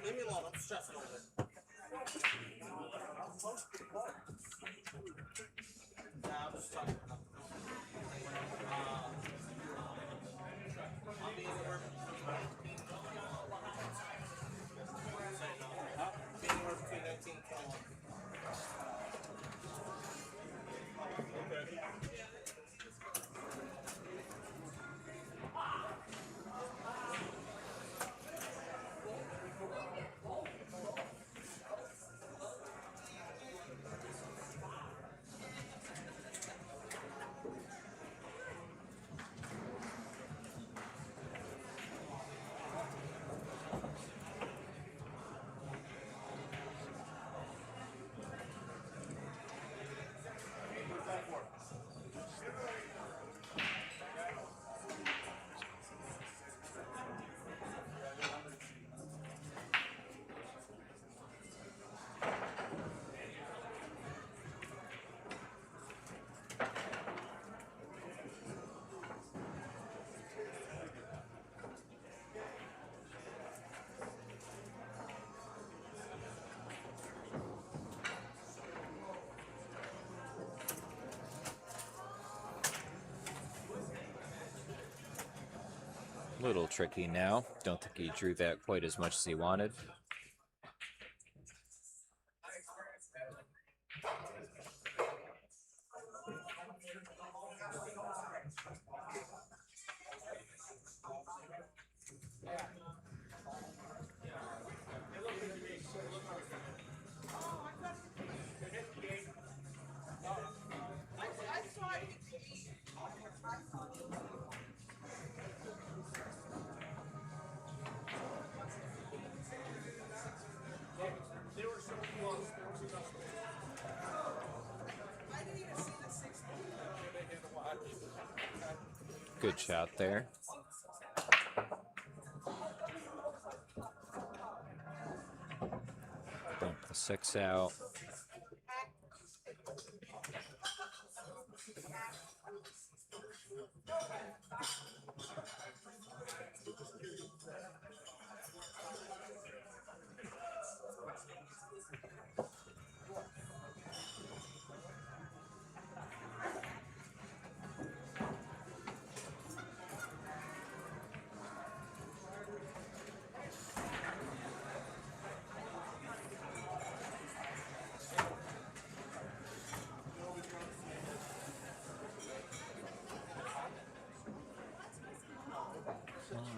Leave me alone. I'm stressing over it. Nah, I'm just talking about. I'll be anywhere. Little tricky now. Don't think he drew that quite as much as he wanted. Good shot there. Dump the 6 out.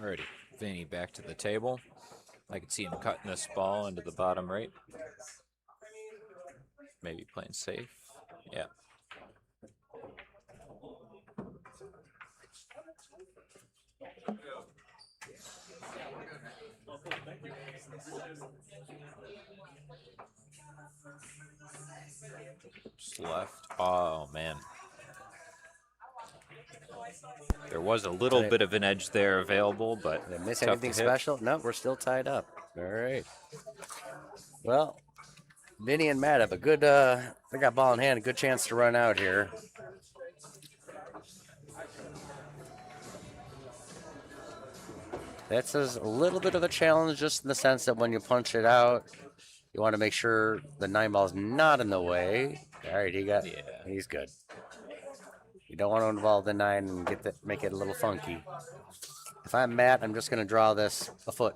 Alrighty, Vinnie back to the table. I can see him cutting this ball into the bottom right. Maybe playing safe. Yeah. Just left. Oh, man. There was a little bit of an edge there available, but did I miss tough anything to hit. special? No, we're still tied up. All right. Well, Vinnie and Matt have a good, they got ball in hand, a good chance to run out here. That's a little bit of a challenge just in the sense that when you punch it out, you want to make sure the 9-ball's not in the way. All right, he's good. You don't want to involve the 9 and make it a little funky. If I'm Matt, I'm just going to draw this a foot,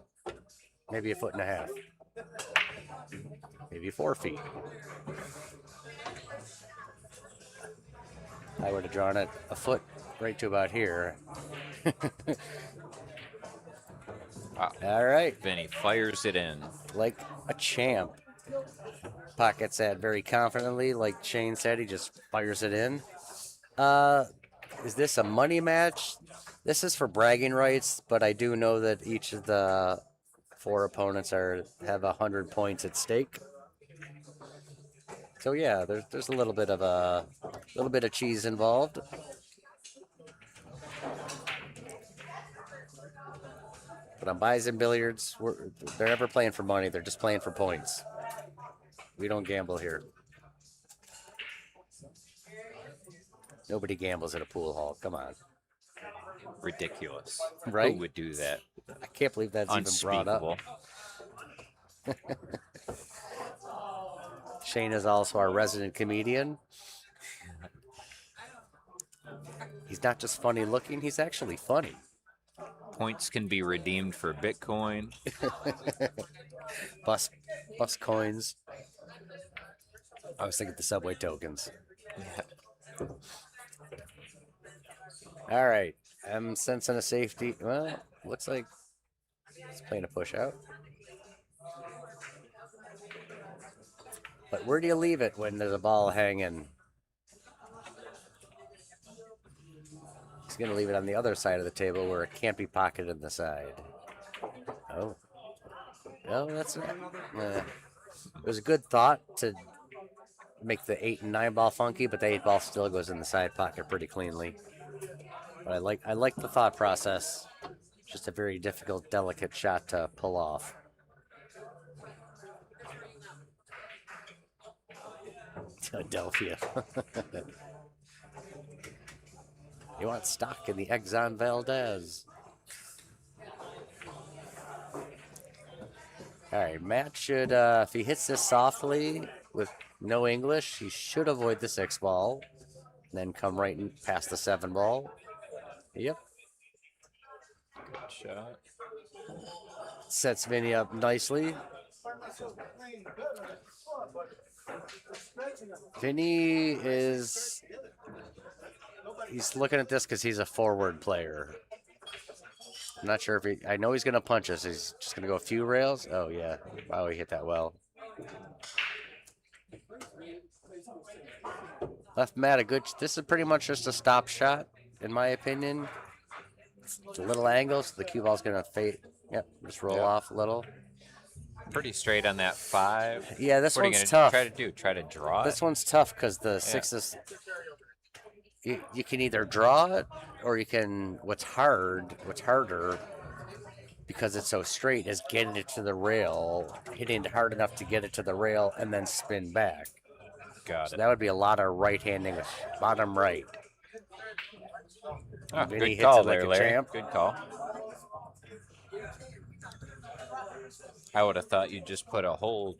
maybe a foot and a half, maybe 4 feet. I would have drawn it a foot right to about here. Wow. All right. Vinnie fires it in. Like a champ. Pockets that very confidently. Like Shane said, he just fires it in. Is this a money match? This is for bragging rights, but I do know that each of the 4 opponents have 100 points at stake. So yeah, there's a little bit of cheese involved. But on Bison Billiards, they're never playing for money. They're just playing for points. We don't gamble here. Nobody gambles at a pool hall. Come on. Ridiculous. Right? Who would do that? I can't believe that's even brought up. Shane is also our resident comedian. He's not just funny looking, he's actually funny. Points can be redeemed for Bitcoin. Bus coins. I was thinking the subway tokens. Yeah. All right. I'm sensing a safety. Well, looks like he's playing a push out. But where do you leave it when there's a ball hanging? He's going to leave it on the other side of the table where it can't be pocketed in the side. Oh. No, that's not. It was a good thought to make the 8 and 9 ball funky, but the 8 ball still goes in the side pocket pretty cleanly. But I like the thought process. Just a very difficult, delicate shot to pull off. Philadelphia. You want stock in the Exxon Valdez. All right, Matt should, if he hits this softly with no English, he should avoid the 6 ball. Then come right and past the 7 ball. Yep. Good shot. Sets Vinnie up nicely. Vinnie is... He's looking at this because he's a forward player. I'm not sure if he... I know he's going to punch us. He's just going to go a few rails. Oh, yeah. Wow, he hit that well. Left Matt a good... This is pretty much just a stop shot, in my opinion. It's a little angle, so the cue ball's going to fade. Yep, just roll off a little. Pretty straight on that 5. Yeah, this what one's are you tough. Try to do? Try to draw This it? one's tough because the 6 is... You can either draw it, or you can... What's harder, because it's so straight, is getting it to the rail, hitting it hard enough to get it to the rail, and then spin back. Got So it. that would be a lot of right-handing, bottom right. Oh, Vinnie good hits call it like there, a Larry. champ. Good call. I would have thought you'd just put a whole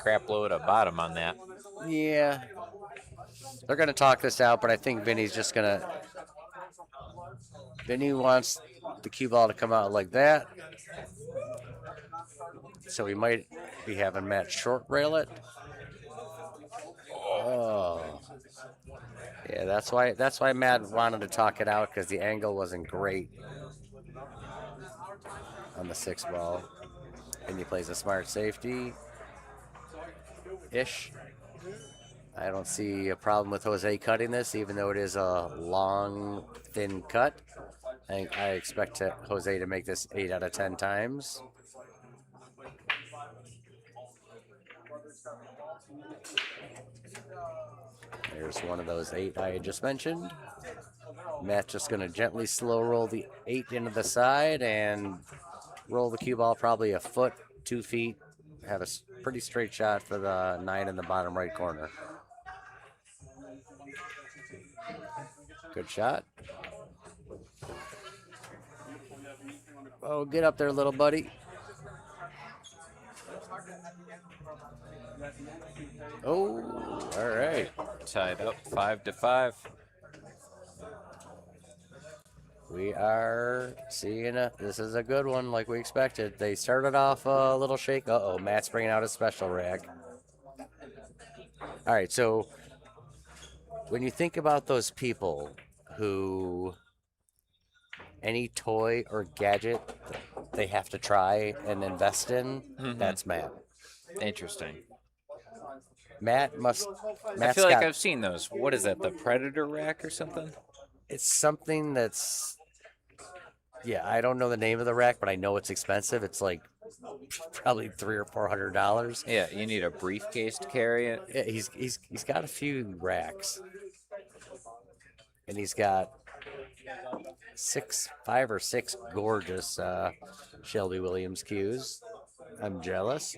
crap load of bottom on that. Yeah. They're going to talk this out, but I think Vinnie's just going to... Vinnie wants the cue ball to come out like that. So we might be having Matt short rail it. Oh. Yeah, that's why Matt wanted to talk it out, because the angle wasn't great on the 6 ball. And he plays a smart safety. Ish. I don't see a problem with Jose cutting this, even though it is a long, thin cut. I expect Jose to make this 8 out of 10 times. There's one of those 8 I had just mentioned. Matt's just going to gently slow roll the 8 into the side and roll the cue ball probably a foot, 2 feet. Have a pretty straight shot for the 9 in the bottom right corner. Good shot. Oh, get up there, little buddy. Oh, all right. Tied up 5-5. We are seeing this is a good one, like we expected. They started off a little shake. Uh-oh, Matt's bringing out a special rack. All right, so when you think about those people who any toy or gadget they have to try and invest in, that's Matt. Interesting. Matt's I feel like got, I've seen those. What is that, the Predator rack or something? it's something that's, yeah, I don't know the name of the rack, but I know it's expensive. It's like probably $300 or $400. Yeah, you need a briefcase to carry it. Yeah, he's got a few racks, and he's got 5 or 6 gorgeous Shelby Williams cues. I'm jealous.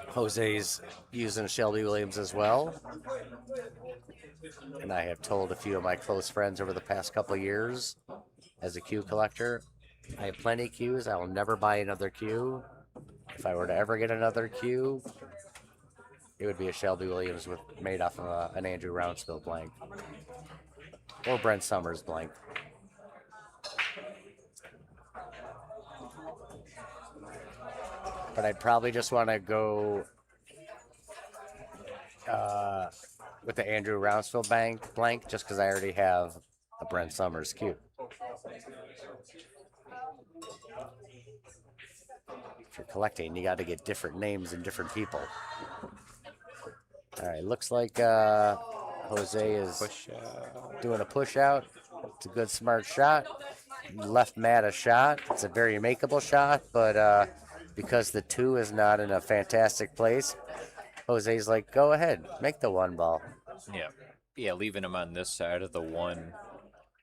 Jose's using Shelby Williams as well, and I have told a few of my close friends over the past couple of years, as a cue collector, I have plenty of cues. I will never buy another cue. If I were to ever get another cue, it would be a Shelby Williams made off of an Andrew Roundsville blank. Or Brent Summers blank. But I'd probably just want to go with the Andrew Rounceville blank just because I already have a Brent Summers cube. If you're collecting, you got to get different names and different people. All right, looks like Jose is Push out. doing a push out. It's a good, smart shot. Left Matt a shot. It's a very makeable shot, but because the 2 is not in a fantastic place, Jose's like, go ahead, make the 1 ball. Yeah. Yeah, leaving him on this side of the 1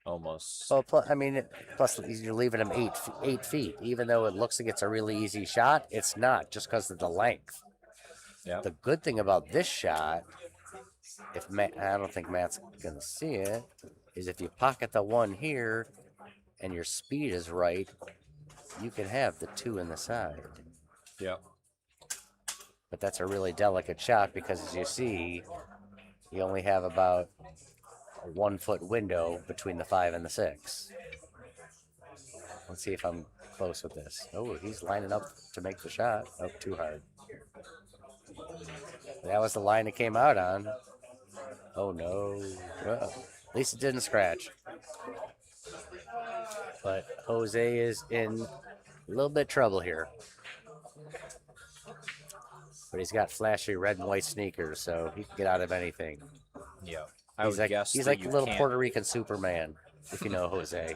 almost. Well, I mean, plus you're leaving him 8 feet. Even though it looks like it's a really easy shot, it's not just because of the length. Yeah. The good thing about this shot, if Matt, I don't think Matt's gonna see it, is if you pocket the 1 here and your speed is right, you can have the 2 in the side. Yeah. But that's a really delicate shot because, as you see, you only have about a 1 foot window between the 5 and the 6. Let's see if I'm close with this. Oh, he's lining up to make the shot. Oh, too hard. That was the line it came out on. Oh, no. Well, at least it didn't scratch. But Jose is in a little bit of trouble here. But he's got flashy red and white sneakers, so he can get out of anything. Yeah. I would guess He's that like the you little can't- Puerto Rican Superman, if you know Jose.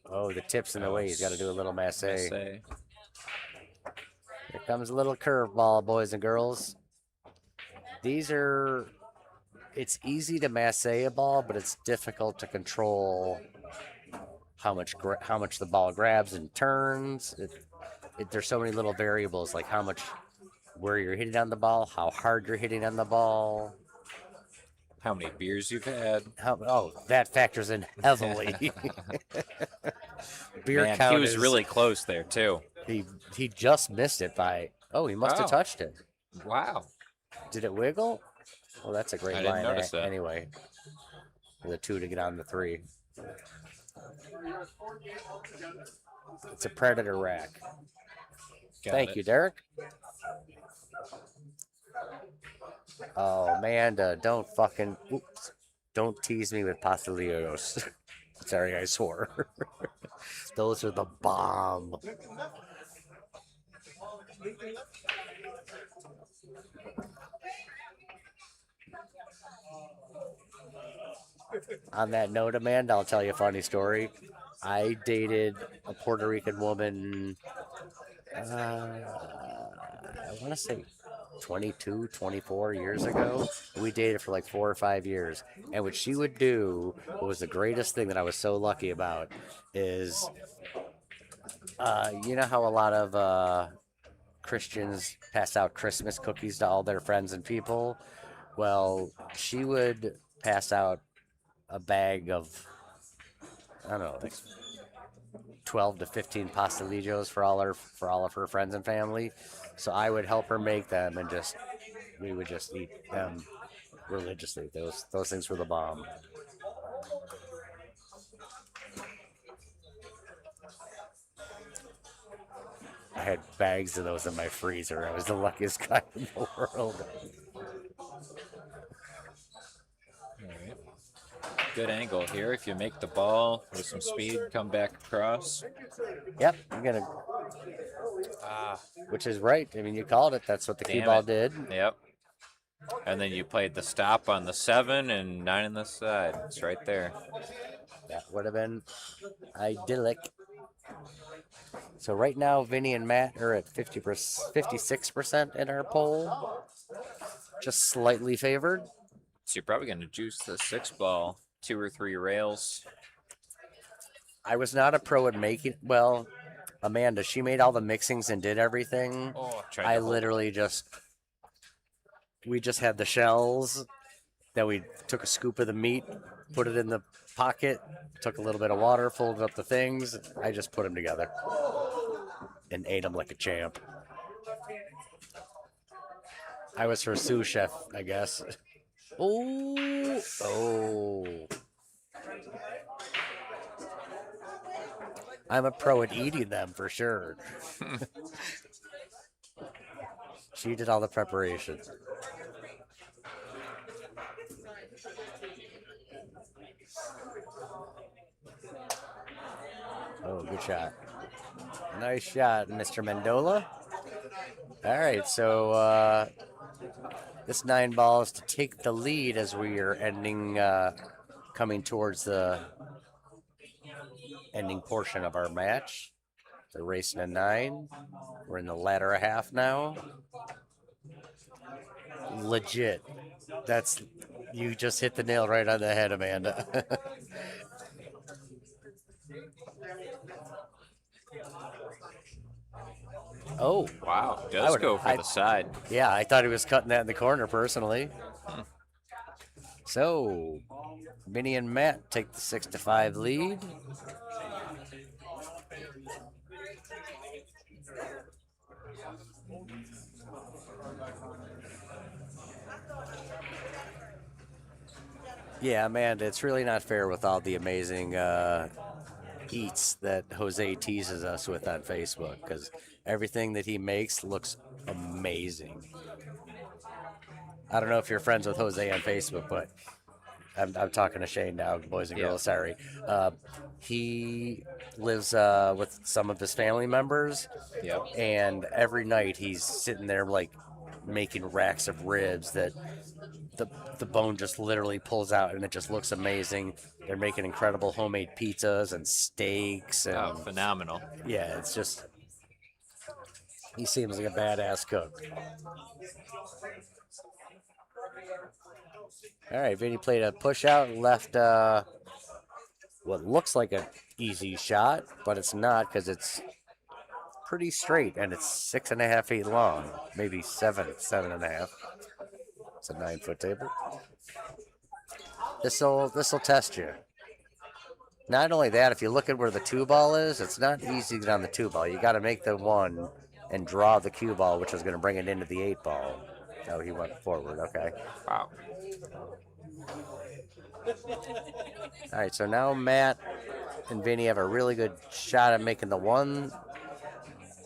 Oh, the tip's in the way. He's got to do a little masse. Here comes a little curveball, boys and girls. It's easy to masse a ball, but it's difficult to control how much the ball grabs and turns. There's so many little variables, like where you're hitting on the ball, how hard you're hitting on the ball. How many beers you've had? That factors in heavily. Beer Man, count he was really close there too. He just missed it by. Oh, he must have touched it. Wow. Did it wiggle? Well, that's a great I didn't line. notice that. Anyway, for the 2 to get on the 3. It's a predator rack. Thank you, Derek. Oh, Amanda, don't tease me with pastelillos. Sorry, I swore. Those are the bomb. On that note, Amanda, I'll tell you a funny story. I dated a Puerto Rican woman, I want to say 22, 24 years ago. We dated for like 4 or 5 years. And what she would do, what was the greatest thing that I was so lucky about, is you know how a lot of Christians pass out Christmas cookies to all their friends and people? Well, she would pass out a bag of, I don't know, like 12 to 15 pastelillos for all of her friends and family. So I would help her make them, and we would just eat them religiously. Those things were the bomb. I had bags of those in my freezer. I was the luckiest guy in the world. Alright. Good angle here. If you make the ball with some speed, come back across. Yep, I'm gonna. Which is right. I mean, you called it. That's what the cue ball did. Yep. And then you played the stop on the 7 and 9 on the side. It's right there. That would have been idyllic. So right now, Vinnie and Matt are at 56% in our poll. Just slightly favored. So you're probably going to juice the 6 ball. 2 or 3 rails. I was not a pro at making. Well, Amanda, she made all the mixings and did everything. I literally we just had the shells. Then we took a scoop of the meat, put it in the pocket, took a little bit of water, folded up the things. I just put them together and ate them like a champ. I was her sous chef, I guess. Oh. I'm a pro at eating them for sure. She did all the preparation. Oh, good shot. Nice shot, Mr. Mendola. All right, so this 9 ball is to take the lead as we are ending, coming towards the ending portion of our match. They're racing a 9. We're in the latter half now. Legit. That's, you just hit the nail right on the head, Amanda. Oh, Wow, I does would- go for I- the side. yeah, I thought he was cutting that in the corner personally. So, Vinnie and Matt take the 6-5 lead. Yeah, Amanda, it's really not fair with all the amazing eats that Jose teases us with on Facebook, because everything that he makes looks amazing. I don't know if you're friends with Jose on Facebook, but I'm talking to Shane now, boys and girls. Sorry. He lives with some of his family members. Yep. And every night he's sitting there like making racks of ribs that the bone just literally pulls out, and it just looks amazing. They're making incredible homemade pizzas and steaks. And Oh, phenomenal. yeah, it's just, he seems like a badass cook. All right, Vinny played a push out and left what looks like an easy shot, but it's not, because it's pretty straight and it's 6.5 feet long, maybe 7.5. It's a 9-foot table. This'll test you. Not only that, if you look at where the 2 ball is, it's not easy to get on the 2 ball. You got to make the 1 and draw the cue ball, which is going to bring it into the 8 ball. Oh, he went forward. Okay. Wow. All right, so now Matt and Vinny have a really good shot at making the 1.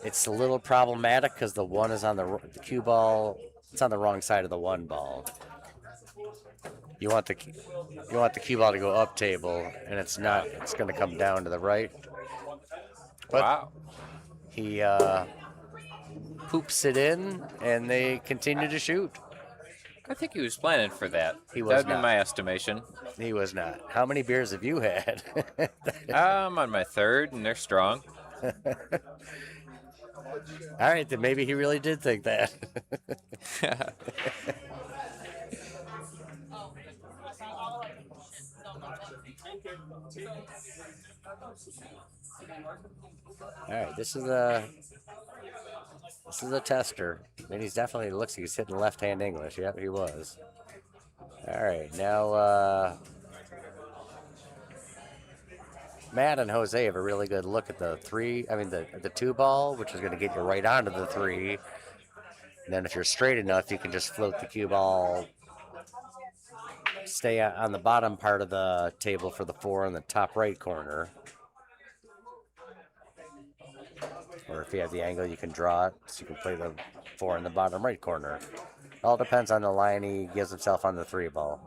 It's a little problematic because the 1 is on the cue ball. It's on the wrong side of the 1 ball. You want the cue ball to go up table, and it's not. It's going to come down to the right. But Wow. he poops it in, and they continue to shoot. I think he was planning for that. He was That'd not. be my estimation. He was not. How many beers have you had? I'm on my 3rd, and they're strong. All right, then maybe he really did think that. All right, this is a tester. And he's definitely looks like he's hitting left-hand English. Yep, he was. All right, now Matt and Jose have a really good look at the 3. I mean the 2 ball, which is going to get you right onto the 3. And then if you're straight enough, you can just float the cue ball, stay on the bottom part of the table for the 4 in the top right corner. Or if you have the angle, you can draw it, so you can play the 4 in the bottom right corner. All depends on the line he gives himself on the 3 ball.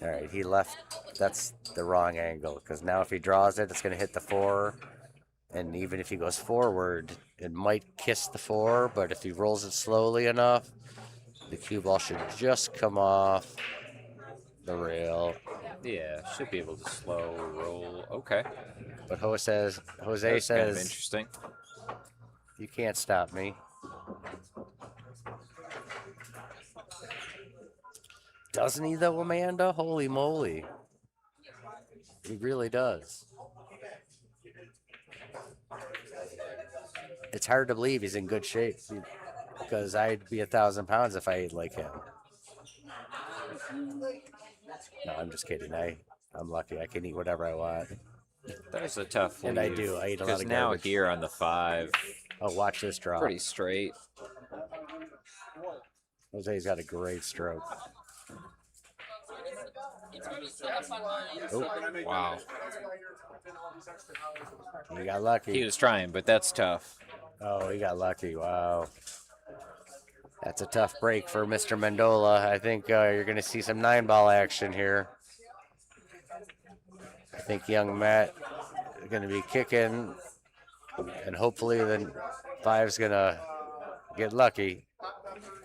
All right, he left. That's the wrong angle, because now if he draws it, it's going to hit the 4. And even if he goes forward, it might kiss the 4, but if he rolls it slowly enough, the cue ball should just come off the rail. Yeah, should be able to slow roll. Okay. But Jose says, That's kind of interesting. you can't stop me. Doesn't he though, Amanda? Holy moly. He really does. It's hard to believe he's in good shape, because I'd be 1,000 pounds if I ate like him. No, I'm just kidding. I'm lucky. I can eat whatever I want. That was a tough And leave. I do. I eat a lot Because of now garbage. here on the 5, Oh, watch this drop. pretty straight. Jose's got a great stroke. Oh, Wow. you got lucky. He was trying, but that's tough. Oh, he got lucky. Wow. That's a tough break for Mr. Mendola. I think you're going to see some 9-ball action here. I think young Matt is going to be kicking, and hopefully the 5's going to get lucky.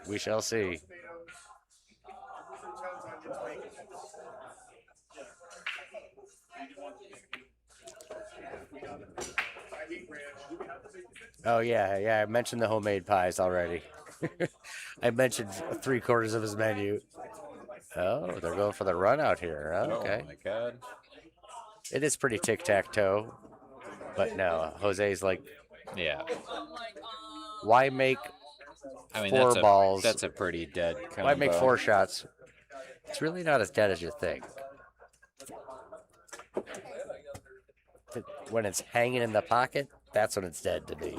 We shall see. Oh, yeah. I mentioned the homemade pies already. I mentioned 3/4 of his menu. Oh, they're going for the run out here. Okay. Oh my god. It is pretty tic-tac-toe. But no, Jose's like, Yeah. why make I mean, 4 balls? That's a pretty dead combo. Why make 4 shots? It's really not as dead as you think. When it's hanging in the pocket, that's when it's dead to me.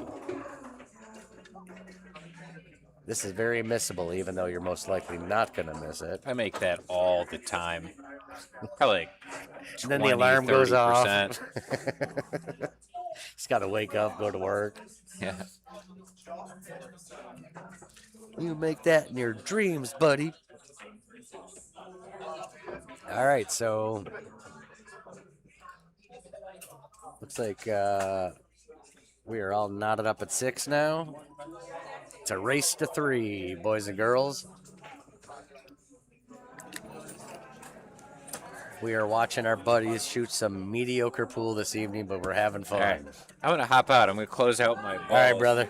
This is very missable, even though you're most likely not going to miss it. I make that all the time. Probably like 20, And then the alarm goes 30%. off. He's got to wake up, go to work. Yeah. You make that in your dreams, buddy. All right, so looks like we are all knotted up at 6 now. It's a race to 3, boys and girls. We are watching our buddies shoot some mediocre pool this evening, but we're having fun. All right. I'm gonna hop out. I'm gonna close out my balls. All right, brother.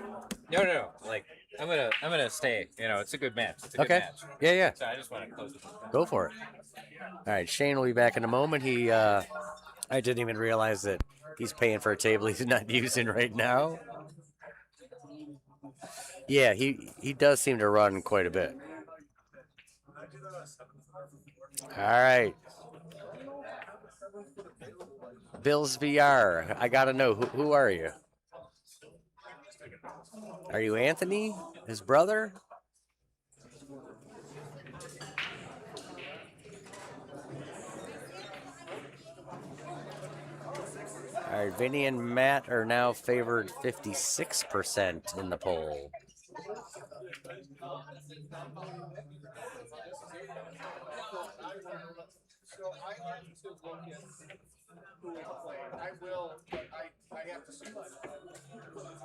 No. Like I'm gonna stay. You know, it's a good match. It's a Okay. good match. Yeah. So I just want to close it. Go for it. All right, Shane will be back in a moment. I didn't even realize that he's paying for a table he's not using right now. Yeah, he does seem to run quite a bit. All right. Bills VR. I gotta know, who are you? Are you Anthony, his brother? All right, Vinnie and Matt are now favored 56% in the poll.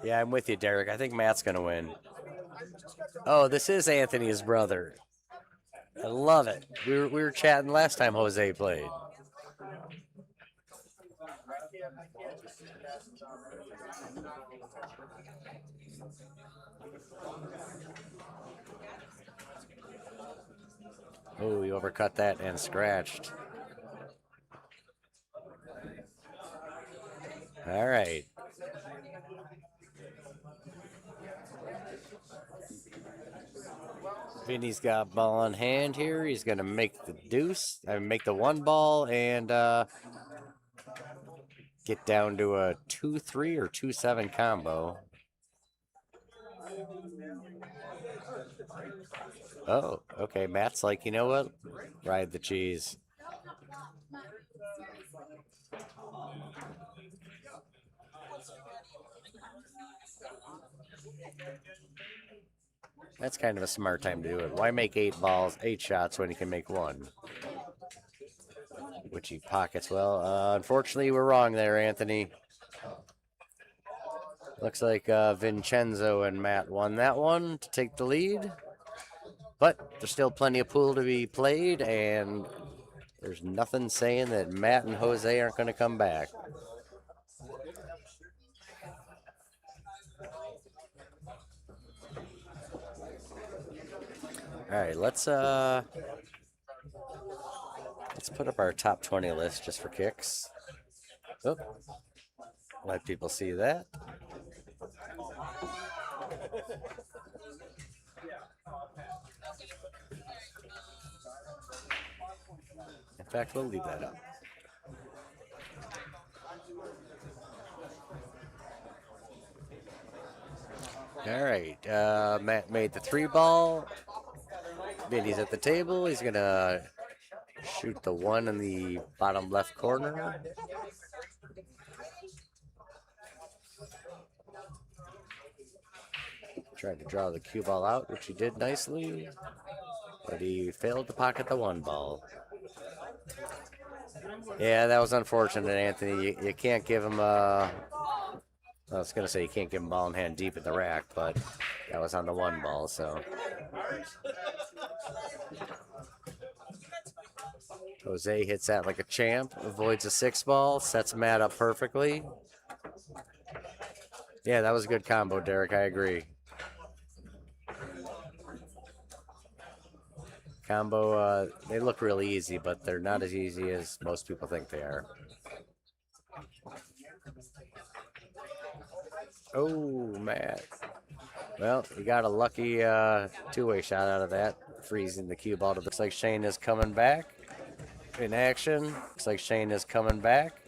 Yeah, I'm with you, Derek. I think Matt's going to win. Oh, this is Anthony's brother. I love it. We were chatting last time Jose played. Oh, he overcut that and scratched. All right. Vinny's got ball in hand here. He's going to make the deuce. Make the 1 ball and get down to a 2-3 or 2-7 combo. Oh, okay. Matt's like, you know what? Ride the cheese. That's kind of a smart time to do it. Why make 8 shots when you can make 1? Which he pockets well. Unfortunately, we're wrong there, Anthony. Looks like Vincenzo and Matt won that one to take the lead. But there's still plenty of pool to be played, and there's nothing saying that Matt and Jose aren't going to come back. All right, let's put up our top 20 list just for kicks. Oh, let people see that. In fact, we'll leave that up. All right, Matt made the 3 ball. Vinny's at the table. He's gonna shoot the 1 in the bottom left corner. Tried to draw the cue ball out, which he did nicely, but he failed to pocket the 1 ball. Yeah, that was unfortunate, Anthony. You can't give him I was going to say you can't give him ball in hand deep in the rack, but that was on the 1 ball, so. Jose hits that like a champ, avoids a 6 ball, sets Matt up perfectly. Yeah, that was a good combo, Derek. I agree. Combo, they look really easy, but they're not as easy as most people think they are. Oh, Matt. Well, he got a lucky 2-way shot out of that, freezing the cue ball. Looks like Shane is coming back in action. Looks like Shane is coming back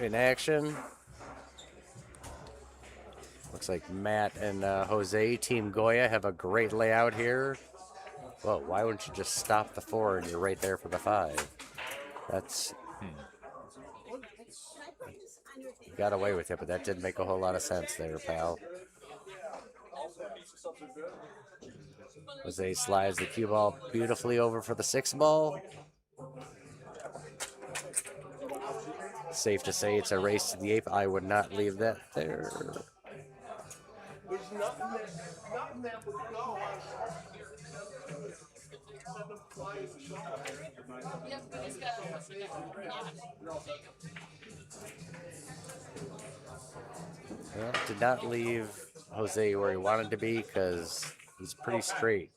in action. Looks like Matt and Jose, Team Goya, have a great layout here. Whoa, why wouldn't you just stop the 4 and you're right there for the 5? That's... You got away with it, but that didn't make a whole lot of sense there, pal. Jose slides the cue ball beautifully over for the 6 ball. Safe to say it's a race to the 8. I would not leave that there. Well, did not leave Jose where he wanted to be because he's pretty straight.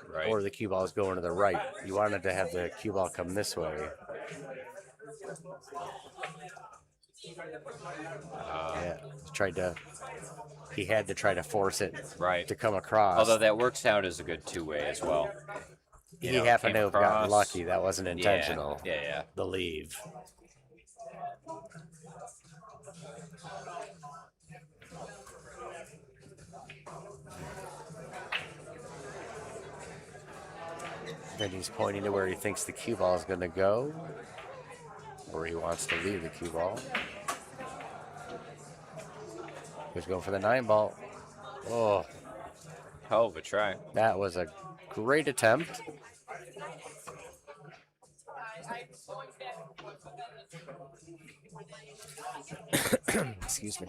Right. Or the cue ball is going to the right. You wanted to have the cue ball come this way. Yeah, he had to try to force it Right. to come across. Although that works out as a good 2-way as well. He You know, happened to came have gotten across. lucky. That wasn't intentional. Yeah. The leave. Then he's pointing to where he thinks the cue ball is going to go, or he wants to leave the cue ball. He's going for the 9 ball. Oh, Hell of a try. that was a great attempt. Excuse me.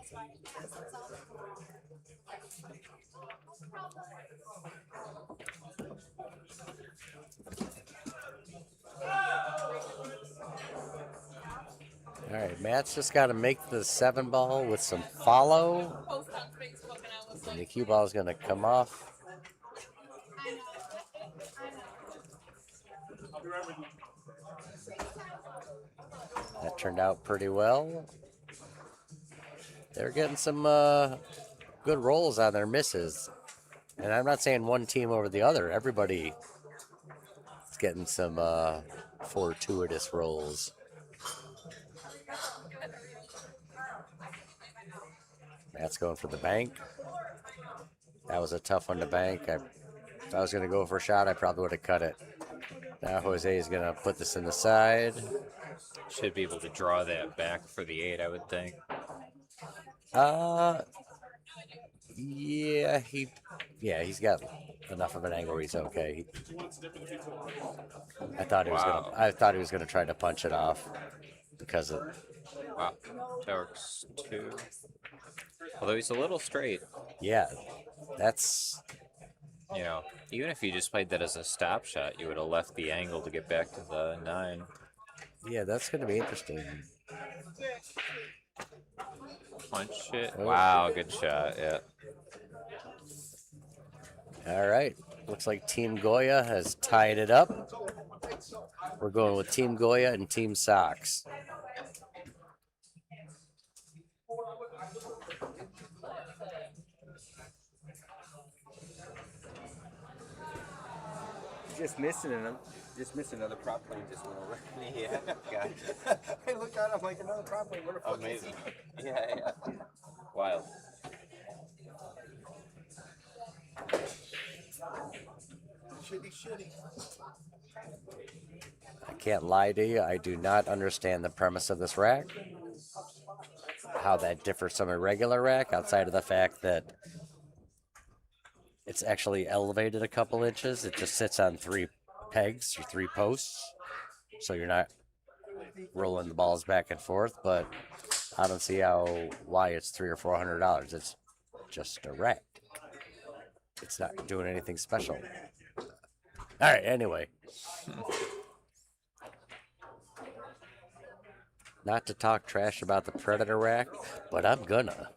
All right, Matt's just got to make the 7 ball with some follow. And the cue ball is going to come off. That turned out pretty well. They're getting some good rolls on their misses. And I'm not saying one team over the other. Everybody is getting some fortuitous rolls. Matt's going for the bank. That was a tough one to bank. If I was going to go for a shot, I probably would have cut it. Now Jose is going to put this in the side. Should be able to draw that back for the 8, I would think. He's got enough of an angle where he's okay. I thought he was gonna try to punch it off because of. Wow, that works too. Although he's a little straight. Yeah, that's. You know, even if you just played that as a stop shot, you would have left the angle to get back to the 9. Yeah, that's gonna be interesting. Punch it. Wow, good shot. Yeah. All right, looks like Team Goya has tied it up. We're going with Team Goya and Team Sox. Just missing another prop plane just went over. Yeah. Gotcha. I look out, I'm like, another prop plane, what the fuck is Amazing. he? Yeah. Wild. Shitty. I can't lie to you, I do not understand the premise of this rack. How that differs from a regular rack, outside of the fact that it's actually elevated a couple inches. It just sits on 3 pegs or 3 posts, so you're not rolling the balls back and forth. But I don't see why it's $300 or $400. It's just a rack. It's not doing anything special. All right. Anyway, not to talk trash about the Predator rack, but I'm gonna.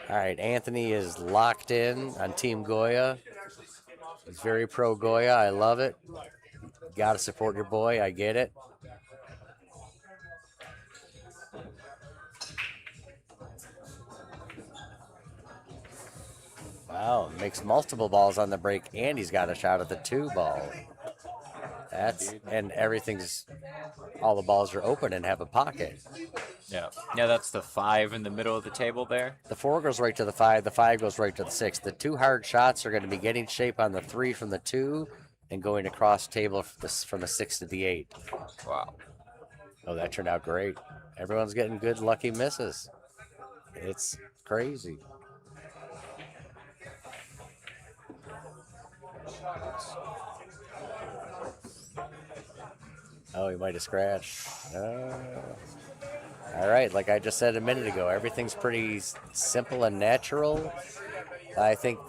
All right, Anthony is locked in on Team Goya. He's very pro Goya. I love it. Got to support your boy. I get it. Wow, makes multiple balls on the break, and he's got a shot at the 2 ball. And everything's, all the balls are open and have a pocket. Yeah. Yeah, that's the 5 in the middle of the table there. The 4 goes right to the 5. The 5 goes right to the 6. The 2 hard shots are going to be getting shape on the 3 from the 2 and going across table from the 6 to the 8. Wow. Oh, that turned out great. Everyone's getting good lucky misses. It's crazy. Oh, he might have scratched. All right, like I just said a minute ago, everything's pretty simple and natural. I think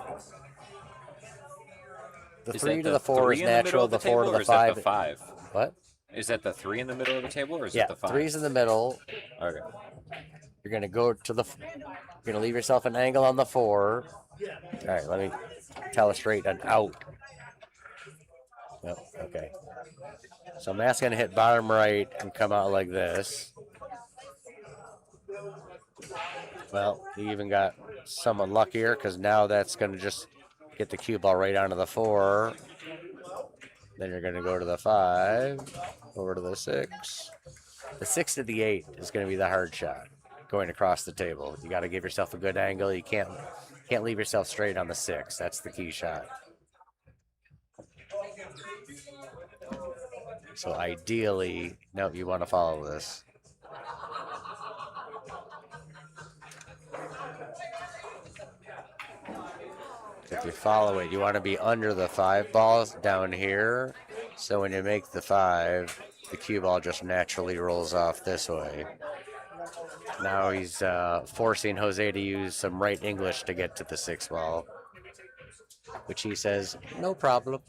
the 3 to the 4 is natural, the 4 to the 5. The 5? What? Is that the 3 in the middle of the table, or is Yeah, it the 5? 3's in the middle. Okay. You're going to go to the, you're going to leave yourself an angle on the 4. All right, let me tell it straight and out. Nope, okay. So Matt's going to hit bottom right and come out like this. Well, he even got somewhat luckier because now that's going to just get the cue ball right onto the 4. Then you're going to go to the 5, over to the 6. The 6 to the 8 is going to be the hard shot going across the table. You got to give yourself a good angle. You can't leave yourself straight on the 6. That's the key shot. So ideally, no, you want to follow this. If you follow it, you want to be under the 5 balls down here. So when you make the 5, the cue ball just naturally rolls off this way. Now he's forcing Jose to use some right English to get to the 6 ball, which he says, no problem.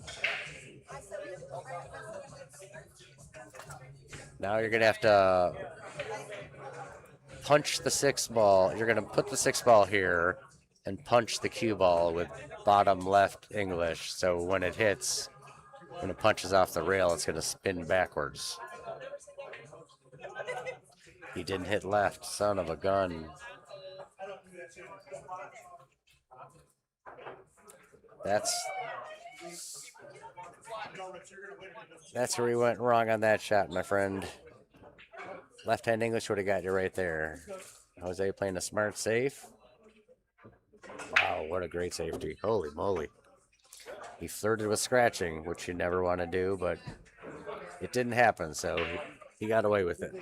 Now you're going to have to punch the 6 ball. You're going to put the 6 ball here and punch the cue ball with bottom left English. So when it hits, when it punches off the rail, it's going to spin backwards. He didn't hit left, son of a gun. That's where he went wrong on that shot, my friend. Left-hand English would have got you right there. Jose playing a smart safe. Wow, what a great safety. Holy moly. He flirted with scratching, which you never want to do, but it didn't happen, so he got away with it.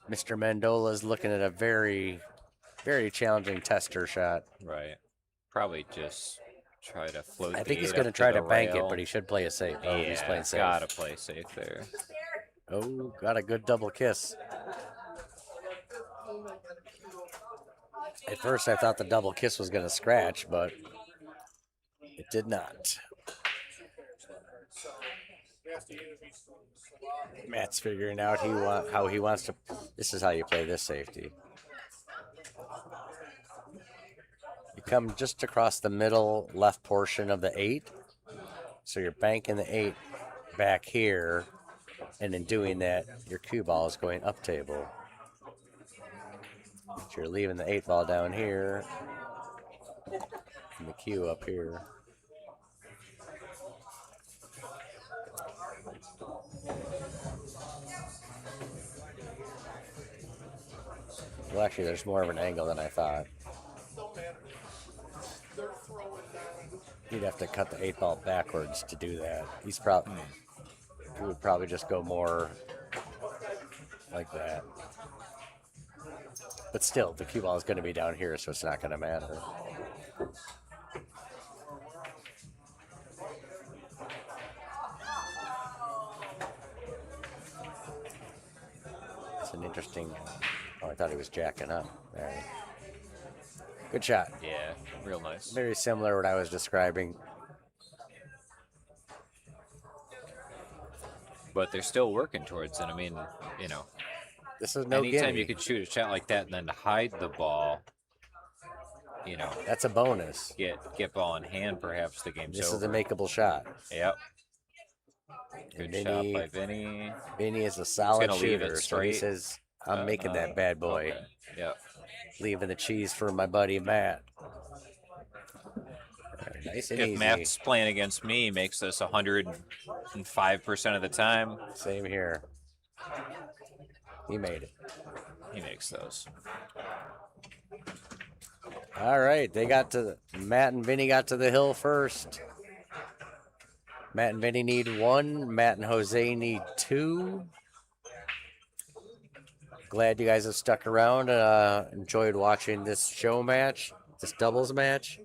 Mr. Mendola is looking at a very, very challenging tester shot. Right. Probably just try to float. I think he's going to try to bank it, but he should play it safe. Oh, yeah, he's playing safe. Gotta play safe there. Oh, got a good double kiss. At first, I thought the double kiss was going to scratch, but it did not. Matt's figuring out how he wants to. This is how you play this safety. You come just across the middle left portion of the 8. So you're banking the 8 back here. And in doing that, your cue ball is going up table. So you're leaving the 8 ball down here. And the cue up here. Well, actually, there's more of an angle than I thought. He'd have to cut the 8 ball backwards to do that. He would probably just go more like that. But still, the cue ball is going to be down here, so it's not going to matter. It's an interesting. Oh, I thought he was jacking up. All right. Good shot. Yeah, real nice. Very similar to what I was describing. But they're still working towards it. I mean, you know, This is no anytime gimme. you could shoot a shot like that and then hide the ball, you know, That's a bonus. get ball in hand, perhaps the game's This over. is a makeable shot. Yep. Good And shot by Vinnie. Vinnie is a solid gonna leave it shooter, so he straight. says, I'm making that bad boy. Okay. Yep. Leaving the cheese for my buddy Matt. Nice and If easy. Matt's playing against me, he makes this 105% of the time. Same here. He made it. He makes those. All right, they got to Matt and Vinny got to the hill first. Matt and Vinny need 1. Matt and Jose need 2. Glad you guys have stuck around. Enjoyed watching this show match, this doubles match,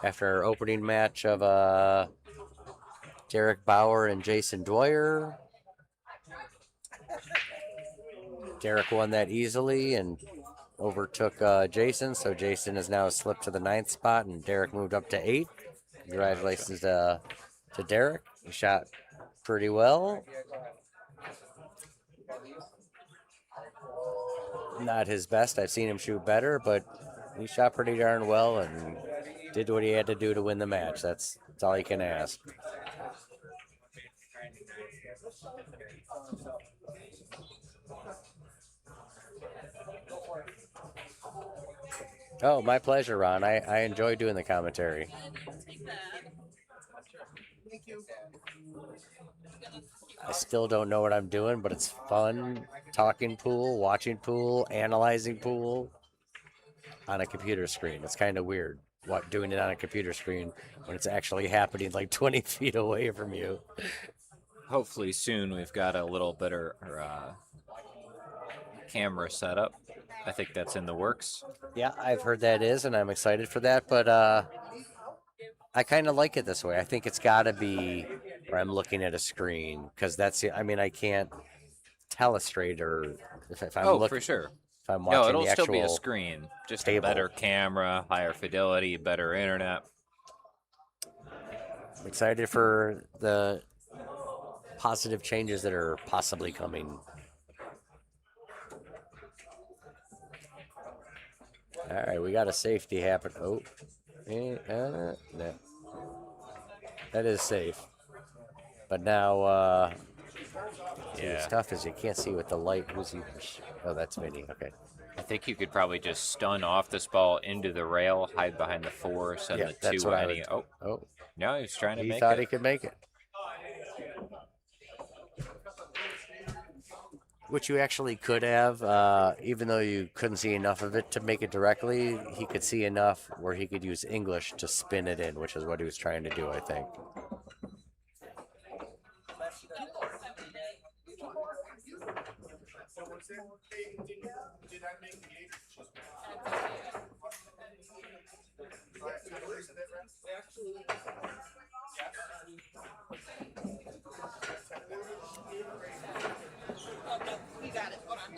after our opening match of Derek Bauer and Jason Dwyer. Derek won that easily and overtook Jason, so Jason has now slipped to the 9th spot, and Derek moved up to 8th. Congratulations to Derek. He shot pretty well. Not his best. I've seen him shoot better, but he shot pretty darn well and did what he had to do to win the match. That's all you can ask. Oh, my pleasure, Ron. I enjoy doing the commentary. I still don't know what I'm doing, but it's fun talking pool, watching pool, analyzing pool on a computer screen. It's kind of weird doing it on a computer screen when it's actually happening like 20 feet away from you. Hopefully soon we've got a little better camera setup. I think that's in the works. Yeah, I've heard that is, and I'm excited for that, but I kind of like it this way. I think it's got to be where I'm looking at a screen, because I can't tell a straight, or if I'm looking. For sure. If I'm watching No, it'll the still actual be a screen. Just table. a better camera, higher fidelity, better internet. I'm excited for the positive changes that are possibly coming. All right, we got a safety happen. Oh, no. That is safe. But now, the stuff is you can't see with the light. Oh, that's Vinny. Okay. I think you could probably just stun off this ball into the rail, hide behind the 4, send Yeah, the 2 that's what I any. would. Oh, No, he was trying to he make thought it. he could make it. Which you actually could have, even though you couldn't see enough of it to make it directly, he could see enough where he could use English to spin it in, which is what he was trying to do, I think. You got it. Hold on.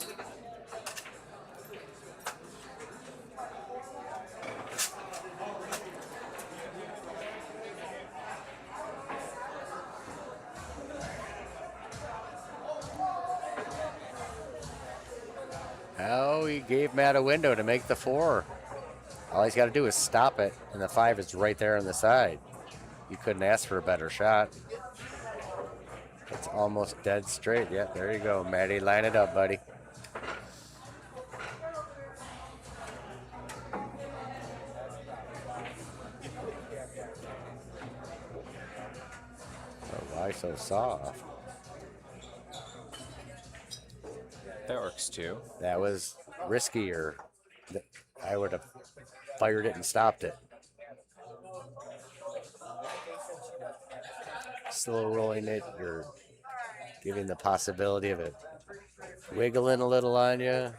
Oh, he gave Matt a window to make the 4. All he's got to do is stop it, and the 5 is right there on the side. You couldn't ask for a better shot. It's almost dead straight. Yeah, there you go, Matty. Line it up, buddy. Oh, why so soft? That works too. That was riskier. I would have fired it and stopped it. Slow rolling it, you're giving the possibility of it wiggling a little on you.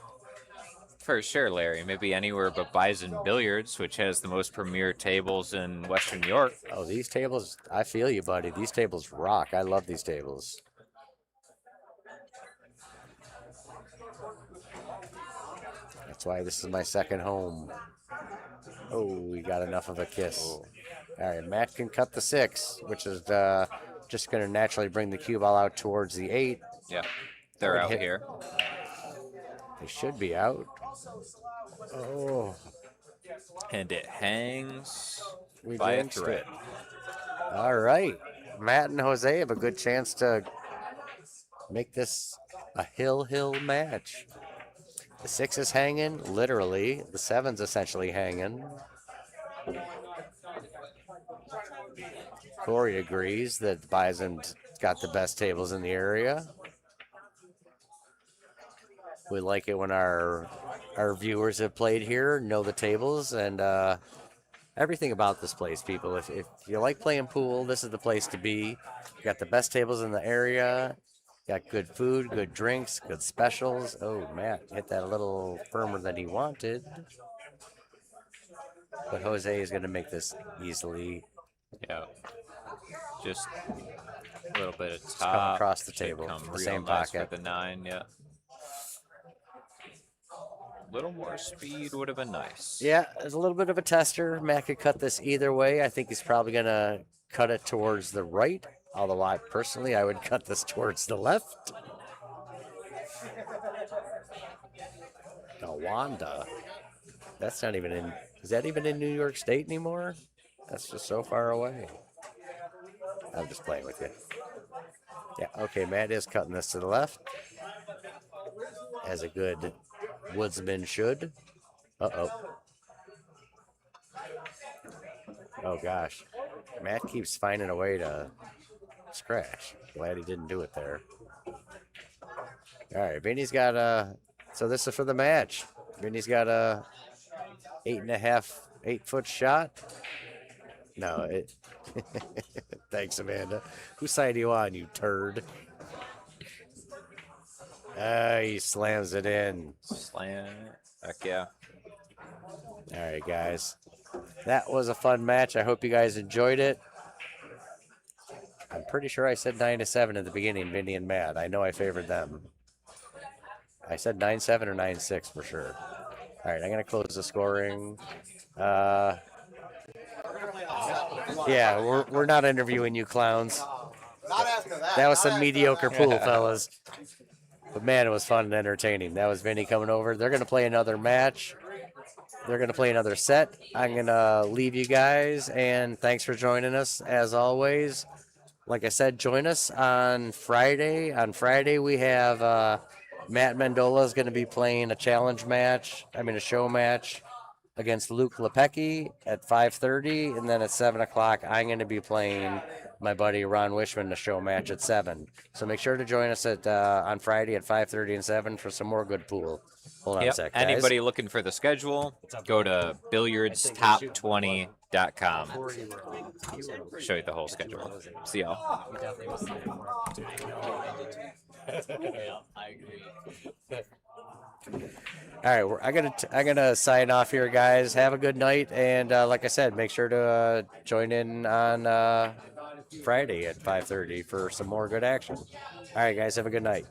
For sure, Larry. Maybe anywhere but Bison Billiards, which has the most premier tables in Western New York. Oh, these tables, I feel you, buddy. These tables rock. I love these tables. That's why this is my second home. Oh, we got enough of a kiss. Oh. All right, Matt can cut the 6, which is just going to naturally bring the cue ball out towards the 8. Yeah, they're Would out hit- here. They should be out. Oh, And it hangs we by a jinxed thread. it. All right, Matt and Jose have a good chance to make this a hill match. The 6 is hanging, literally. The 7's essentially hanging. Corey agrees that Bison's got the best tables in the area. We like it when our viewers have played here, know the tables, and everything about this place, people. If you like playing pool, this is the place to be. You got the best tables in the area. Got good food, good drinks, good specials. Oh, Matt hit that a little firmer than he wanted. But Jose is going to make this easily. Yeah. Just a little bit of come top. across the Should table, come the real same nice pocket. with the 9, yeah. A little more speed would have been nice. Yeah, there's a little bit of a tester. Matt could cut this either way. I think he's probably going to cut it towards the right. Although I would cut this towards the left. Wanda. That's not even in. Is that even in New York State anymore? That's just so far away. I'm just playing with you. Yeah, okay, Matt is cutting this to the left. As a good woodsman should. Uh-oh. Oh, gosh. Matt keeps finding a way to scratch. Glad he didn't do it there. All right, Vinny's got a... So this is for the match. Vinny's got a 8.5 shot. No, it... Thanks, Amanda. Whose side are you on, you turd? He slams it in. Slam. Heck yeah. All right, guys. That was a fun match. I hope you guys enjoyed it. I'm pretty sure I said 9-7 at the beginning, Vinny and Matt. I know I favored them. I said 9-7 or 9-6 for sure. All right, I'm going to close the scoring. Yeah, we're not interviewing you clowns. Not after that. That was some mediocre pool, fellas. But man, it was fun and entertaining. That was Vinny coming over. They're going to play another match. They're going to play another set. I'm going to leave you guys, and thanks for joining us, as always. Like I said, join us on Friday. On Friday, we have Matt Mendola is going to be playing a challenge match, a show match against Luke Lepecki at 5:30, and then at 7 o'clock, I'm going to be playing my buddy Ron Wishman a show match at 7. So make sure to join us at on Friday at 5:30 and 7 for some more good pool. Hold on a sec, guys. Anybody looking for the schedule, go to billiardstop20.com. Show you the whole schedule. See y'all. All right, I'm gonna sign off here, guys. Have a good night, and like I said, make sure to join in on Friday at 5:30 for some more good action. All right, guys, have a good night.